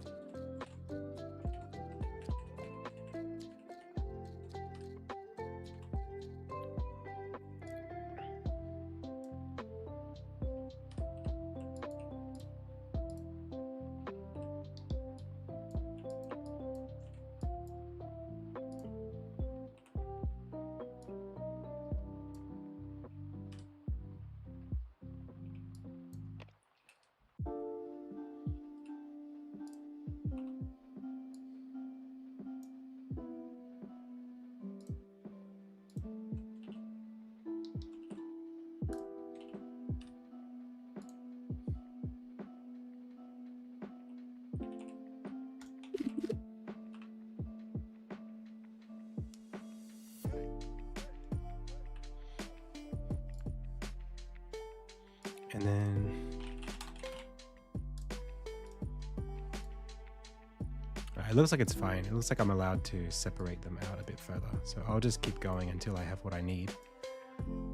It looks like it's fine. It looks like I'm allowed to separate them out a bit further. So I'll just keep going until I have what I need,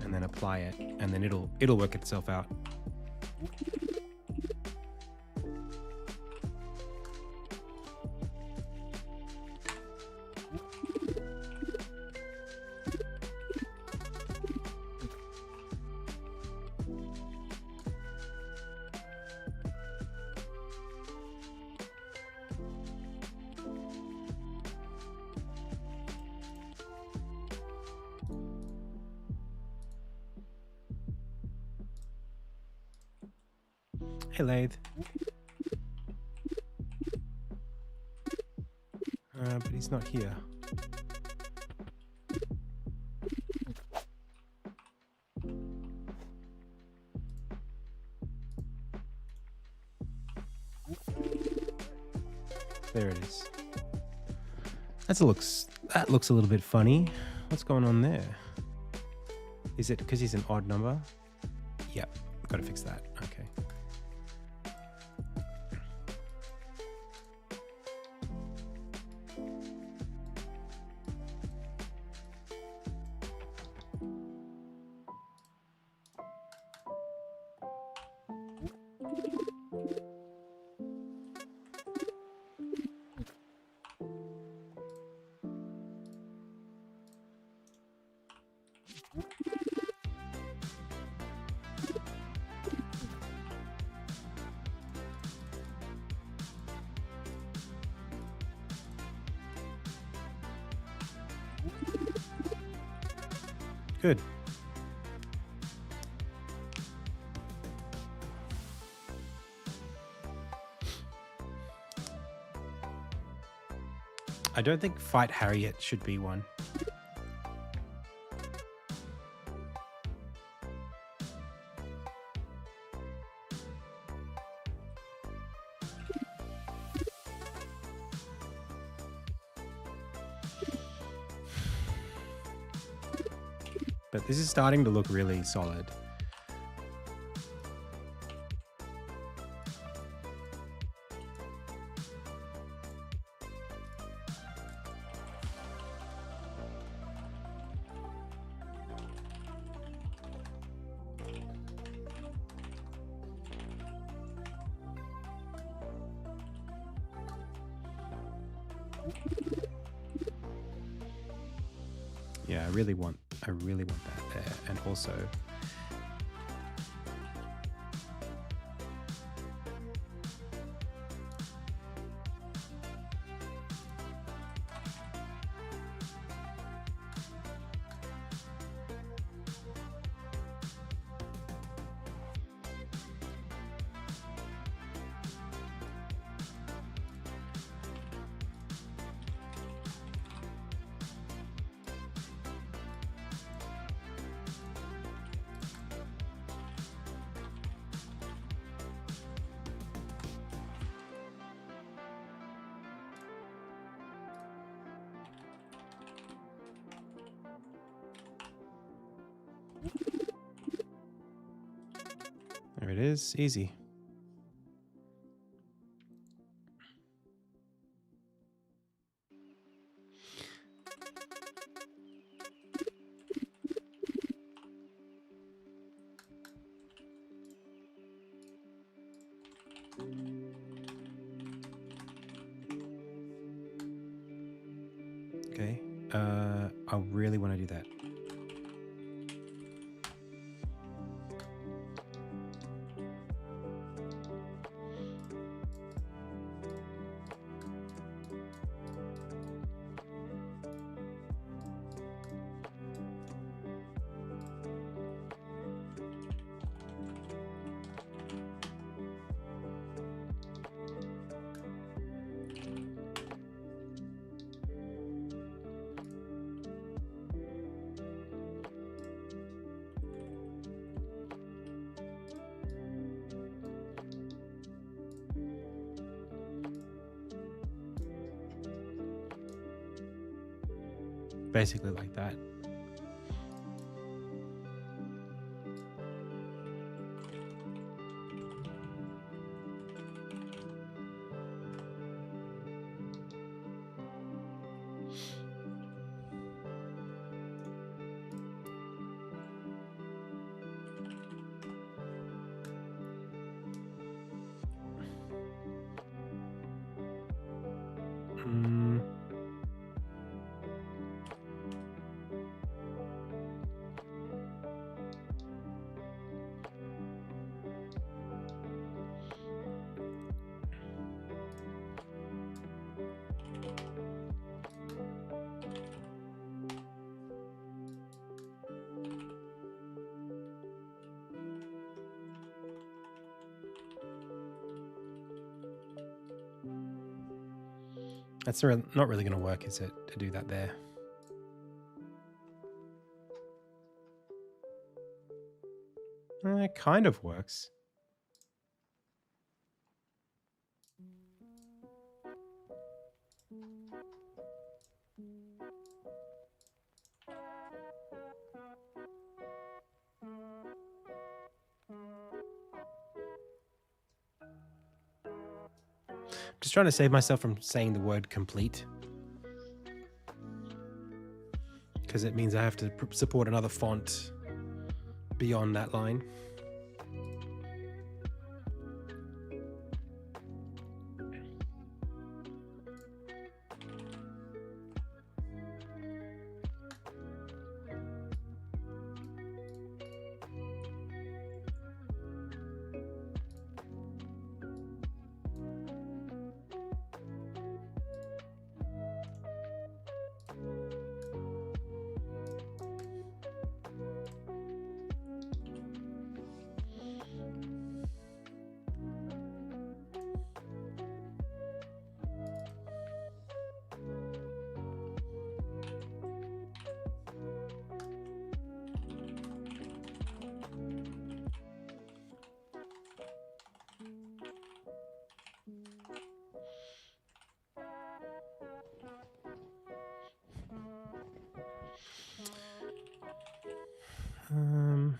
and then apply it, and then it'll work itself out. Hey, Lathe. But he's not here. There it is. That looks a little bit funny. What's going on there? Is it because he's an odd number? Yep, gotta fix that. Okay. Good. I don't think Fight Harriet should be one. But this is starting to look really solid. Yeah, I really want that there, and also there it is, easy. Okay, I really want to do that. Basically like that. Mm. That's not really going to work, is it, to do that there? It kind of works. Just trying to save myself from saying the word complete, because it means I have to support another font beyond that line. Um,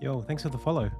Yo, thanks for the follow.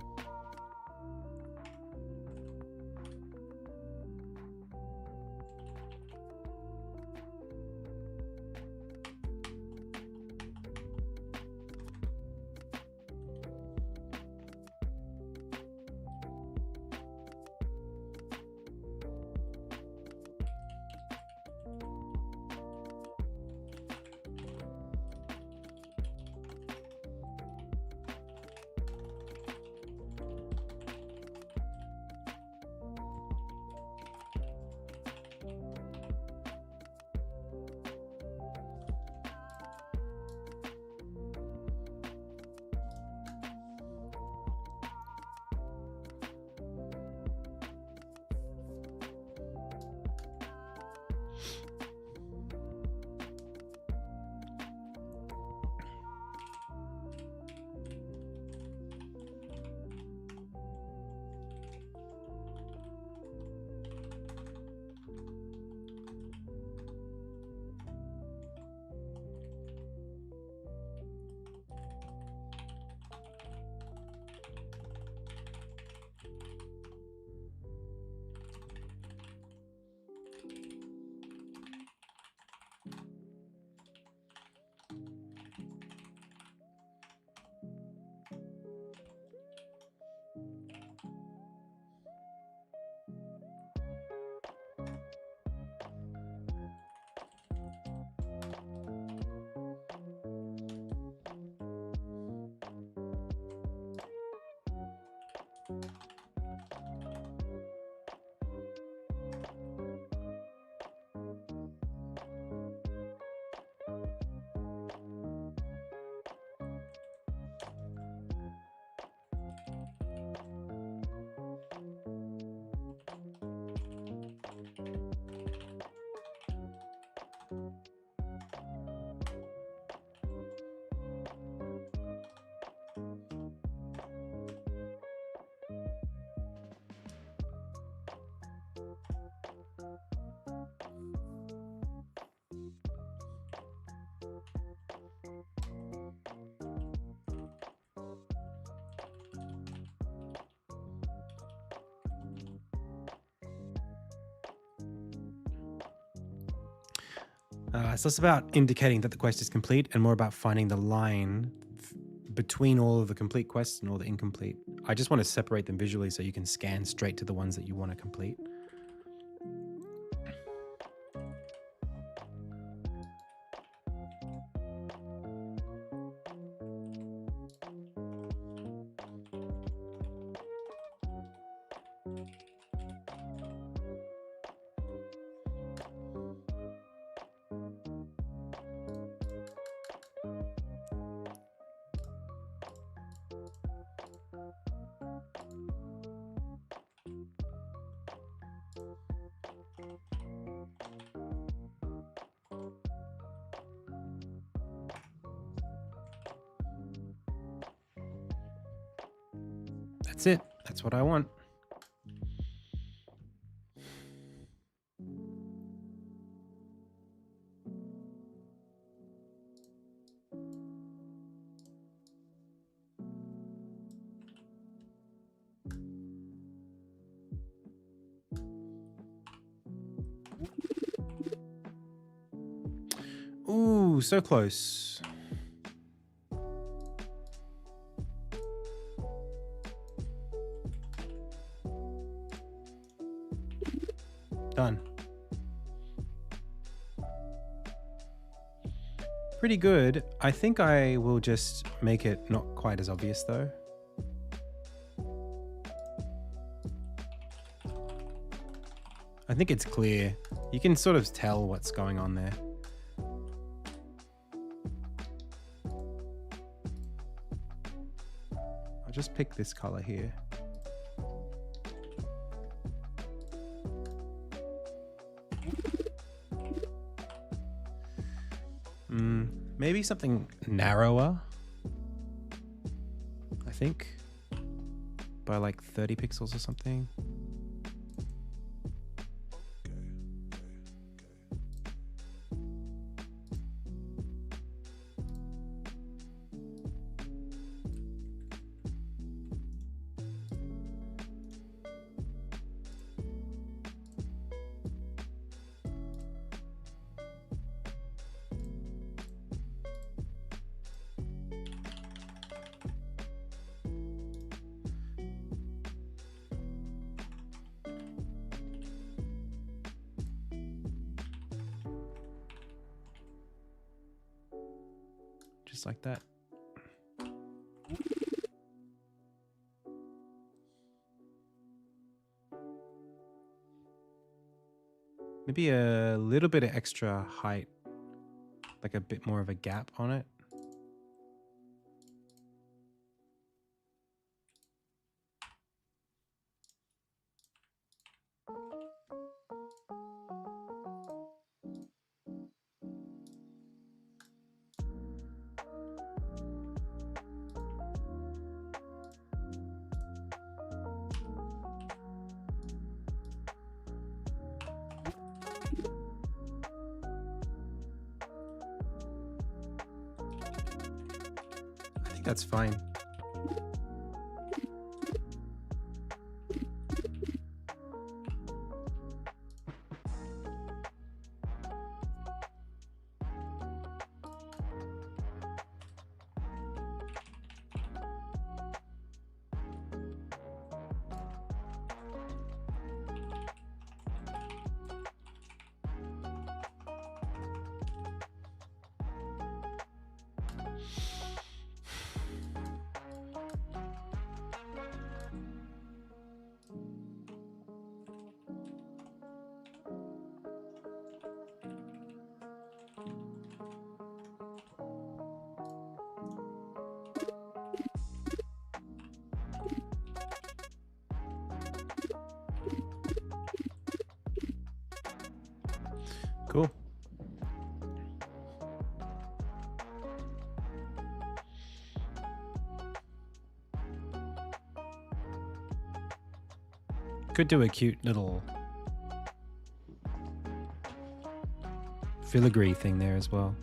It's less about indicating that the quest is complete and more about finding the line between all of the complete quests and all the incomplete. I just want to separate them visually so you can scan straight to the ones that you want to complete. That's it. That's what I want. Ooh, so close. Done. Pretty good. I think I will just make it not quite as obvious though. I think it's clear. You can sort of tell what's going on there. I'll just pick this color here. Maybe something narrower, I think, by like 30 pixels or something. Just like that. Maybe a little bit of extra height, like a bit more of a gap on it. I think that's fine. Cool. Could do a cute little filigree thing there as well.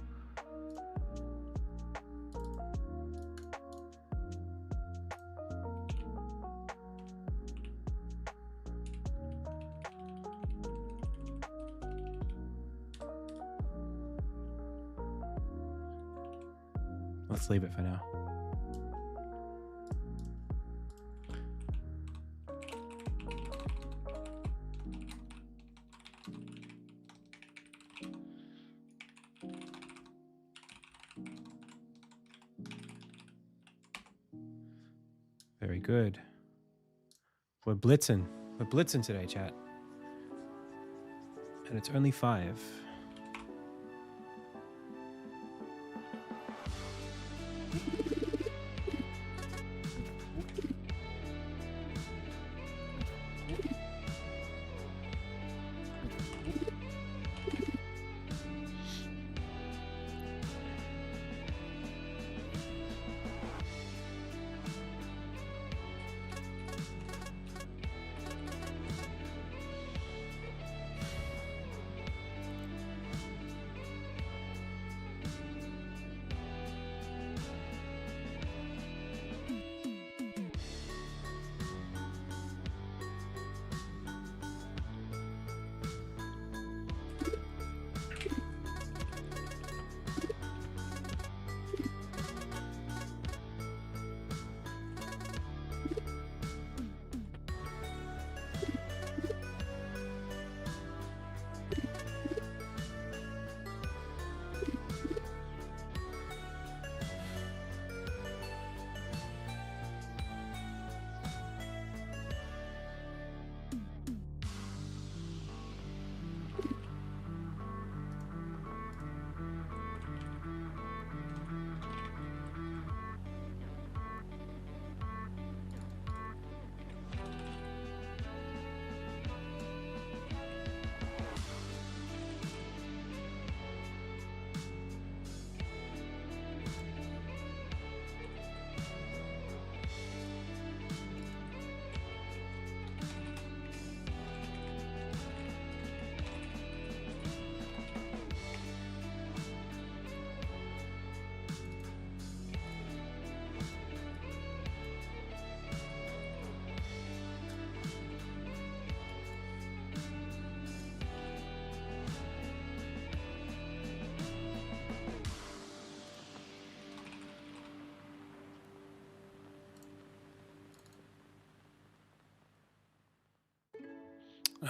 Let's leave it for now. Very good. We're blitzing. We're blitzing today, chat. And it's only 5.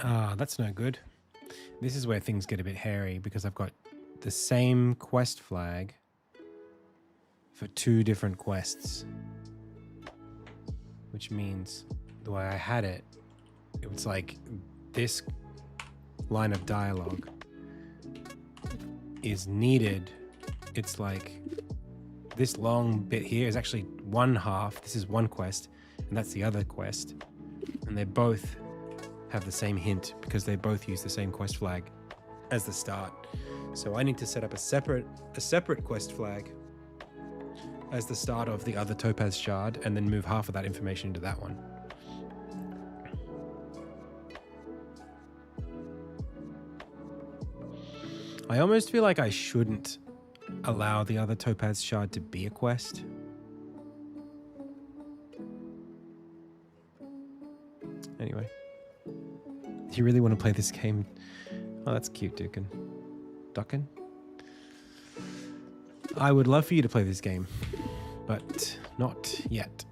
Ah, that's no good. This is where things get a bit hairy because I've got the same quest flag for 2 different quests. Which means the way I had it, it was like this line of dialogue is needed. It's like this long bit here is actually one half. This is one quest, and that's the other quest. And they both have the same hint because they both use the same quest flag as the start. So I need to set up a separate quest flag as the start of the other topaz shard and then move half of that information into that one. I almost feel like I shouldn't allow the other topaz shard to be a quest. Anyway. Do you really want to play this game? Oh, that's cute, Dukin. Duckin? I would love for you to play this game, but not yet.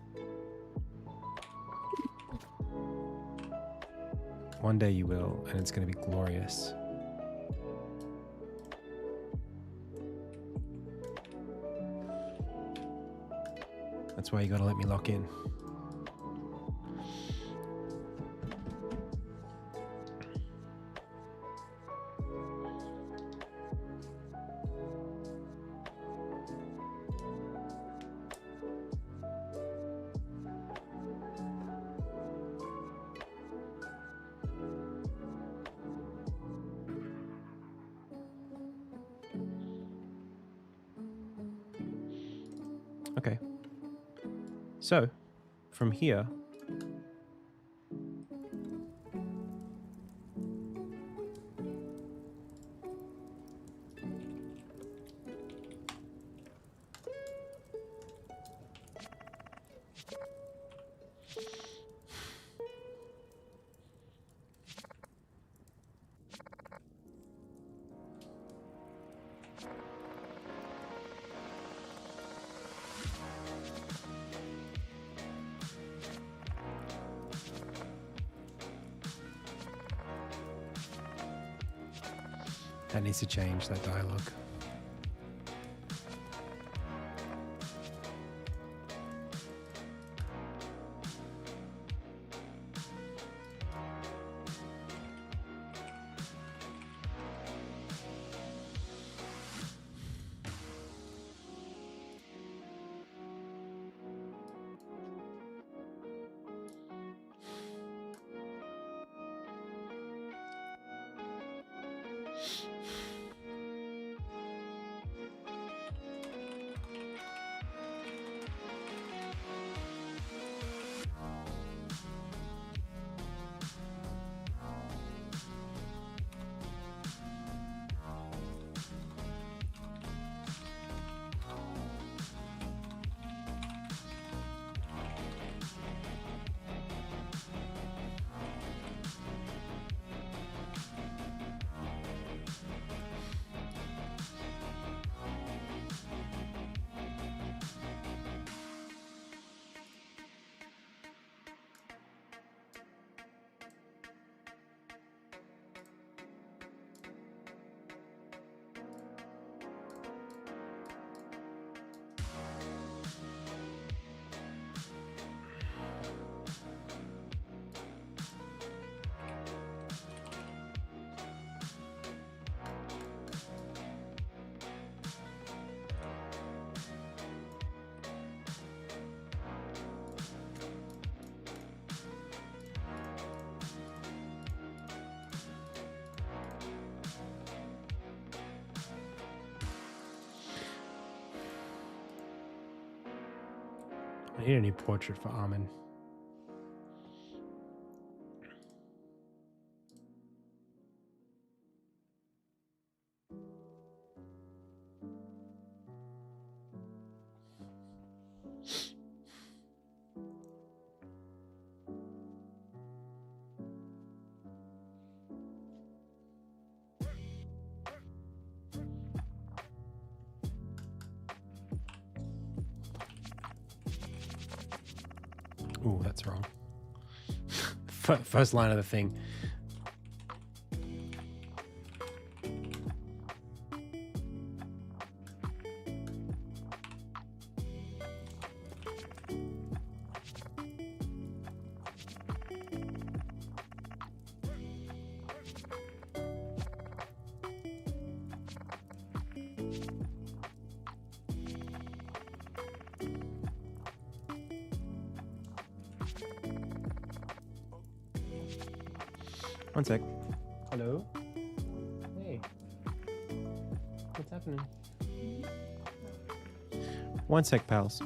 One day you will, and it's going to be glorious. That's why you got to let me lock in. Okay. So, from here, That needs to change, that dialogue. I need a new portrait for Armin. Ooh, that's wrong. First line of the thing. One sec. Hello? Hey. What's happening? One sec, pals.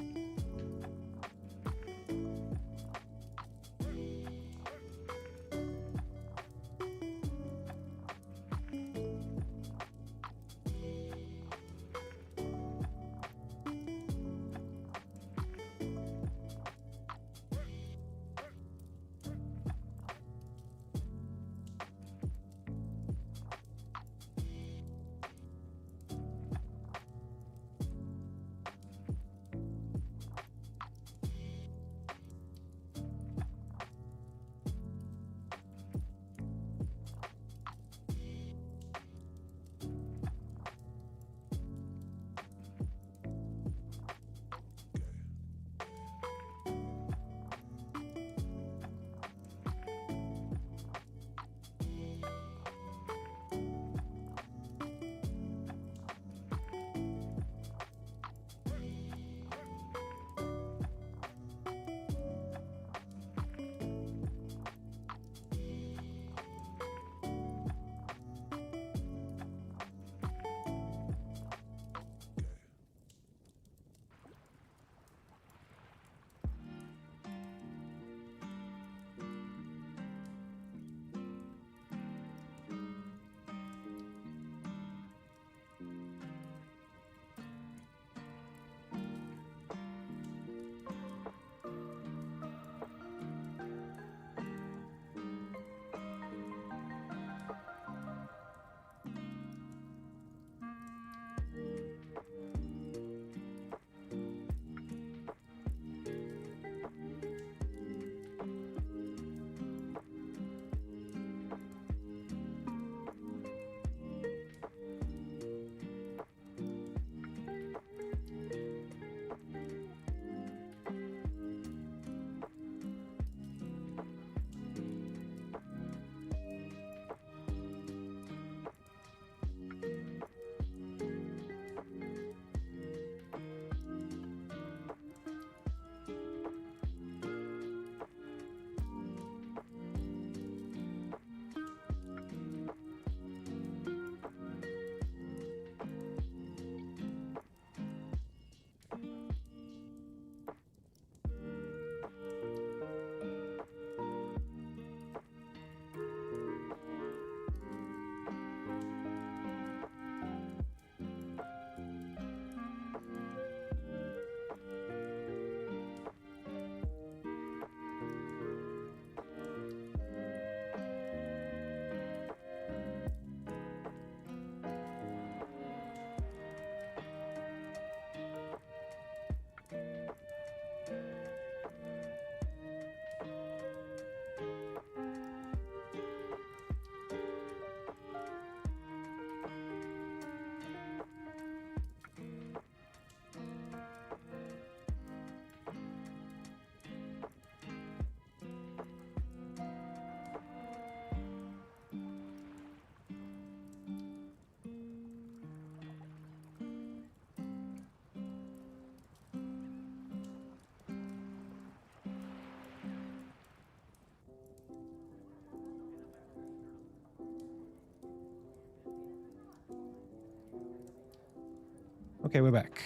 Okay, we're back.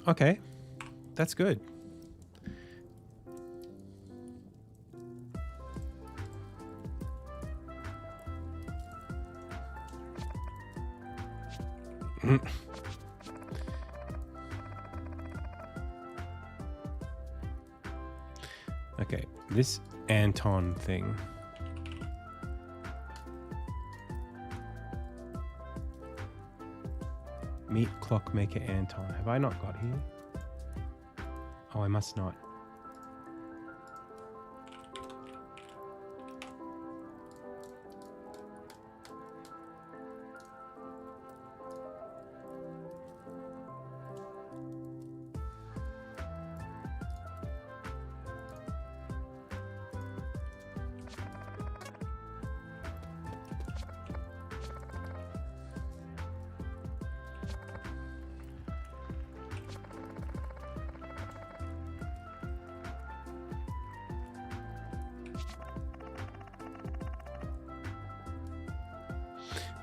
Okay, that's good. Okay, this Anton thing. Meet clockmaker Anton. Have I not got here? Oh, I must not.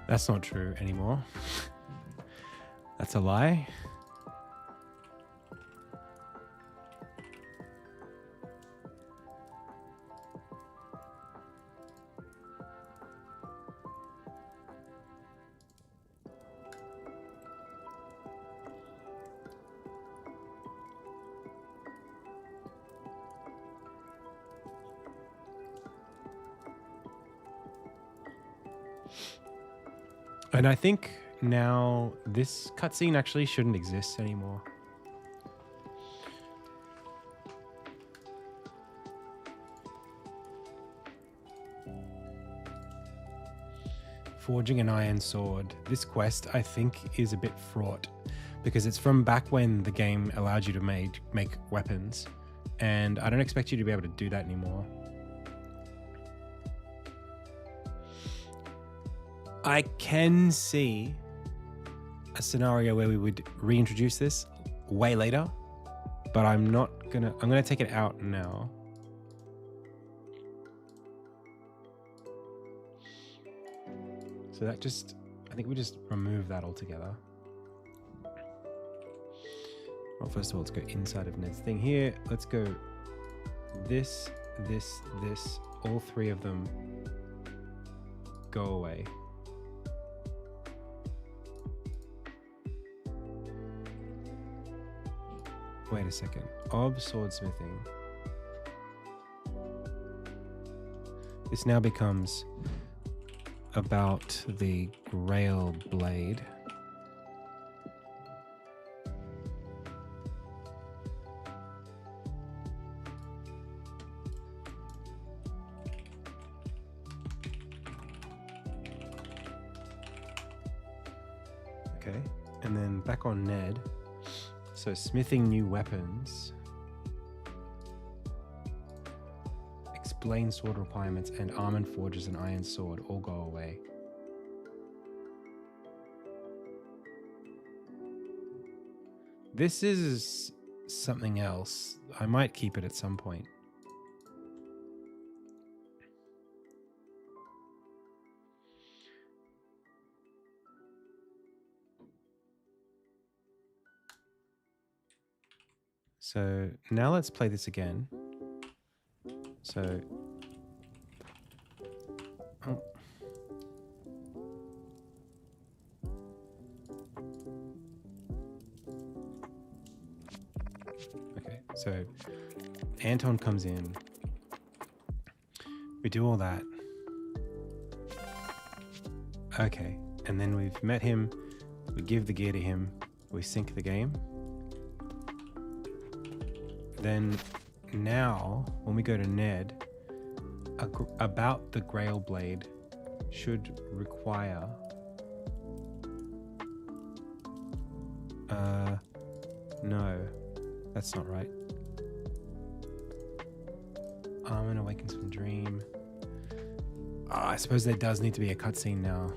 That's not true anymore. That's a lie. And I think now this cutscene actually shouldn't exist anymore. Forging an iron sword. This quest, I think, is a bit fraught because it's from back when the game allowed you to make weapons, and I don't expect you to be able to do that anymore. I can see a scenario where we would reintroduce this way later, but I'm gonna take it out now. So that I think we just remove that altogether. Well, first of all, let's go inside of Ned's thing here. Let's go this, all three of them go away. Wait a second. Ob swordsmithing. This now becomes about the Grail blade. Okay, and then back on Ned. So smithing new weapons, explain sword requirements, and Armin forges an iron sword all go away. This is something else. I might keep it at some point. So now let's play this again. So, oh. Okay, so Anton comes in. We do all that. Okay, and then we've met him. We give the gear to him. We sync the game. Then now, when we go to Ned, about the Grail Blade should require... no, that's not right. Armin awakens from dream. I suppose there does need to be a cutscene now.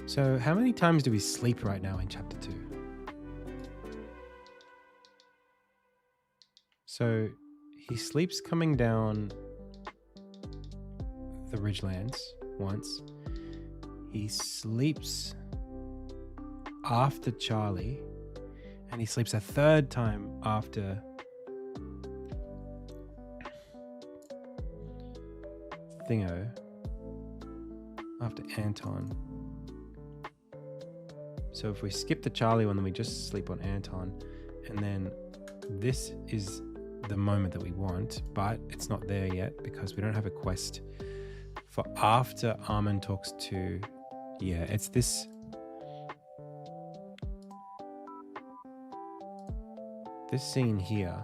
So how many times do we sleep right now in chapter 2? So he sleeps coming down the Ridgelands once. He sleeps after Charlie, and he sleeps a third time after Thingo, after Anton. So if we skip the Charlie one, then we just sleep on Anton, and then this is the moment that we want, but it's not there yet because we don't have a quest for after Armin talks to... Yeah, it's this... this scene here.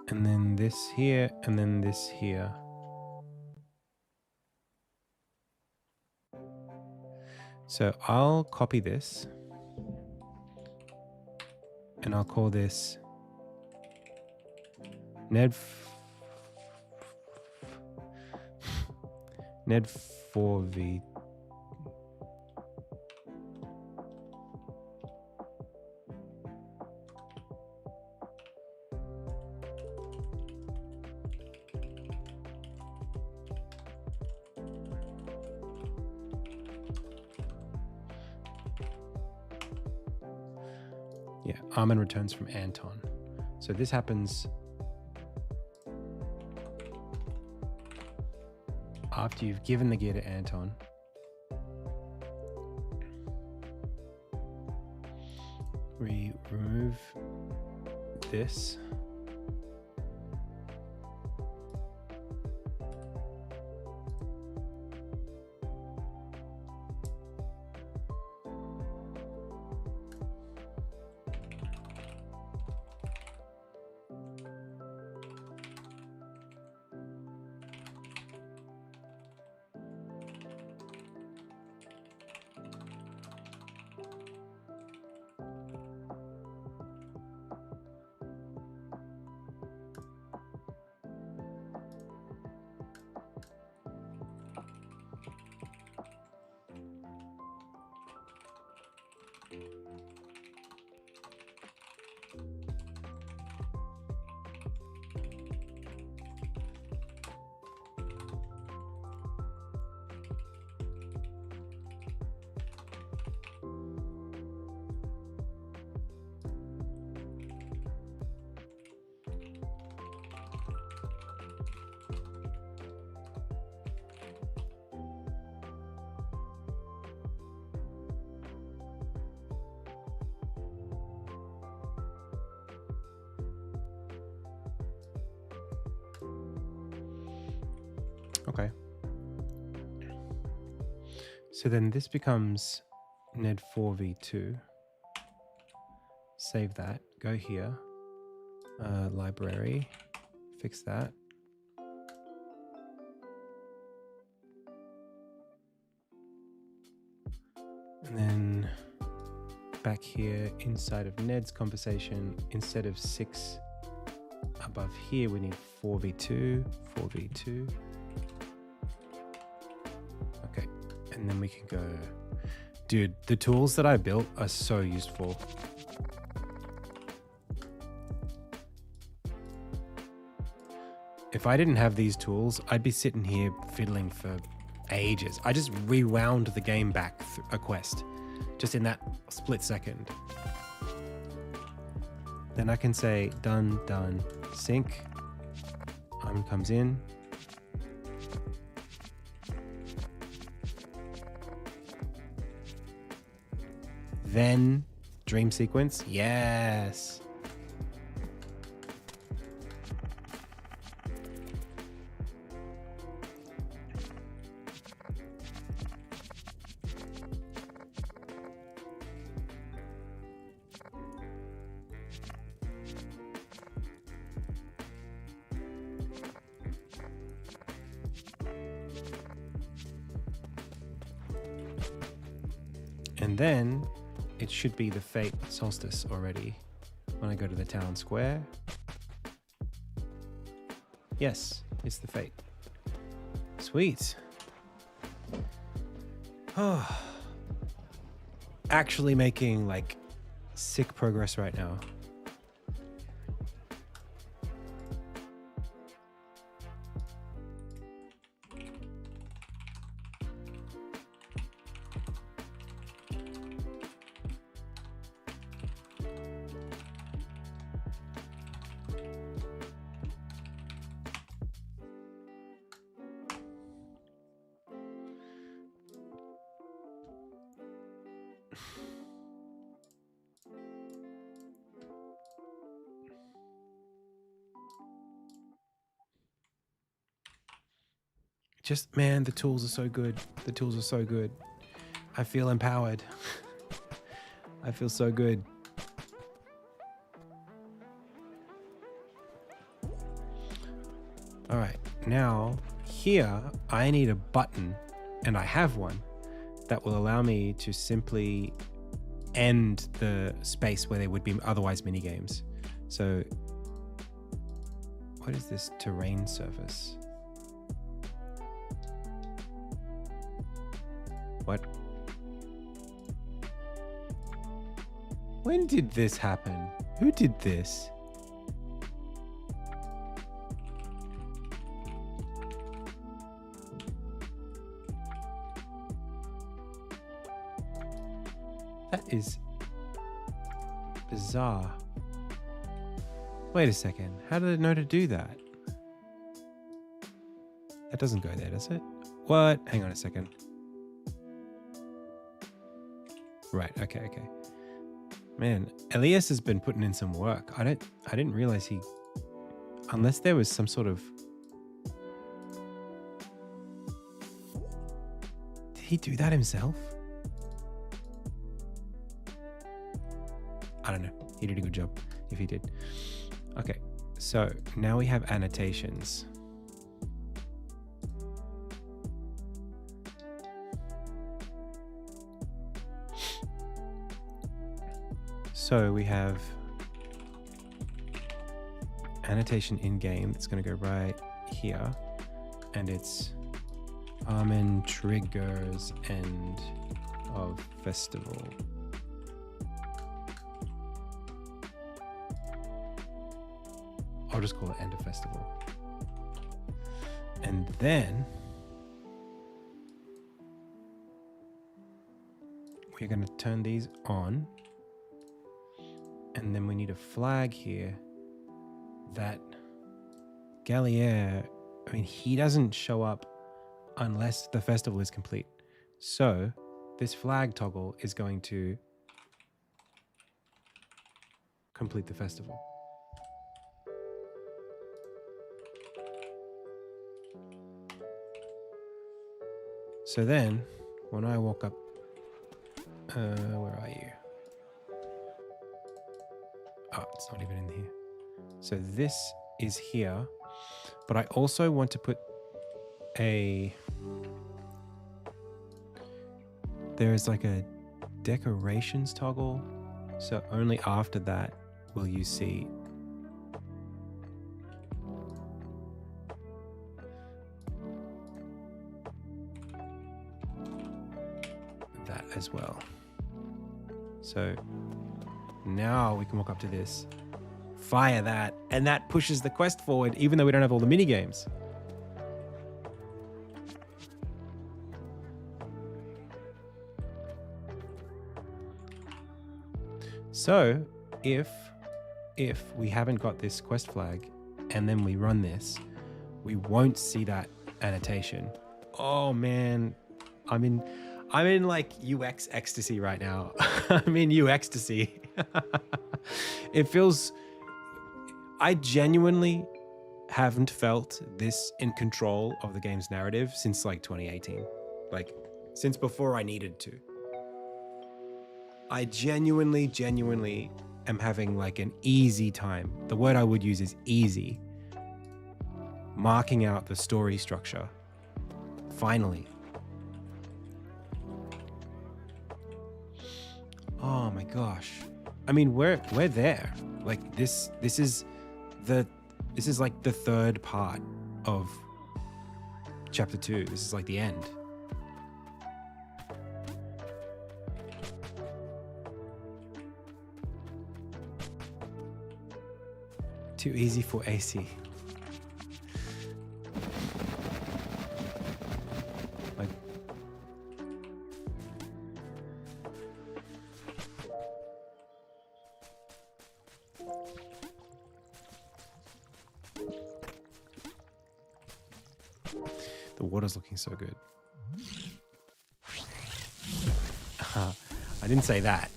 And then this here, and then this here. So I'll copy this and I'll call this Ned 4v. Yeah, Armin returns from Anton. So this happens after you've given the gear to Anton. We remove this. Okay. So then this becomes Ned 4v2. Save that. Go here. Library. Fix that. And then back here inside of Ned's conversation, instead of 6 above here, we need 4v2. 4v2. Okay, and then we can go... Dude, the tools that I built are so useful. If I didn't have these tools, I'd be sitting here fiddling for ages. I just rewound the game back a quest, just in that split second. then I can say done, done, sync. Armin comes in. Then dream sequence. Yes. And then it should be the fate solstice already when I go to the town square. Yes, it's the fate. Sweet. Oh, actually making like sick progress right now. Just, man, the tools are so good. The tools are so good. I feel empowered. I feel so good. All right, now here I need a button, and I have one that will allow me to simply end the space where there would be otherwise mini games. So what is this terrain surface? What? When did this happen? Who did this? That is bizarre. Wait a second. How did it know to do that? That doesn't go there, does it? What? Hang on a second. Right, okay. Man, Elias has been putting in some work. I didn't realize he, unless there was some sort of, did he do that himself? I don't know. He did a good job if he did. Okay, so now we have annotations. So we have annotation in game that's going to go right here, and it's Armin triggers end of festival. I'll just call it end of festival. And then we're going to turn these on. And then we need a flag here that Gallier, I mean, he doesn't show up unless the festival is complete. So this flag toggle is going to complete the festival. So then when I walk up, where are you? Oh, it's not even in here. So this is here, but I also want to put there is like a decorations toggle. So only after that will you see that as well. So now we can walk up to this, fire that, and that pushes the quest forward even though we don't have all the mini games. So if if we haven't got this quest flag and then we run this, we won't see that annotation. Oh man, I'm in like UX ecstasy right now. I'm in UX ecstasy. It feels, I genuinely haven't felt this in control of the game's narrative since like 2018. Like since before I needed to. I genuinely am having like an easy time. The word I would use is easy. Marking out the story structure. Finally. Oh my gosh. I mean, we're there. Like this is like the third part of chapter 2. This is like the end. Too easy for AC. Like, the water's looking so good. I didn't say that.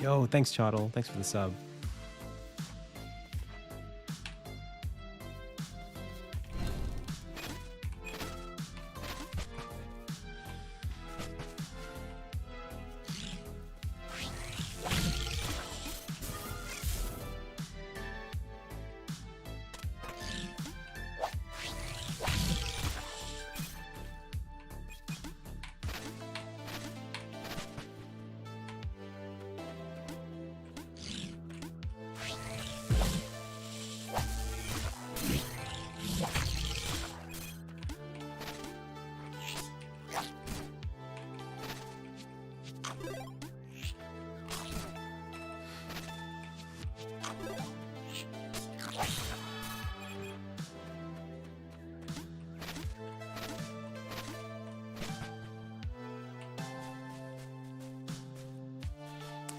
Yo, thanks, Chartle. Thanks for the sub.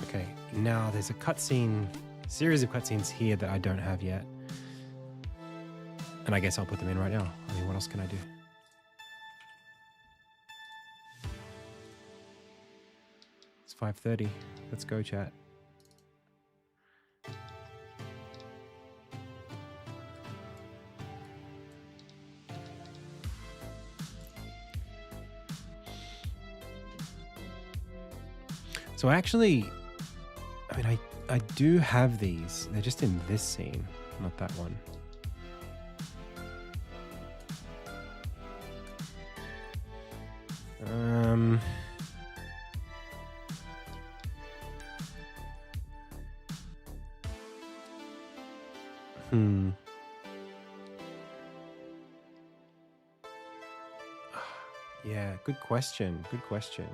Okay, now there's a series of cutscenes here that I don't have yet. And I guess I'll put them in right now. I mean, what else can I do? It's 5:30. Let's go, chat. So actually, I mean, I do have these. They're just in this scene, not that one. Yeah, good question. Good question.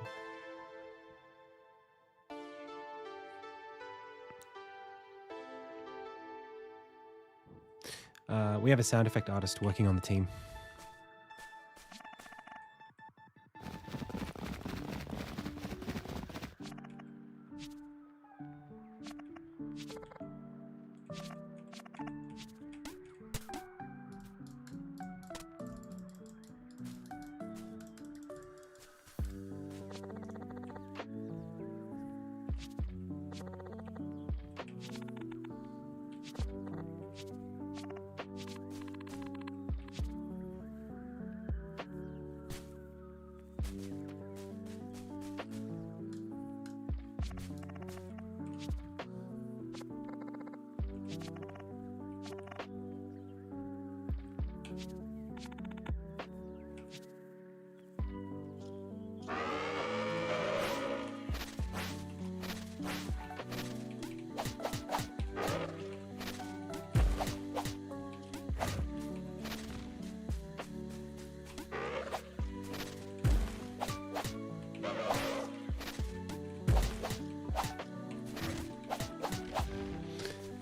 We have a sound effect artist working on the team.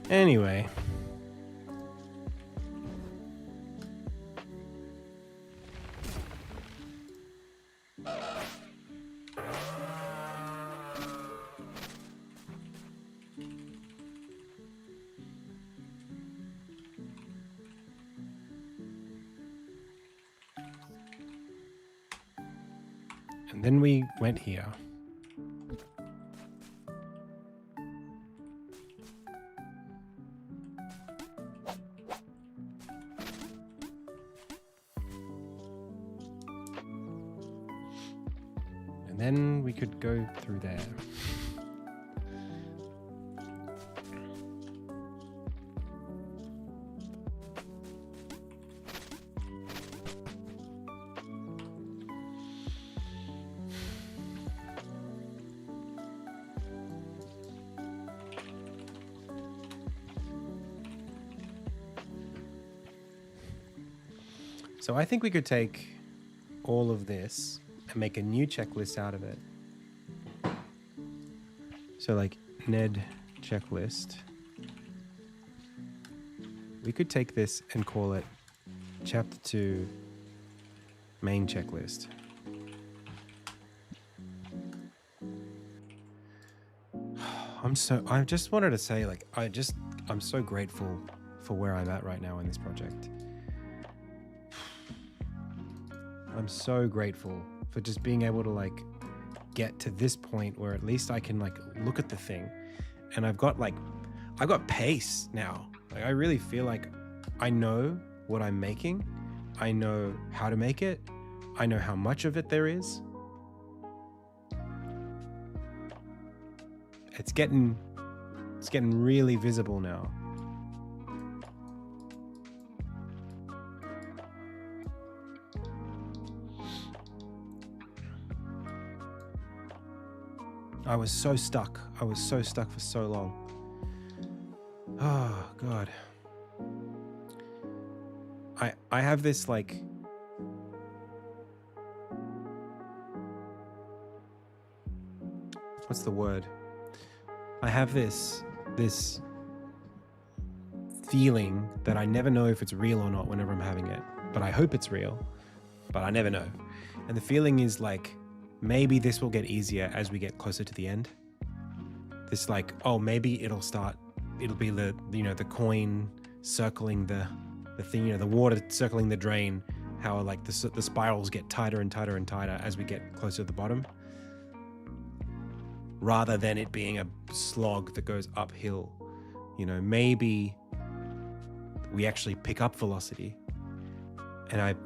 Anyway. then we went here. And then we could go through there. So I think we could take all of this and make a new checklist out of it. So like Ned checklist. We could take this and call it Chapter 2 main checklist. I just wanted to say, like, I'm so grateful for where I'm at right now in this project. I'm so grateful for just being able to like get to this point where at least I can like look at the thing and I've got pace now. Like I really feel like I know what I'm making. I know how to make it. I know how much of it there is. It's getting really visible now. I was so stuck for so long. Oh God. I have this like what's the word? I have this feeling that I never know if it's real or not whenever I'm having it, but I hope it's real, but I never know. And the feeling is like, maybe this will get easier as we get closer to the end. This like, oh, maybe it'll be the coin circling the thing, the water circling the drain, how like the spirals get tighter and tighter and tighter as we get closer to the bottom, rather than it being a slog that goes uphill. Maybe we actually pick up velocity. And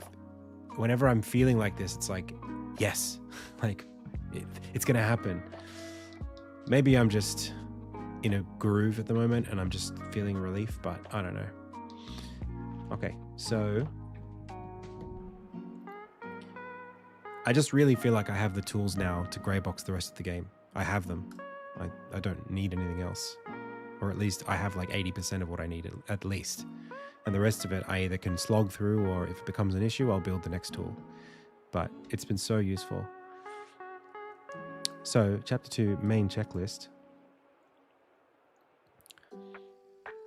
whenever I'm feeling like this, it's like, yes, like it's gonna happen. Maybe I'm just in a groove at the moment and I'm just feeling relief, but I don't know. Okay, so I just really feel like I have the tools now to grey box the rest of the game. I have them. I don't need anything else. Or at least I have like 80% of what I need at least. And the rest of it I either can slog through, or if it becomes an issue, I'll build the next tool. But it's been so useful. So, Chapter 2, main checklist.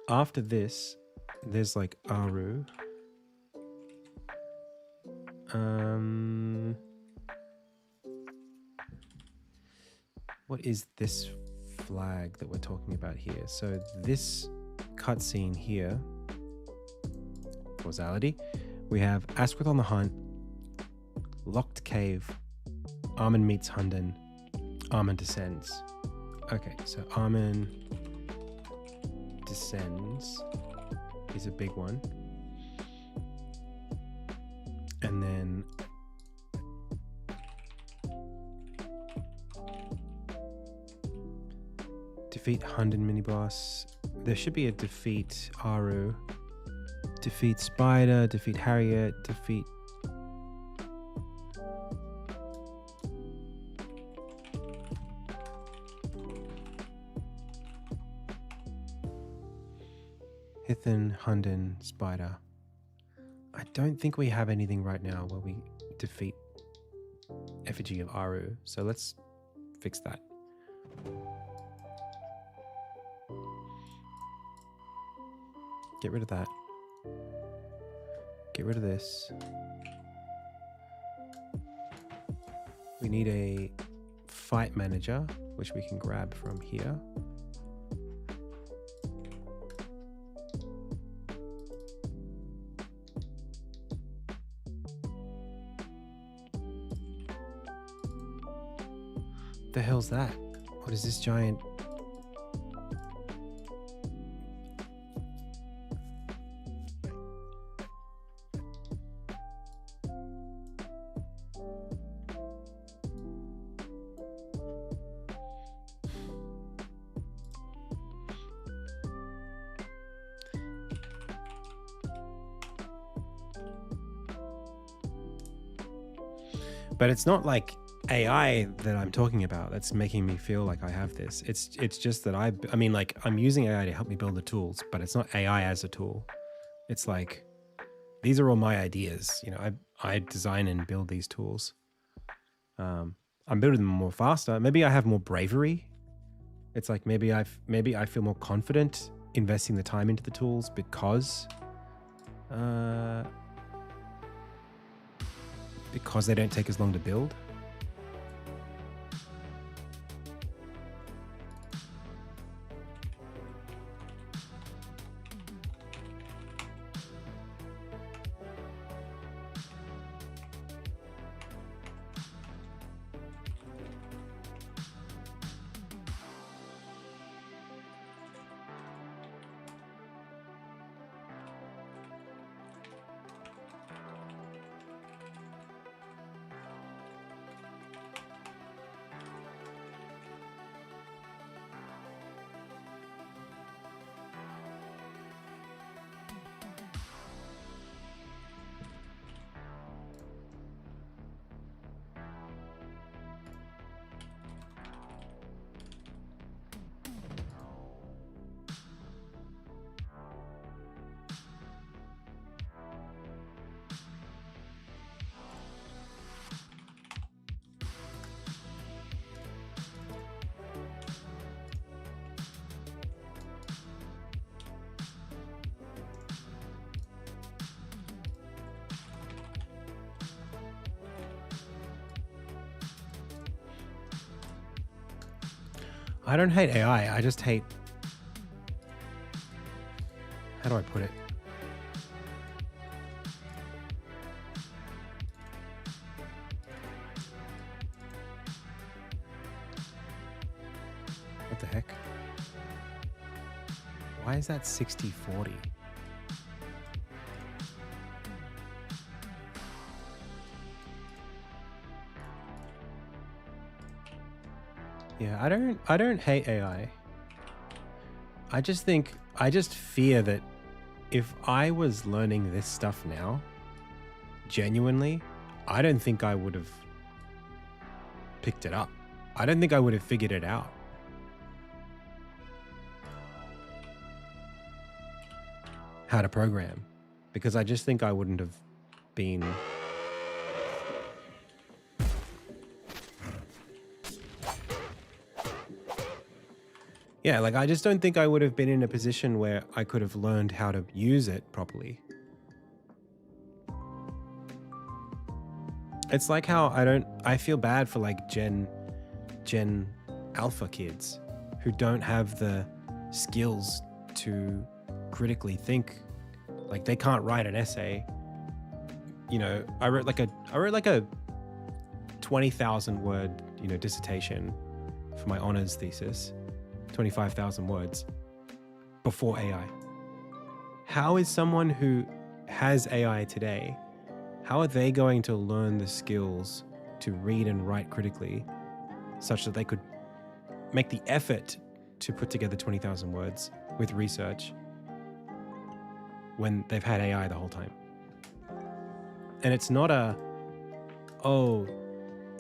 After this, there's like Aru. What is this flag that we're talking about here? So this cutscene here, causality, we have Asquith on the hunt, locked cave, Armin meets Hunden, Armin descends. Okay, so Armin descends is a big one. And then defeat Hunden mini-boss. There should be a defeat Aru. Defeat Spider, defeat Harriet, defeat... Hithin, Hunden, Spider. I don't think we have anything right now where we defeat effigy of Aru, so let's fix that. Get rid of that. Get rid of this. We need a fight manager, which we can grab from here. The hell's that? What is this giant? But it's not like AI that I'm talking about that's making me feel like I have this. It's just that I mean, like, I'm using AI to help me build the tools, but it's not AI as a tool. It's like, these are all my ideas. You know, I design and build these tools. I'm building them more faster. Maybe I have more bravery. It's like maybe I feel more confident investing the time into the tools because they don't take as long to build. I don't hate AI. I just hate... How do I put it? What the heck? Why is that 60-40? Yeah, I don't hate AI. I just fear that if I was learning this stuff now, genuinely, I don't think I would have picked it up. I don't think I would have figured it out. How to program. Because I just think I wouldn't have been... Yeah, like, I just don't think I would have been in a position where I could have learned how to use it properly. It's like how I feel bad for like Gen Alpha kids who don't have the skills to critically think. Like, they can't write an essay. You know, I wrote like a 20,000 word, you know, dissertation for my honors thesis. 25,000 words before AI. How is someone who has AI today, how are they going to learn the skills to read and write critically such that they could make the effort to put together 20,000 words with research when they've had AI the whole time? And it's not a, oh,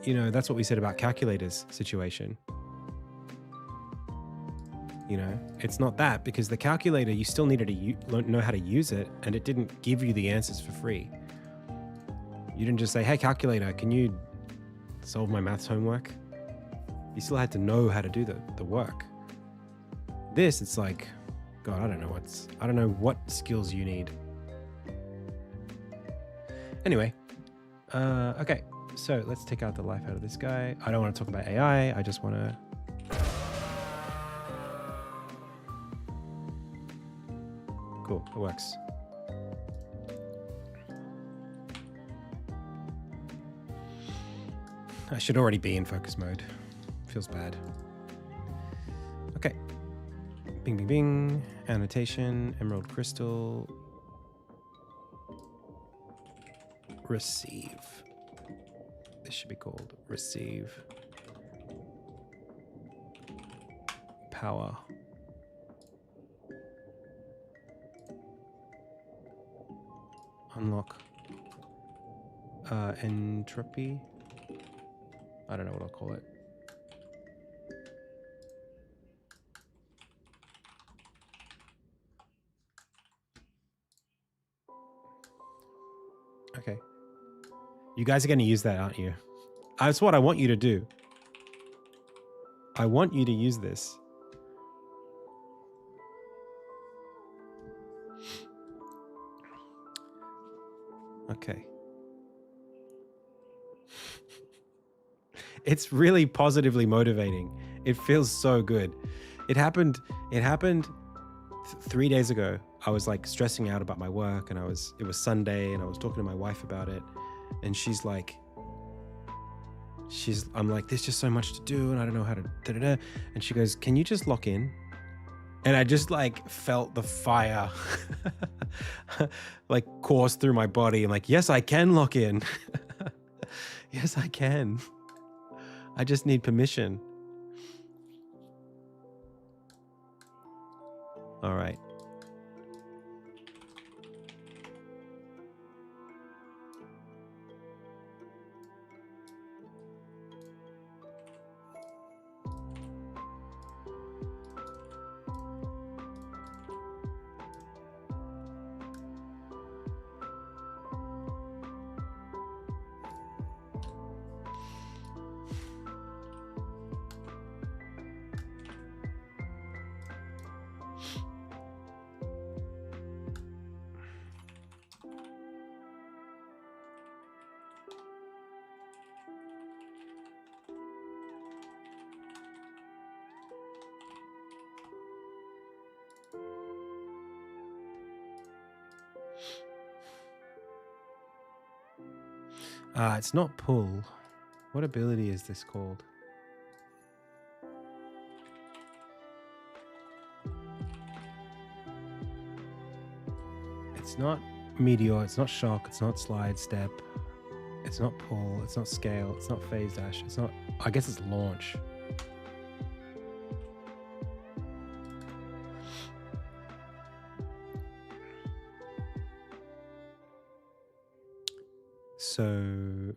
you know, that's what we said about calculators situation. You know, it's not that, because the calculator, you still needed to know how to use it, and it didn't give you the answers for free. You didn't just say, hey, calculator, can you solve my maths homework? You still had to know how to do the work. This, it's like, God, I don't know what skills you need. Anyway, okay, so let's take out the life out of this guy. I don't want to talk about AI. I just want to... Cool, it works. I should already be in focus mode. Feels bad. Okay. Bing, bing, bing. Annotation, emerald crystal. Receive. This should be called receive. Power. Unlock. Entropy. I don't know what I'll call it. Okay. You guys are going to use that, aren't you? That's what I want you to do. I want you to use this. Okay. It's really positively motivating. It feels so good. It happened 3 days ago. I was like stressing out about my work, and it was Sunday, and I was talking to my wife about it, and I'm like, there's just so much to do, and I don't know how to da-da-da. And she goes, can you just lock in? And I just like felt the fire like course through my body. I'm like, yes, I can lock in. Yes, I can. I just need permission. All right. It's not pull. What ability is this called? It's not meteor, it's not shock, it's not slide step, it's not pull, it's not scale, it's not phase dash, it's not, I guess it's launch. So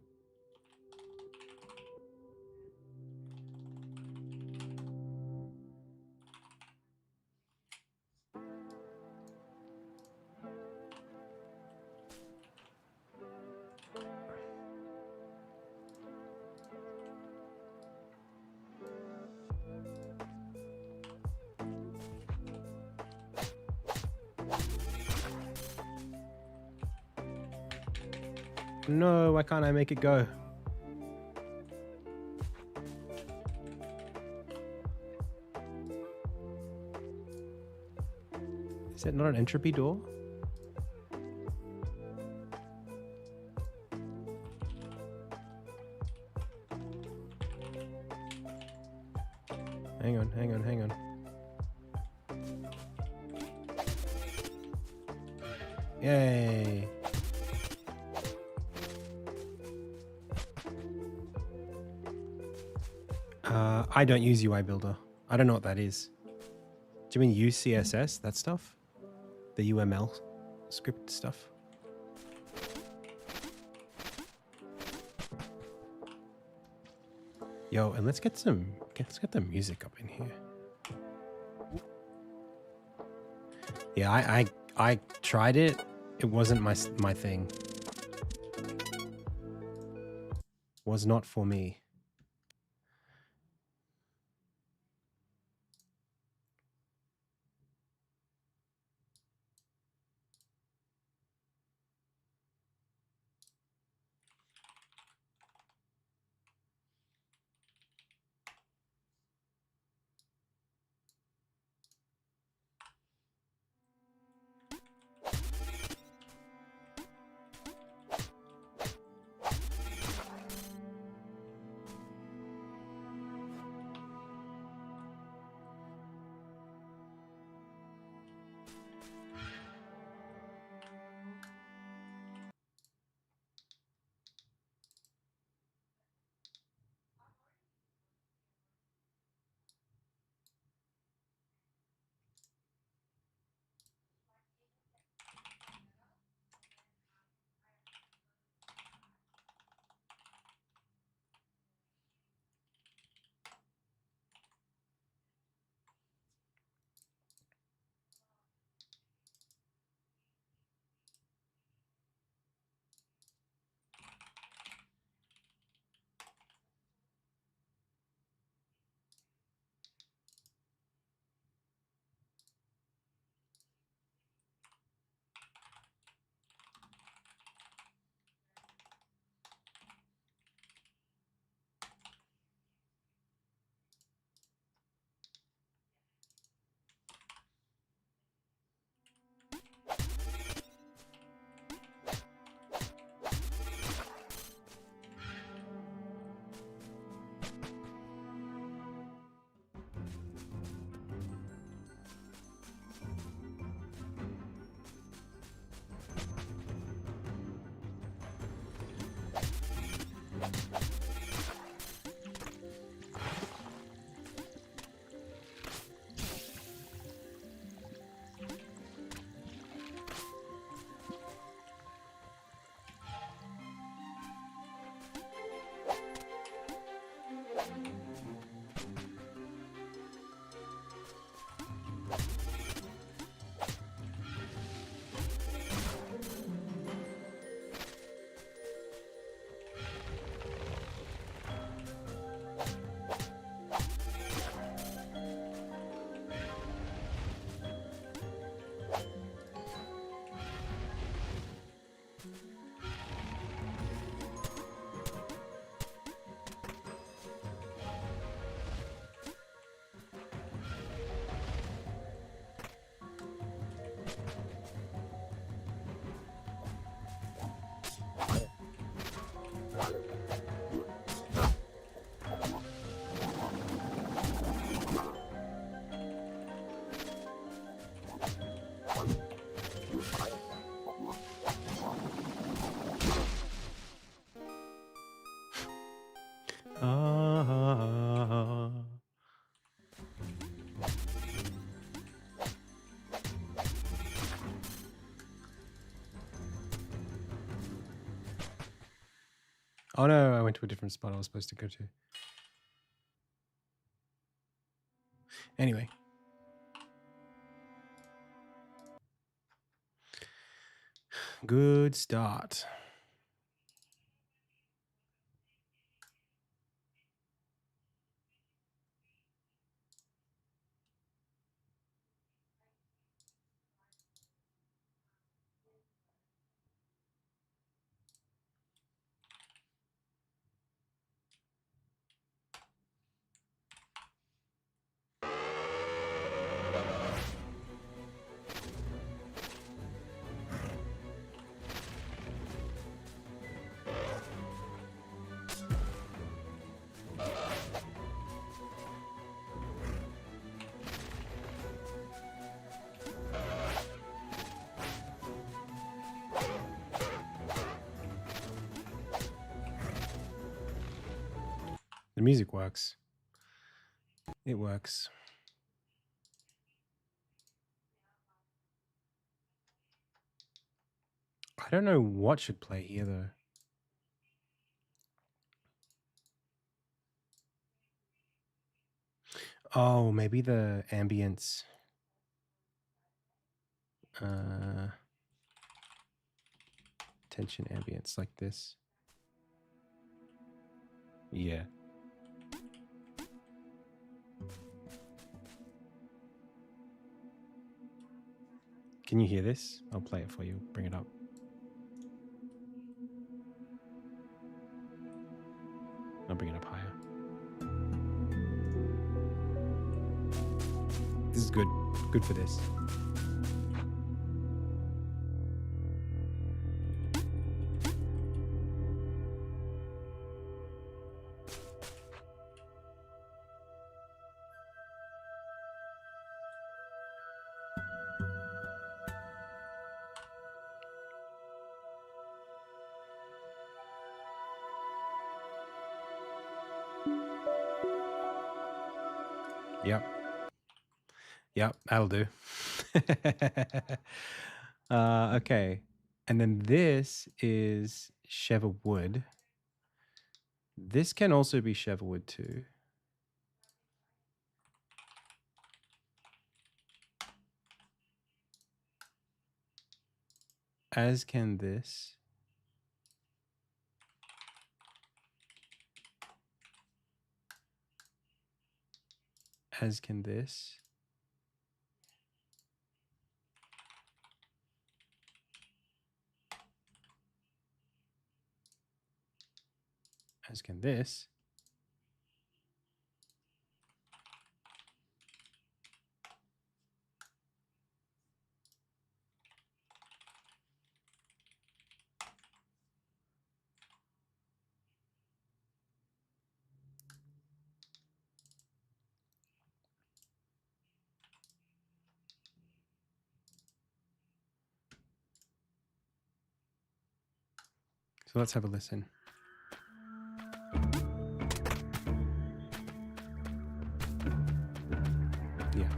no, why can't I make it go? Is it not an entropy door? Hang on, hang on, hang on. Yay. I don't use UI Builder. I don't know what that is. Do you mean UCSS, that stuff? The UML script stuff? Yo, and let's get the music up in here. Yeah, I tried it. It wasn't my thing. Was not for me. Oh no, I went to a different spot I was supposed to go to. Anyway. Good start. The music works. It works. I don't know what should play here though. Oh, maybe the ambience. Tension ambience like this. Yeah. Can you hear this? I'll play it for you. Bring it up. I'll bring it up higher. This is good. Good for this. Yep. Yep, that'll do. Okay. And then this is Cheverwood. This can also be Cheverwood too. As can this. As can this. As can this. So let's have a listen. Yeah.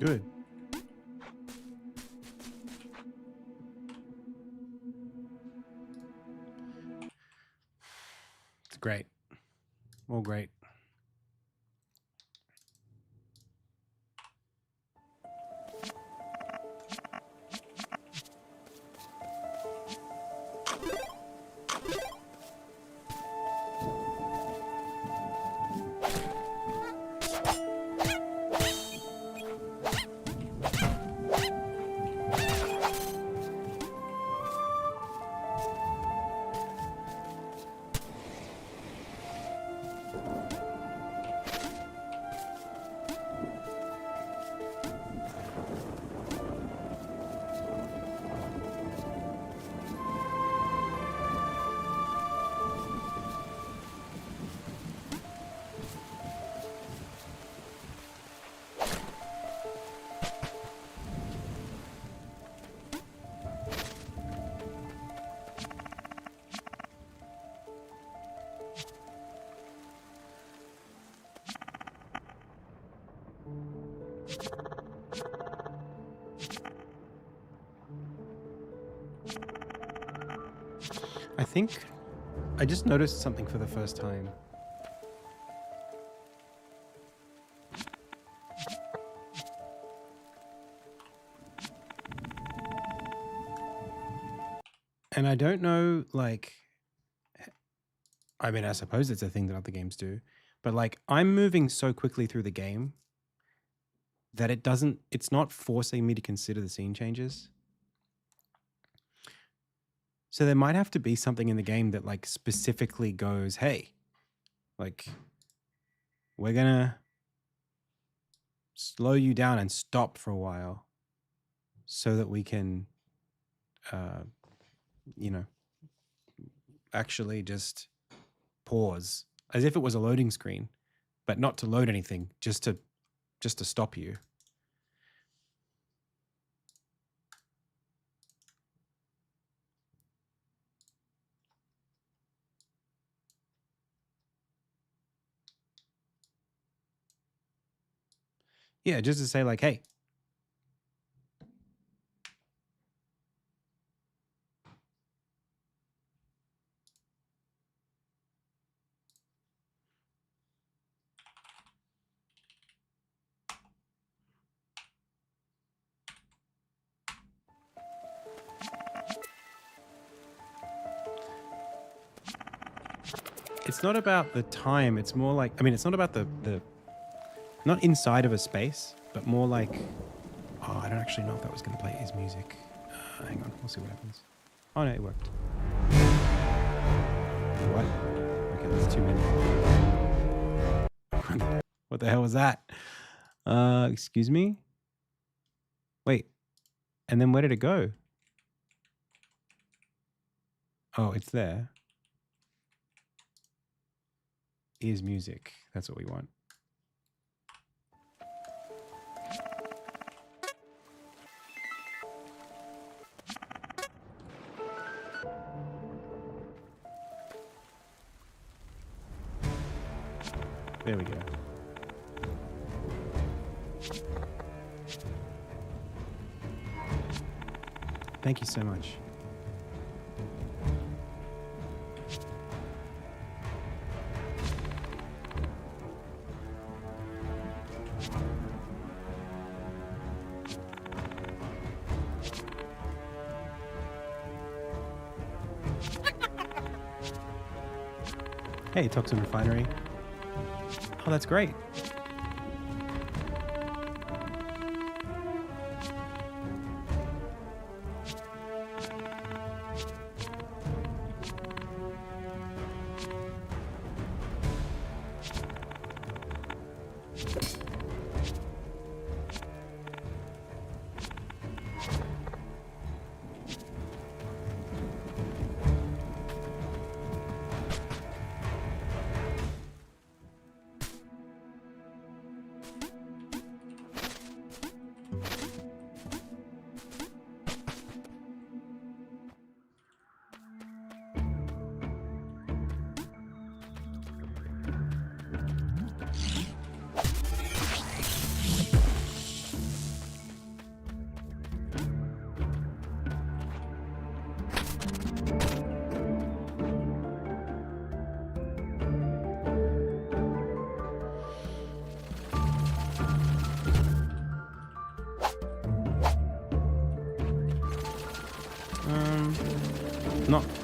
Good. It's great. All great. I think I just noticed something for the first time. And I don't know, like, I mean, I suppose it's a thing that other games do, but like, I'm moving so quickly through the game that it's not forcing me to consider the scene changes. So there might have to be something in the game that like specifically goes, hey, like, we're gonna slow you down and stop for a while so that we can, actually just pause as if it was a loading screen, but not to load anything, just to stop you. Yeah, just to say like, hey. It's not about the time. It's more like, I mean, it's not about the not inside of a space, but more like, oh, I don't actually know if that was going to play his music. Hang on, we'll see what happens. Oh no, it worked. What? Okay, that's 2 minutes. What the hell was that? Excuse me? Wait, and then where did it go? Oh, it's there. Ears music. That's what we want. There we go. Thank you so much. Hey, Toxin Refinery. Oh, that's great.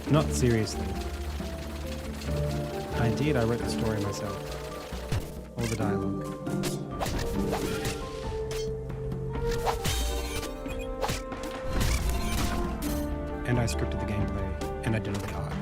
Not seriously. I did. I wrote the story myself. All the dialogue. And I scripted the gameplay, and I did all the art.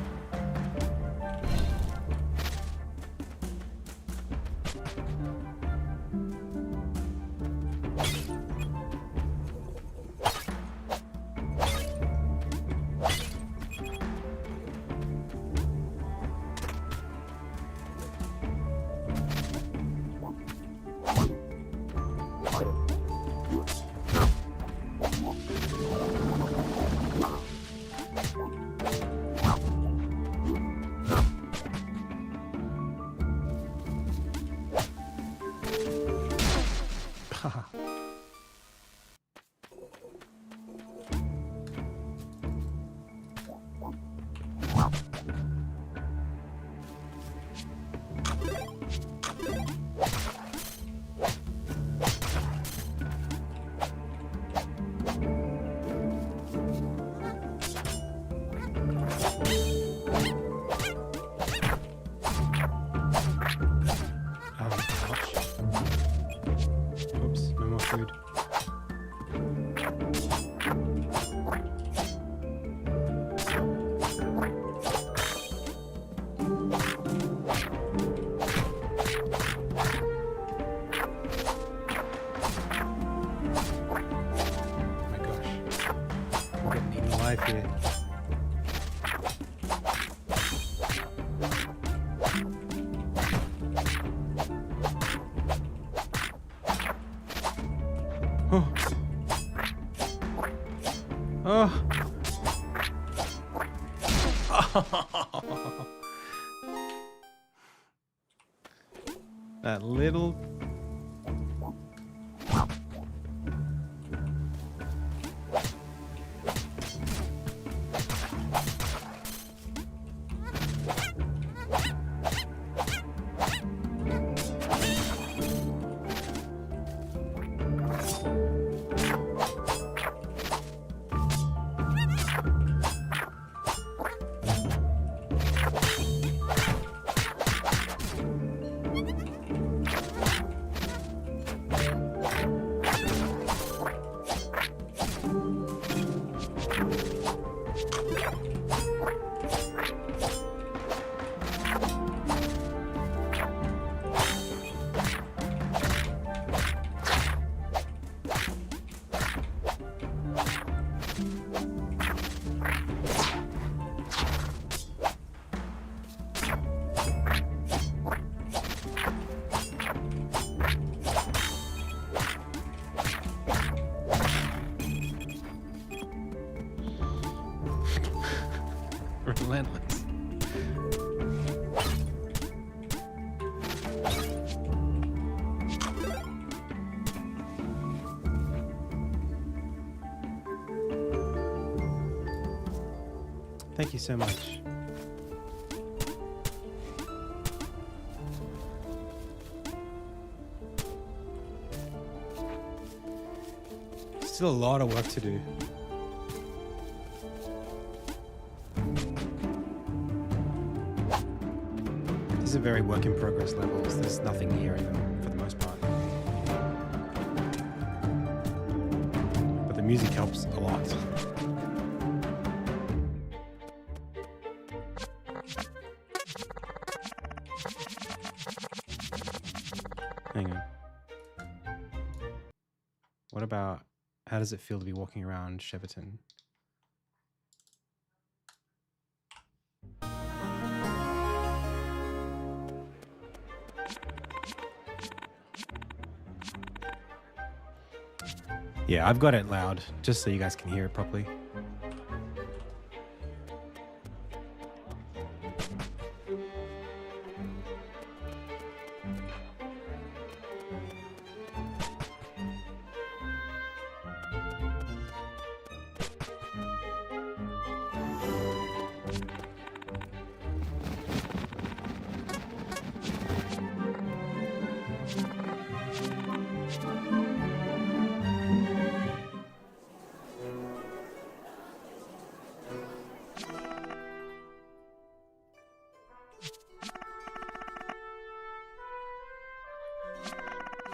Oops, no more food. My gosh, I'm getting eaten alive here. Oh. Oh. That little... relentless. Thank you so much. Still a lot of work to do. These are very work in progress levels. There's nothing here in them for the most part. But the music helps a lot. Hang on. What about, how does it feel to be walking around Cheverton? Yeah, I've got it loud, just so you guys can hear it properly.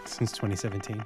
Since 2017.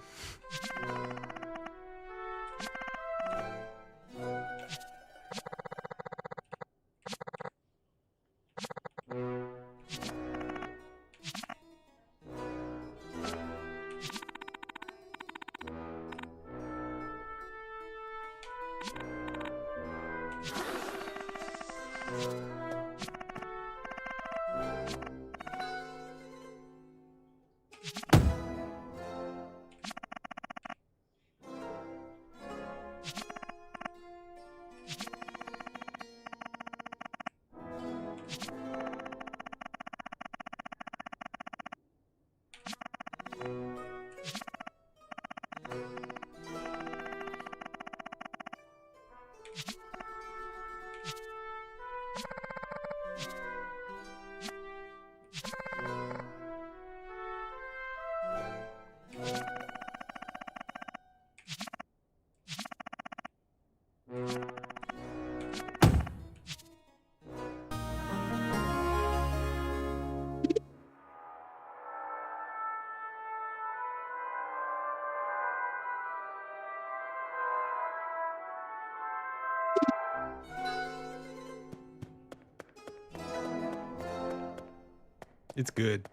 It's good.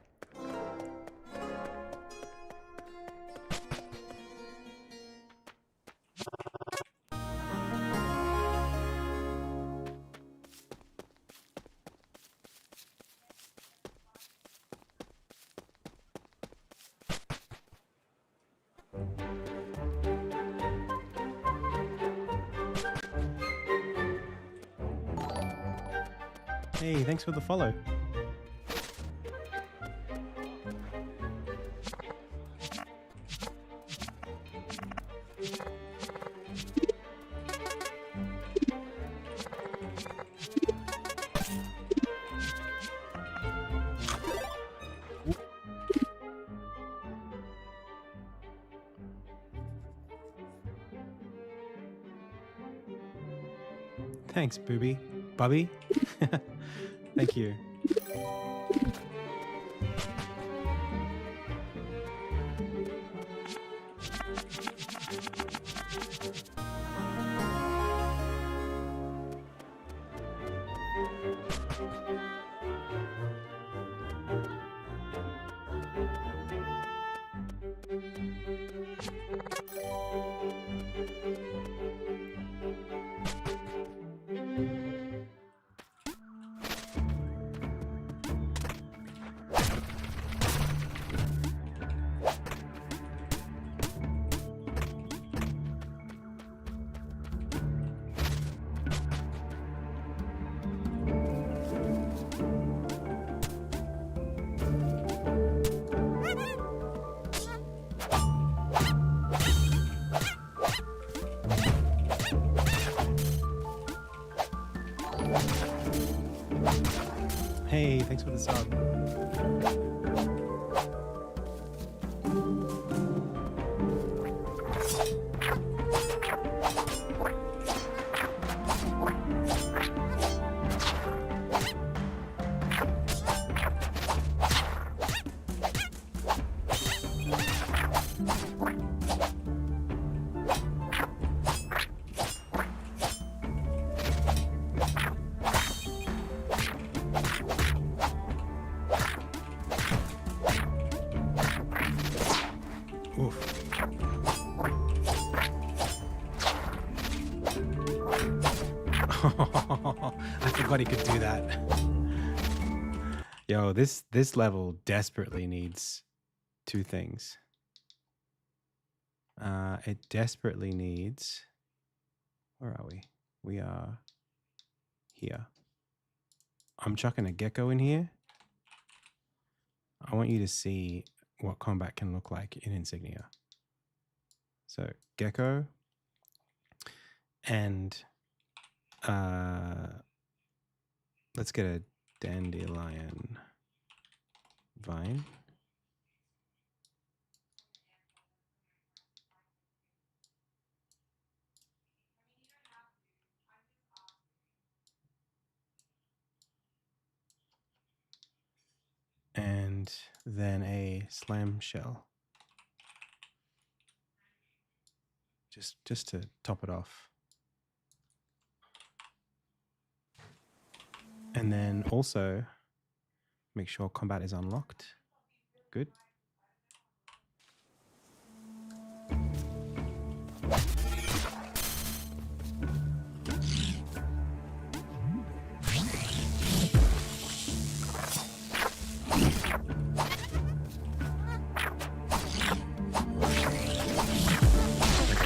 Hey, thanks for the follow. Thanks, Booby. Bubby? Thank you. Hey, thanks for the sub. I forgot he could do that. Yo, this level desperately needs two things. It desperately needs... Where are we? We are here. I'm chucking a gecko in here. I want you to see what combat can look like in Insignia. So, gecko. And let's get a dandelion vine. And than a slam shell. Just to top it off. And then also make sure combat is unlocked. Good.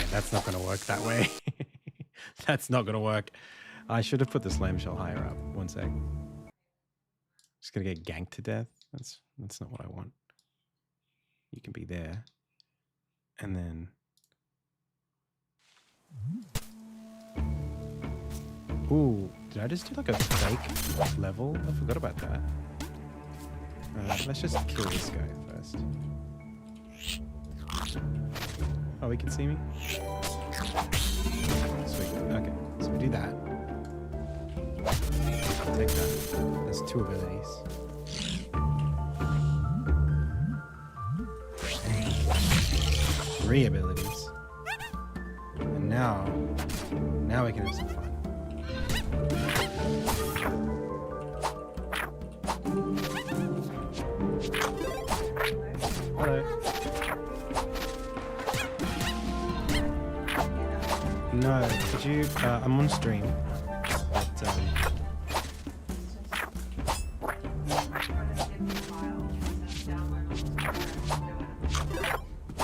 That's not going to work that way. That's not going to work. I should have put the slam shell higher up. One sec. Just going to get ganked to death. That's not what I want. You can be there. And then... Ooh, did I just do like a fake level? I forgot about that. Let's just kill this guy first. Oh, he can see me? Sweet. Okay, so we do that. Take that. That's 2 abilities. Three abilities. And now we can have some fun. Hello. No, could you? I'm on stream. But,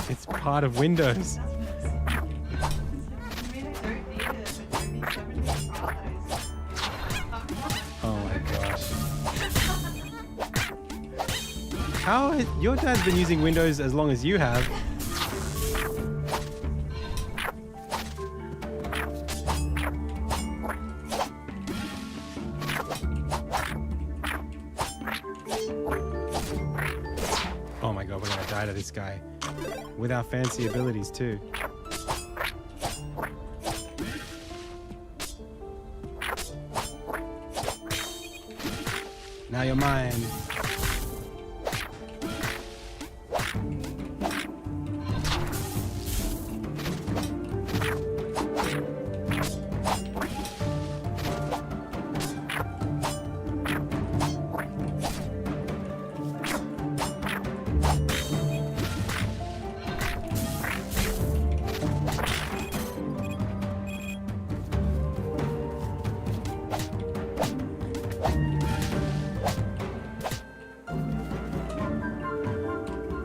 it's part of Windows. Oh my gosh. How? Your dad's been using Windows as long as you have. Oh my god, we're gonna die to this guy. With our fancy abilities too. Now you're mine.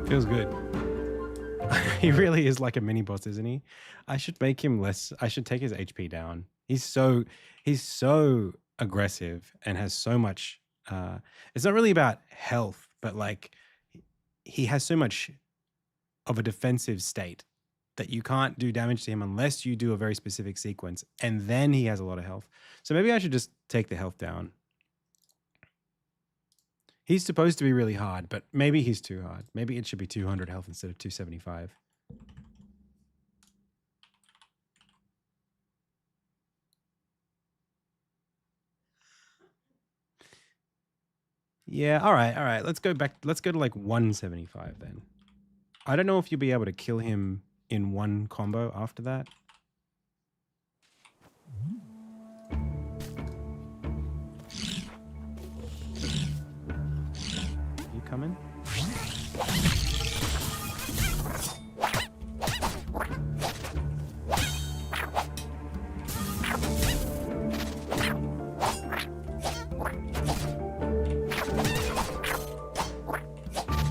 Feels good. He really is like a mini boss, isn't he? I should make him less. I should take his HP down. He's so aggressive and has so much. It's not really about health, but like he has so much of a defensive state that you can't do damage to him unless you do a very specific sequence, and then he has a lot of health. So maybe I should just take the health down. He's supposed to be really hard, but maybe he's too hard. Maybe it should be 200 health instead of 275. Yeah, all right. Let's go back. Let's go to like 175 then. I don't know if you'll be able to kill him in one combo after that. You coming?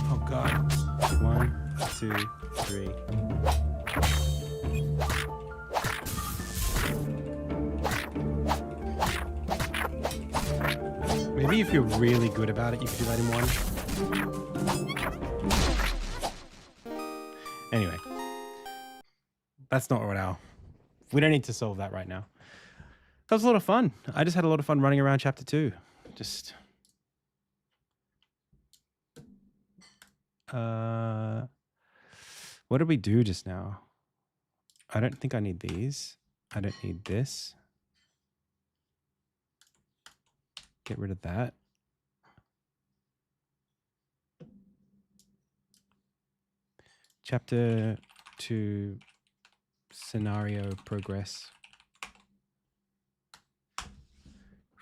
Oh God. 1, 2, 3. Maybe if you're really good about it, you can do that in one. Anyway, that's not what we don't need to solve that right now. That was a lot of fun. I just had a lot of fun running around chapter 2. Just what did we do just now? I don't think I need these. I don't need this. Get rid of that. Chapter 2 scenario progress.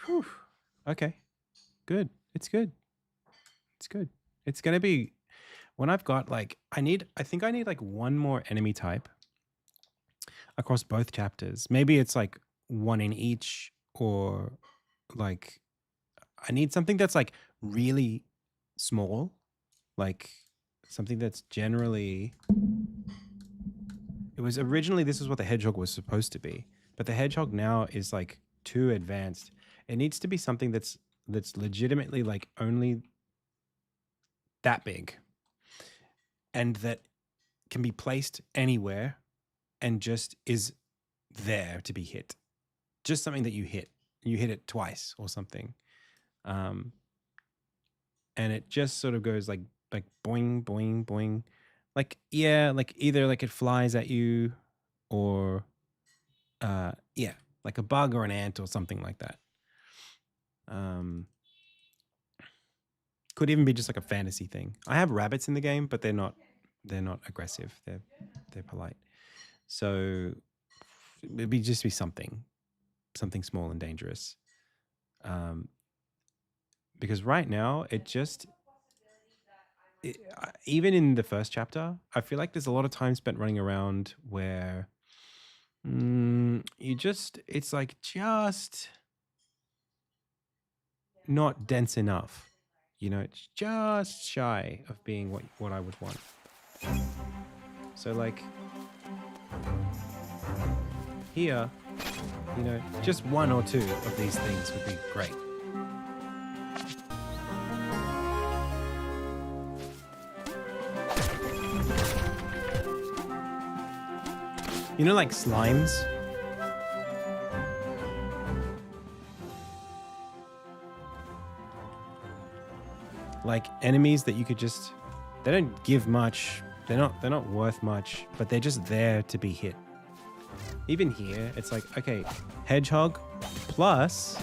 Whew. Okay. Good. It's good. It's good. It's going to be when I've got like I think I need like one more enemy type across both chapters. Maybe it's like one in each, or like I need something that's like really small, like something that's generally. It was originally, this is what the hedgehog was supposed to be, but the hedgehog now is like too advanced. It needs to be something that's legitimately like only that big, and that can be placed anywhere and just is there to be hit. Just something that you hit it twice or something. And it just sort of goes like boing, boing, boing. Like, yeah, like either like it flies at you, or yeah, like a bug or an ant or something like that. Could even be just like a fantasy thing. I have rabbits in the game, but they're not aggressive. They're polite. So it'd be just be something small and dangerous. Because right now even in the first chapter, I feel like there's a lot of time spent running around where it's like just not dense enough. You know, it's just shy of being what I would want. So like here, you know, just one or two of these things would be great. You know, like slimes? Like enemies that you could just, they don't give much, they're not worth much, but they're just there to be hit. Even here, it's like, okay, hedgehog plus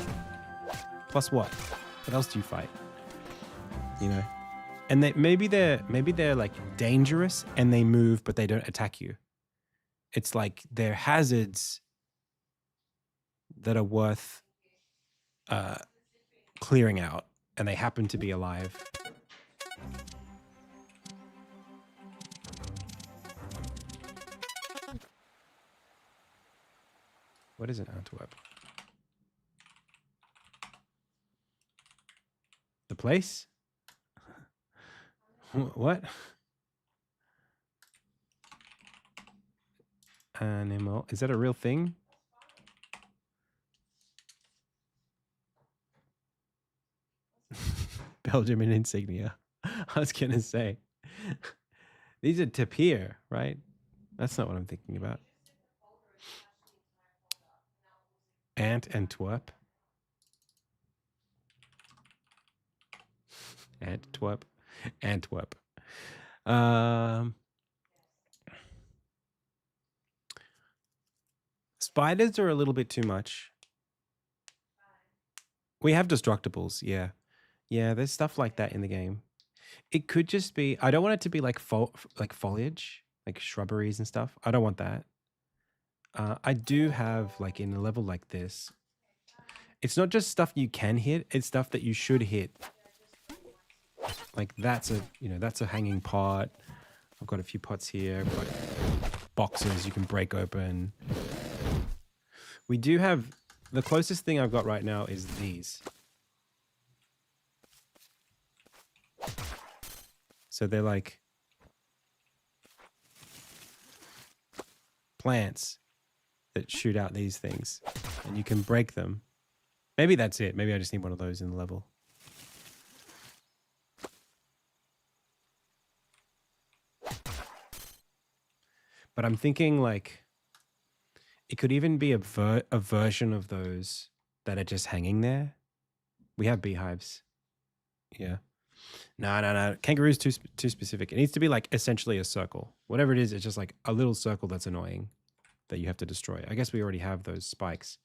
what? What else do you fight? You know? And maybe they're like dangerous and they move, but they don't attack you. It's like they're hazards that are worth clearing out, and they happen to be alive. What is an Antwerp? The place? What? Animal. Is that a real thing? Belgium and Insignia. I was going to say. These are tapir, right? That's not what I'm thinking about. Antwerp. Antwerp. Spiders are a little bit too much. We have destructibles, yeah. Yeah, there's stuff like that in the game. It could just be, I don't want it to be like foliage, like shrubberies and stuff. I don't want that. I do have, like in a level like this, it's not just stuff you can hit, it's stuff that you should hit. Like that's a hanging pot. I've got a few pots here. I've got boxes you can break open. We do have, the closest thing I've got right now is these. So they're like plants that shoot out these things, and you can break them. Maybe that's it. Maybe I just need one of those in the level. But I'm thinking like it could even be a version of those that are just hanging there. We have beehives. Yeah. No. Kangaroo's too specific. It needs to be like essentially a circle. Whatever it is, it's just like a little circle that's annoying that you have to destroy. I guess we already have those spikes,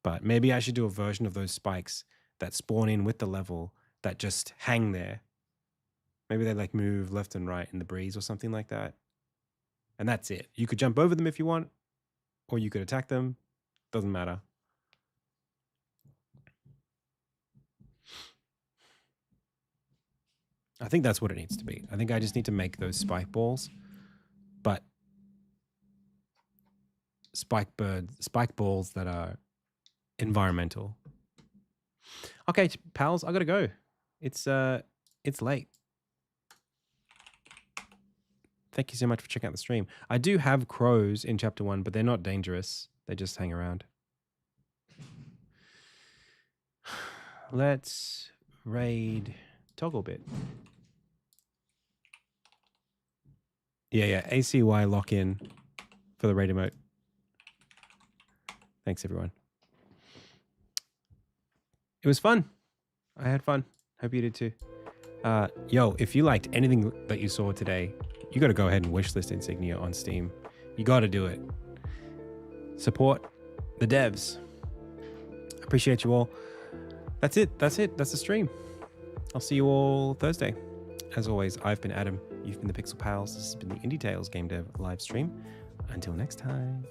but maybe I should do a version of those spikes that spawn in with the level that just hang there. Maybe they like move left and right in the breeze or something like that. And that's it. You could jump over them if you want, or you could attack them. Doesn't matter. I think that's what it needs to be. I think I just need to make those spike balls, but spike balls that are environmental. Okay, pals, I gotta go. It's late. Thank you so much for checking out the stream. I do have crows in chapter 1, but they're not dangerous. They just hang around. Let's raid Togglebit. Yeah. ACY lock in for the raid emote. Thanks, everyone. It was fun. I had fun. Hope you did too. Yo, if you liked anything that you saw today, you got to go ahead and wishlist Insignia on Steam. You got to do it. Support the devs. Appreciate you all. That's it. That's the stream. I'll see you all Thursday. As always, I've been Adam. You've been the Pixel Pals. This has been the Indie Tales Game Dev live stream. Until next time.